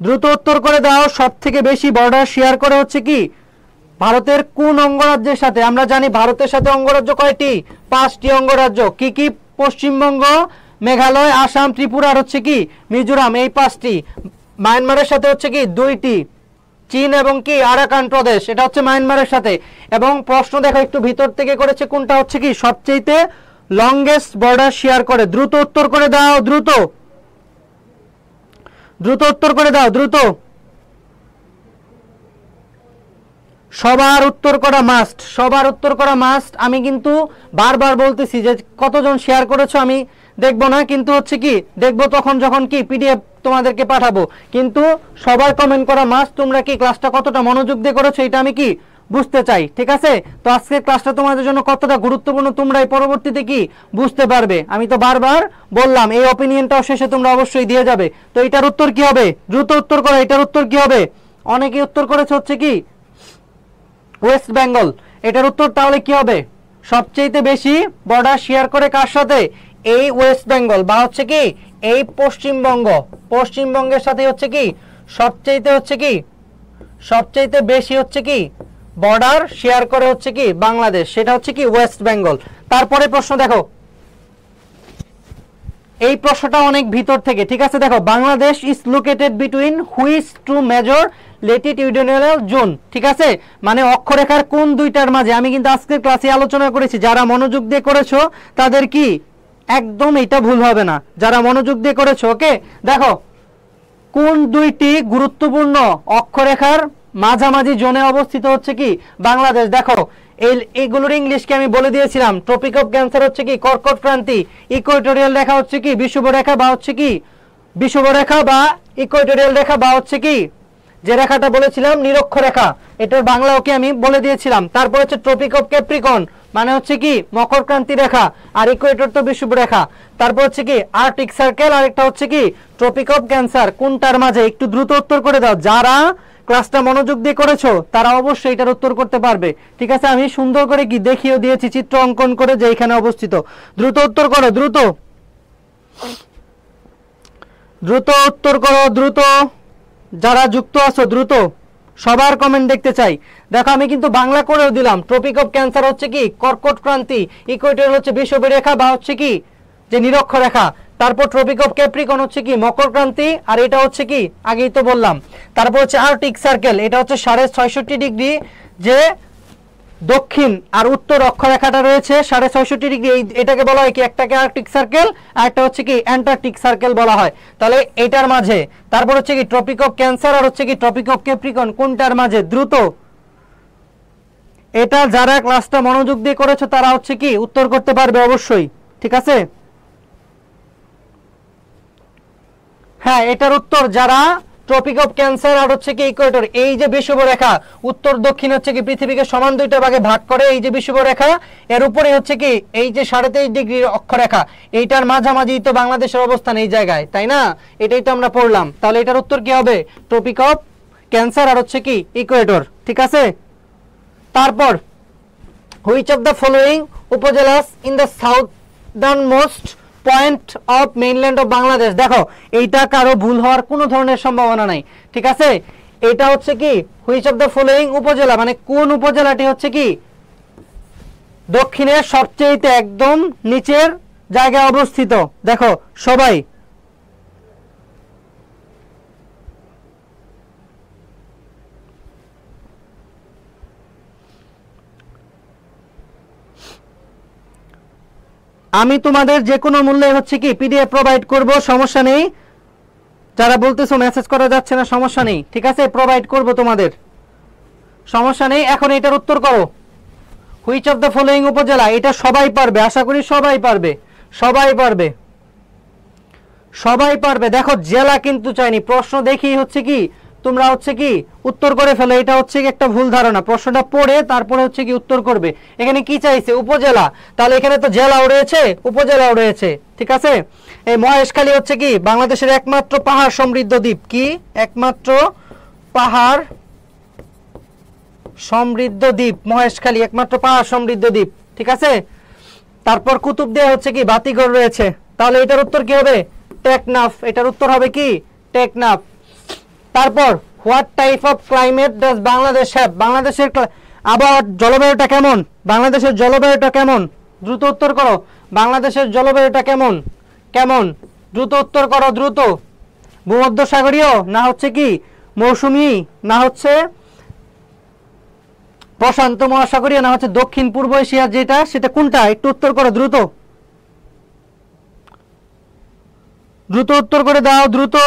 দ্রুত উত্তর করে দাও। সব থেকে বেশি বর্ডার শেয়ার করে হচ্ছে কি ভারতের কোন অঙ্গরাজ্যের সাথে? আমরা জানি ভারতের সাথে অঙ্গরাজ্য কয়টি, 5টি অঙ্গরাজ্য। কি কি? পশ্চিমবঙ্গ, মেঘালয়, আসাম, ত্রিপুরা আর হচ্ছে কি মিজোরাম, এই 5টি। মায়ানমারের সাথে হচ্ছে কি 2টি, চীন এবং কি আরাকান প্রদেশ, এটা হচ্ছে মায়ানমারের সাথে। এবং প্রশ্ন দেখো একটু ভিতর থেকে করেছে, কোনটা হচ্ছে কি সবচেয়ে লংগেস্ট বর্ডার শেয়ার করে। দ্রুত উত্তর করে দাও, দ্রুত দ্রুত উত্তর করে দাও, দ্রুত। সবার উত্তর করা মাস্ট, সবার উত্তর করা মাস্ট। আমি কিন্তু বারবার বলতেছি যে কতজন শেয়ার করেছো আমি দেখবো না, কিন্তু হচ্ছে কি দেখবো তখন যখন কি পিডিএফ তোমাদেরকে পাঠাবো, কিন্তু সবার কমেন্ট করা মাস্ট। তোমরা কি ক্লাসটা কতটা মনোযোগ দিয়ে করেছো এটা আমি কি বুঝতে চাই। ঠিক আছে, তো আজকের ক্লাসটা তোমাদের জন্য কতটা গুরুত্বপূর্ণ তোমরাই পরবর্তীতে কি বুঝতে পারবে। আমি তো বারবার বললাম এই অপিনিয়নটাও শেষে তোমরা অবশ্যই দিয়ে যাবে। তো এটার উত্তর কি হবে, দ্রুত উত্তর করো, এটার উত্তর কি হবে? অনেকে উত্তর করেছে হচ্ছে কি ওয়েস্ট বেঙ্গল। এটার উত্তর তাহলে কি হবে? সবচেয়ে বেশি বর্ডার শেয়ার করে কার সাথে? এই ওয়েস্ট বেঙ্গল বা হচ্ছে কি এই পশ্চিমবঙ্গ। পশ্চিমবঙ্গের সাথে হচ্ছে কি সবচেয়ে বেশি হচ্ছে কি বর্ডার শেয়ার করে হচ্ছে কি বাংলাদেশ, সেটা হচ্ছে কি ওয়েস্ট বেঙ্গল। তারপরে প্রশ্ন দেখো, এই প্রশ্নটা অনেক ভিতর থেকে। ঠিক আছে, দেখো Bangladesh is located between which two major latitudinal zone. ঠিক আছে, মানে অক্ষরেখার কোন দুইটার মাঝে। আমি কিন্তু আজকের ক্লাসে আলোচনা করেছি, যারা মনোযোগ দিয়ে করেছো তাদের কি একদম এটা ভুল হবে না, যারা মনোযোগ দিয়ে করেছো। ওকে, দেখো কোন দুইটি গুরুত্বপূর্ণ অক্ষরেখার মাঝামাঝি জোনে অবস্থিত হচ্ছে কি বাংলাদেশ। দেখো এইগুলোর ইংলিশকে আমি বলে দিয়েছিলাম। ট্রপিক অফ ক্যান্সার হচ্ছে কি কর্কট ক্রান্তি, ইকুয়েটোরিয়াল রেখা হচ্ছে কি বিষুবরেখা বা হচ্ছে কি বিষুবরেখা বা ইকুয়েটোরিয়াল রেখা বা হচ্ছে কি যে রেখাটা বলেছিলাম নিরক্ষরেখা, এটার বাংলা ওকে আমি বলে দিয়েছিলাম। তারপর হচ্ছে ট্রপিক অফ ক্যাপ্রিকন মানে হচ্ছে কি মকর ক্রান্তি রেখা, আর ইকুয়েটর তো বিষুবরেখা। তারপর হচ্ছে কি আর্কটিক সার্কেল, আর একটা হচ্ছে কি ট্রপিক অফ ক্যান্সার। কোনটার মাঝে? একটু দ্রুত উত্তর করে দাও, যারা ক্লাসটা মনোযোগ দিয়ে করেছো তারা অবশ্যই এটার উত্তর করতে পারবে। ঠিক আছে, আমি সুন্দর করে কি দেখিয়ে দিয়েছি চিত্র অঙ্কন করে যে এখানে অবস্থিত। দ্রুত উত্তর করো, দ্রুত উত্তর করো, দ্রুত। যারা যুক্ত আছো দ্রুত, সবার কমেন্ট দেখতে চাই। দেখো আমি কিন্তু বাংলা করেও দিলাম। ট্রপিক অফ ক্যান্সার হচ্ছে কি কর্কট ক্রান্তি, ইকুয়েটর হচ্ছে বিষুবরেখা বা হচ্ছে কি যে নিরক্ষরেখা। তারপর ট্রপিক অফ ক্যাপ্রিকন হচ্ছে কি মকর ক্রান্তি, আর এটা হচ্ছে কি আগেই তো বললাম। তারপর হচ্ছে আর্কটিক সার্কেল, এটা হচ্ছে ৬৬৫ ডিগ্রি যে দক্ষিণ আর উত্তর অক্ষরেখাটা রয়েছে ৬৬৫ ডিগ্রি, এটাকে বলা হয় কি একটাকে আর্কটিক সার্কেল আর একটা হচ্ছে কি অ্যান্টার্কটিক সার্কেল বলা হয়। তাহলে এটার মাঝে। তারপর হচ্ছে কি ট্রপিক অফ ক্যান্সার আর হচ্ছে কি ট্রপিক অফ ক্যাপ্রিকন কোনটার মাঝে? দ্রুত এটা যারা ক্লাসটা মনোযোগ দিয়ে করেছো তারা হচ্ছে কি উত্তর করতে পারবে অবশ্যই। ঠিক আছে, হ্যাঁ এটার উত্তর যারা ট্রপিক অফ ক্যান্সার আর হচ্ছে কি ইকুয়েটর, এই যে বিষুবরেখা উত্তর দক্ষিণ হচ্ছে কি পৃথিবীকে সমান দুইটা ভাগে ভাগ করে, এই যে বিষুবরেখা এর উপরে হচ্ছে কি এই যে ২৩.৫ ডিগ্রির অক্ষরেখা, এইটার মাঝামাঝি তো বাংলাদেশের অবস্থান এই জায়গায়, তাই না? এটাই তো আমরা পড়লাম। তাহলে এটার উত্তর কি হবে? ট্রপিক অফ ক্যান্সার আর হচ্ছে কি ইকুয়েটর। ঠিক আছে, তারপর which of the following upazilas in the southern most point of mainland of Bangladesh. দেখো এইটা কারো ভুল হওয়ার কোনো ধরনের সম্ভাবনা নাই। ঠিক আছে, এটা হচ্ছে কি হুইচ অফ দ্য ফলোইং উপজেলা মানে কোন উপজেলাটি হচ্ছে কি দক্ষিণের সবচেয়ে একদম নিচের জায়গায় অবস্থিত। দেখো সবাই আমি তোমাদের যে কোনো মূল্যে হচ্ছে কি পিডিএফ প্রোভাইড করব, সমস্যা নেই। যারা বলতেছো মেসেজ করা যাচ্ছে না সমস্যা নেই, ঠিক আছে প্রোভাইড করব তোমাদের, সমস্যা নেই। এখন এটার উত্তর করো, হুইচ অফ দ্য ফলোইং উপজেলা। এটা সবাই পারবে, আশা করি সবাই পারবে, সবাই পারবে, সবাই পারবে। দেখো জেলা কিন্তু চাইনি, প্রশ্ন দেখি হচ্ছে কি তোমরা হচ্ছে কি উত্তর করে ফেলো। এটা হচ্ছে কি একটা ভুল ধারণা, প্রশ্নটা পড়ে তারপরে হচ্ছে কি উত্তর করবে। এখানে কি চাইছে? উপজেলা, তাহলে এখানে তো জেলাও রয়েছে উপজেলাও রয়েছে। ঠিক আছে, এই মহেশখালী হচ্ছে কি বাংলাদেশের একমাত্র পাহাড় সমৃদ্ধ দ্বীপ। কি একমাত্র পাহাড় সমৃদ্ধ দ্বীপ মহেশখালী, একমাত্র পাহাড় সমৃদ্ধ দ্বীপ। ঠিক আছে, তারপর কুতুবদিয়া হচ্ছে কি বাতিঘর রয়েছে। তাহলে এটার উত্তর কি হবে? টেকনাফ। এটার উত্তর হবে কি টেকনাফ। তারপর what type of climate does Bangladesh have. বাংলাদেশের আবহাওয়া জলবায়ুটা কেমন? বাংলাদেশের জলবায়ুটা কেমন? দ্রুত উত্তর করো, বাংলাদেশের জলবায়ুটা কেমন? কেমন? দ্রুত উত্তর করো, দ্রুত। ভূমধ্যসাগরীয় না হচ্ছে কি মৌসুমী না হচ্ছে প্রশান্ত মহাসাগরীয় না হচ্ছে দক্ষিণ পূর্ব এশিয়া যেটা সেটা কোনটা? একটু উত্তর করো দ্রুত, দ্রুত উত্তর করে দাও, দ্রুত।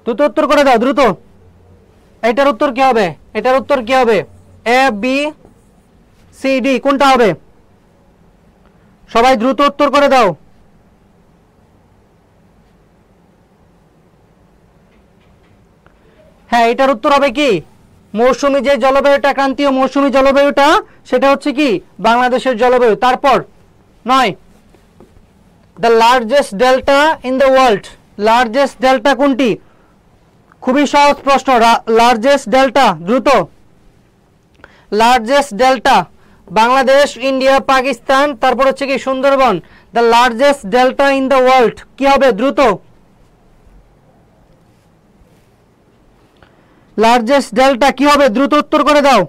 দ্রুত উত্তর করে দাও, দ্রুত। এটার উত্তর কি হবে? এটার উত্তর কি হবে? এ বি সি ডি কোনটা হবে? সবাই দ্রুত উত্তর করে দাও। হ্যাঁ, এটার উত্তর হবে কি মৌসুমী যে জলবায়ুটা, ক্রান্তীয় মৌসুমী জলবায়ুটা, সেটা হচ্ছে কি বাংলাদেশের জলবায়ু। তারপর 9, the largest delta in the world. Largest delta কোনটি? খুবই সহজ প্রশ্ন। লার্জেস্ট ডেল্টা, দ্রুত। Largest delta Bangladesh, India, Pakistan, তারপর হচ্ছে কি Sundarban. The largest delta in the world কি হবে? দ্রুত। লার্জেস্ট ডেল্টা কি হবে? দ্রুত উত্তর করে দাও।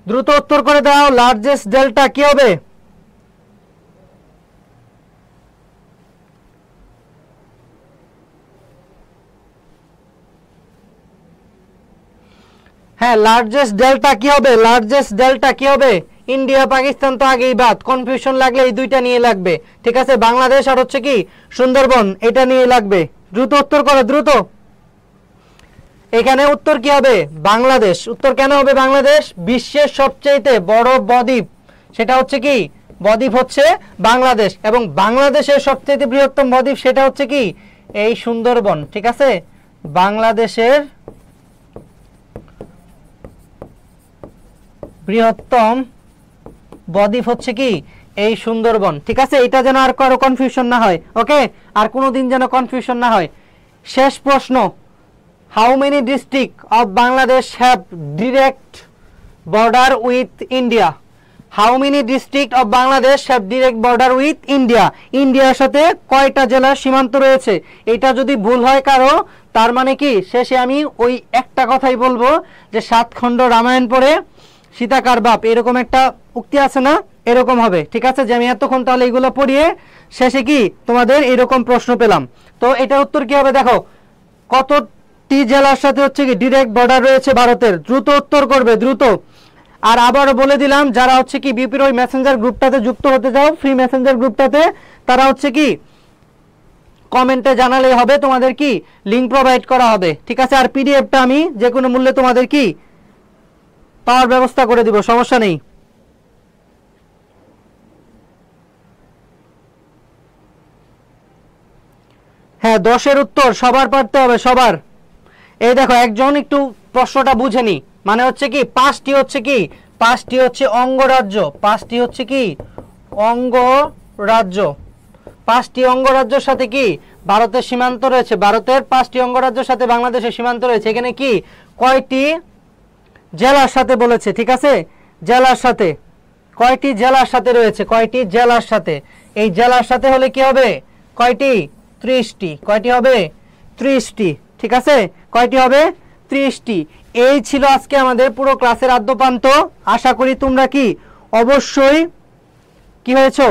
দ্রুত উত্তর করে দাও, লার্জেস্ট ডেল্টা কি হবে? হ্যাঁ, লার্জেস্ট ডেল্টা কি হবে? লার্জেস্ট ডেল্টা কি হবে? ইন্ডিয়া পাকিস্তান তো আগেই বাদ, কনফিউশন লাগলে এই দুইটা নিয়ে লাগবে। ঠিক আছে, বাংলাদেশ আর হচ্ছে কি সুন্দরবন, এটা নিয়ে লাগবে। দ্রুত উত্তর করো, দ্রুত। এখানে উত্তর কি হবে? বাংলাদেশ। উত্তর কেন হবে বাংলাদেশ? বিশ্বের সবচেয়ে বড় বদ্বীপ, সেটা হচ্ছে কি বদ্বীপ হচ্ছে বাংলাদেশ, এবং বাংলাদেশের সবচেয়ে বৃহত্তম বদ্বীপ সেটা হচ্ছে কি এই সুন্দরবন। ঠিক আছে, বাংলাদেশের বৃহত্তম বদ্বীপ হচ্ছে কি এই সুন্দরবন। ঠিক আছে, এটা যেন আর কারো কনফিউশন না হয়। ওকে, আর কোনোদিন যেন কনফিউশন না হয়। শেষ প্রশ্ন, how many district of Bangladesh have direct border with India? How many district of Bangladesh have direct border with India? ইন্ডিয়ার সাথে কয়টা জেলার সীমান্ত রয়েছে? এটা যদি ভুল হয় কারো, তার মানে কি শেষে আমি ওই একটা কথাই বলবো যে 7 খণ্ড রামায়ণ পড়ে সীতা কার বাপ, এরকম একটা উক্তি আছে না, এরকম হবে। ঠিক আছে, যে আমি এতক্ষণ তাহলে এগুলো পড়িয়ে শেষে কি তোমাদের এরকম প্রশ্ন পেলাম। তো এটার উত্তর কি হবে? দেখো, কতটি জেলার সাথে হচ্ছে কি ডিরেক্ট বর্ডার রয়েছে ভারতের? দ্রুত উত্তর করবে, দ্রুত। আর আবারও বলে দিলাম, যারা হচ্ছে কি বিপির ওই মেসেঞ্জার গ্রুপটাতে যুক্ত হতে চাও, ফ্রি মেসেঞ্জার গ্রুপটাতে, তারা হচ্ছে কি কমেন্টে জানালেই হবে, তোমাদের কি লিঙ্ক প্রোভাইড করা হবে। ঠিক আছে, আর পিডিএফটা আমি যে কোনো মূল্যে তোমাদের কি পাওয়ার ব্যবস্থা করে দিব, সমস্যা নেই। হ্যাঁ, 10-এর উত্তর সবার পারতে হবে, সবার। এই দেখো, একজন একটু প্রশ্নটা বুঝেনি, মানে হচ্ছে কি 5টি হচ্ছে কি 5টি হচ্ছে অঙ্গরাজ্য, 5টি হচ্ছে কি অঙ্গরাজ্য, 5টি অঙ্গরাজ্যের সাথে কি ভারতের সীমান্ত রয়েছে। ভারতের 5টি অঙ্গরাজ্যের সাথে বাংলাদেশের সীমান্ত রয়েছে। এখানে কি কয়টি জেলার সাথে বলেছে? ঠিক আছে, জেলার সাথে, কয়টি জেলার সাথে রয়েছে? কয়টি জেলার সাথে? এই জেলার সাথে হলে কি হবে? কয়টি? 30টি। কয়টি হবে? 30টি। ঠিক আছে, কয়টি হবে? 30টি। এই ছিল আজকে আমাদের পুরো ক্লাসের আদ্যপান্ত। আশা করি তোমরা কি অবশ্যই কি হয়েছো?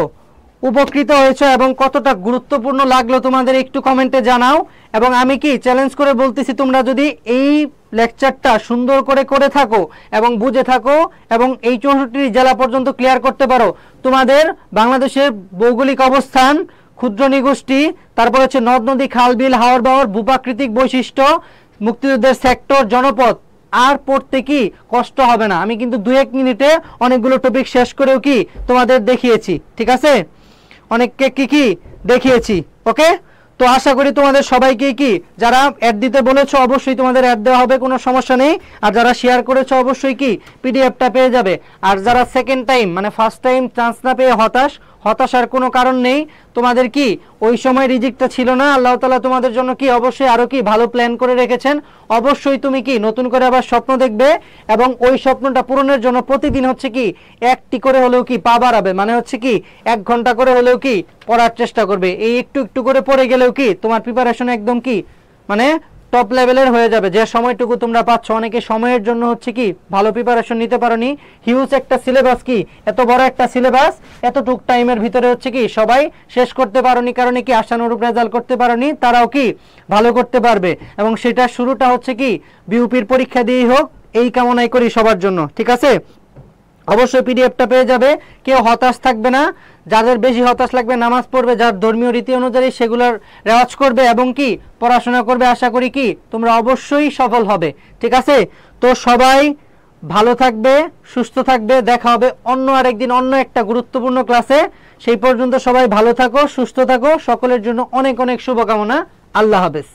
উপকৃত হয়েছো, এবং কতটা গুরুত্বপূর্ণ লাগলো তোমাদের একটু কমেন্টে জানাও। এবং আমি কি চ্যালেঞ্জ করে বলতেছি, তোমরা যদি এই লেকচারটা সুন্দর করে করে থাকো এবং বুঝে থাকো এবং এই 64টি জেলা পর্যন্ত ক্লিয়ার করতে পারো, তোমাদের বাংলাদেশের ভৌগোলিক অবস্থান, ক্ষুদ্র নৃগোষ্ঠী, তারপর হচ্ছে নদ নদী, খাল বিল, হাওর বাওর, ভূপ্রাকৃতিক বৈশিষ্ট্য, মুক্তিযুদ্ধের সেক্টর, জনপদ আর পড়তে কি কষ্ট হবে না। আমি কিন্তু 2-1 মিনিটে অনেকগুলো টপিক শেষ করেও কি তোমাদের দেখিয়েছি। ঠিক আছে, অনেককে কি কি দেখিয়েছি। ওকে, তো আশা করি তোমাদের সবাইকে কি যারা অ্যাড দিতে বলেছো অবশ্যই তোমাদের অ্যাড দেওয়া হবে, কোনো সমস্যা নেই। আর যারা শেয়ার করেছো অবশ্যই কি পিডিএফটা পেয়ে যাবে। আর যারা সেকেন্ড টাইম মানে ফার্স্ট টাইম চান্স না পেয়ে হতাশার কোনো কারণ নেই। তোমাদের কি ওই সময় রিজিকটা ছিল না, আল্লাহ তাআলা তোমাদের জন্য কি অবশ্যই আরো কি ভালো প্ল্যান করে রেখেছেন। অবশ্যই তুমি কি নতুন করে আবার স্বপ্ন দেখবে, এবং ওই স্বপ্নটা পূরণের জন্য প্রতিদিন হচ্ছে কি একটি করে হলেও কি পা বাড়াবে, মানে হচ্ছে কি 1 ঘন্টা করে হলেও কি পড়ার চেষ্টা করবে। এই একটু একটু করে পড়ে গেলেও কি তোমার প্রিপারেশন একদম কি মানে টপ লেভেলের হয়ে যাবে। যে সময়টুকু তোমরা পাচ্ছ, অনেকে সময়ের জন্য হচ্ছে কি ভালো প্রিপারেশন নিতে পারোনি। হিউজ একটা সিলেবাস, কি এত বড় একটা সিলেবাস এতটুক টাইমের ভিতরে হচ্ছে কি সবাই শেষ করতে পারোনি, কারণে কি আশানুরূপ রেজাল্ট করতে পারোনি, তারাও কি ভালো করতে পারবে। এবং সেটা শুরুটা হচ্ছে কি বিউপির পরীক্ষা দিয়েই হোক, এই কামনাই করি সবার জন্য। ঠিক আছে, অবশ্যই পিডিএফটা পেয়ে যাবে, কেউ হতাশ থাকবে না। যাদের বেশি হতাশ লাগবে নামাজ পড়বে, যার ধর্মীয় রীতি অনুযায়ী সেগুলোর রেওয়াজ করবে এবং কি পড়াশোনা করবে। আশা করি কি তোমরা অবশ্যই সফল হবে। ঠিক আছে, তো সবাই ভালো থাকবে, সুস্থ থাকবে। দেখা হবে অন্য আরেকদিন অন্য একটা গুরুত্বপূর্ণ ক্লাসে। সেই পর্যন্ত সবাই ভালো থাকো, সুস্থ থাকো। সকলের জন্য অনেক অনেক শুভকামনা। আল্লাহ হাফেজ।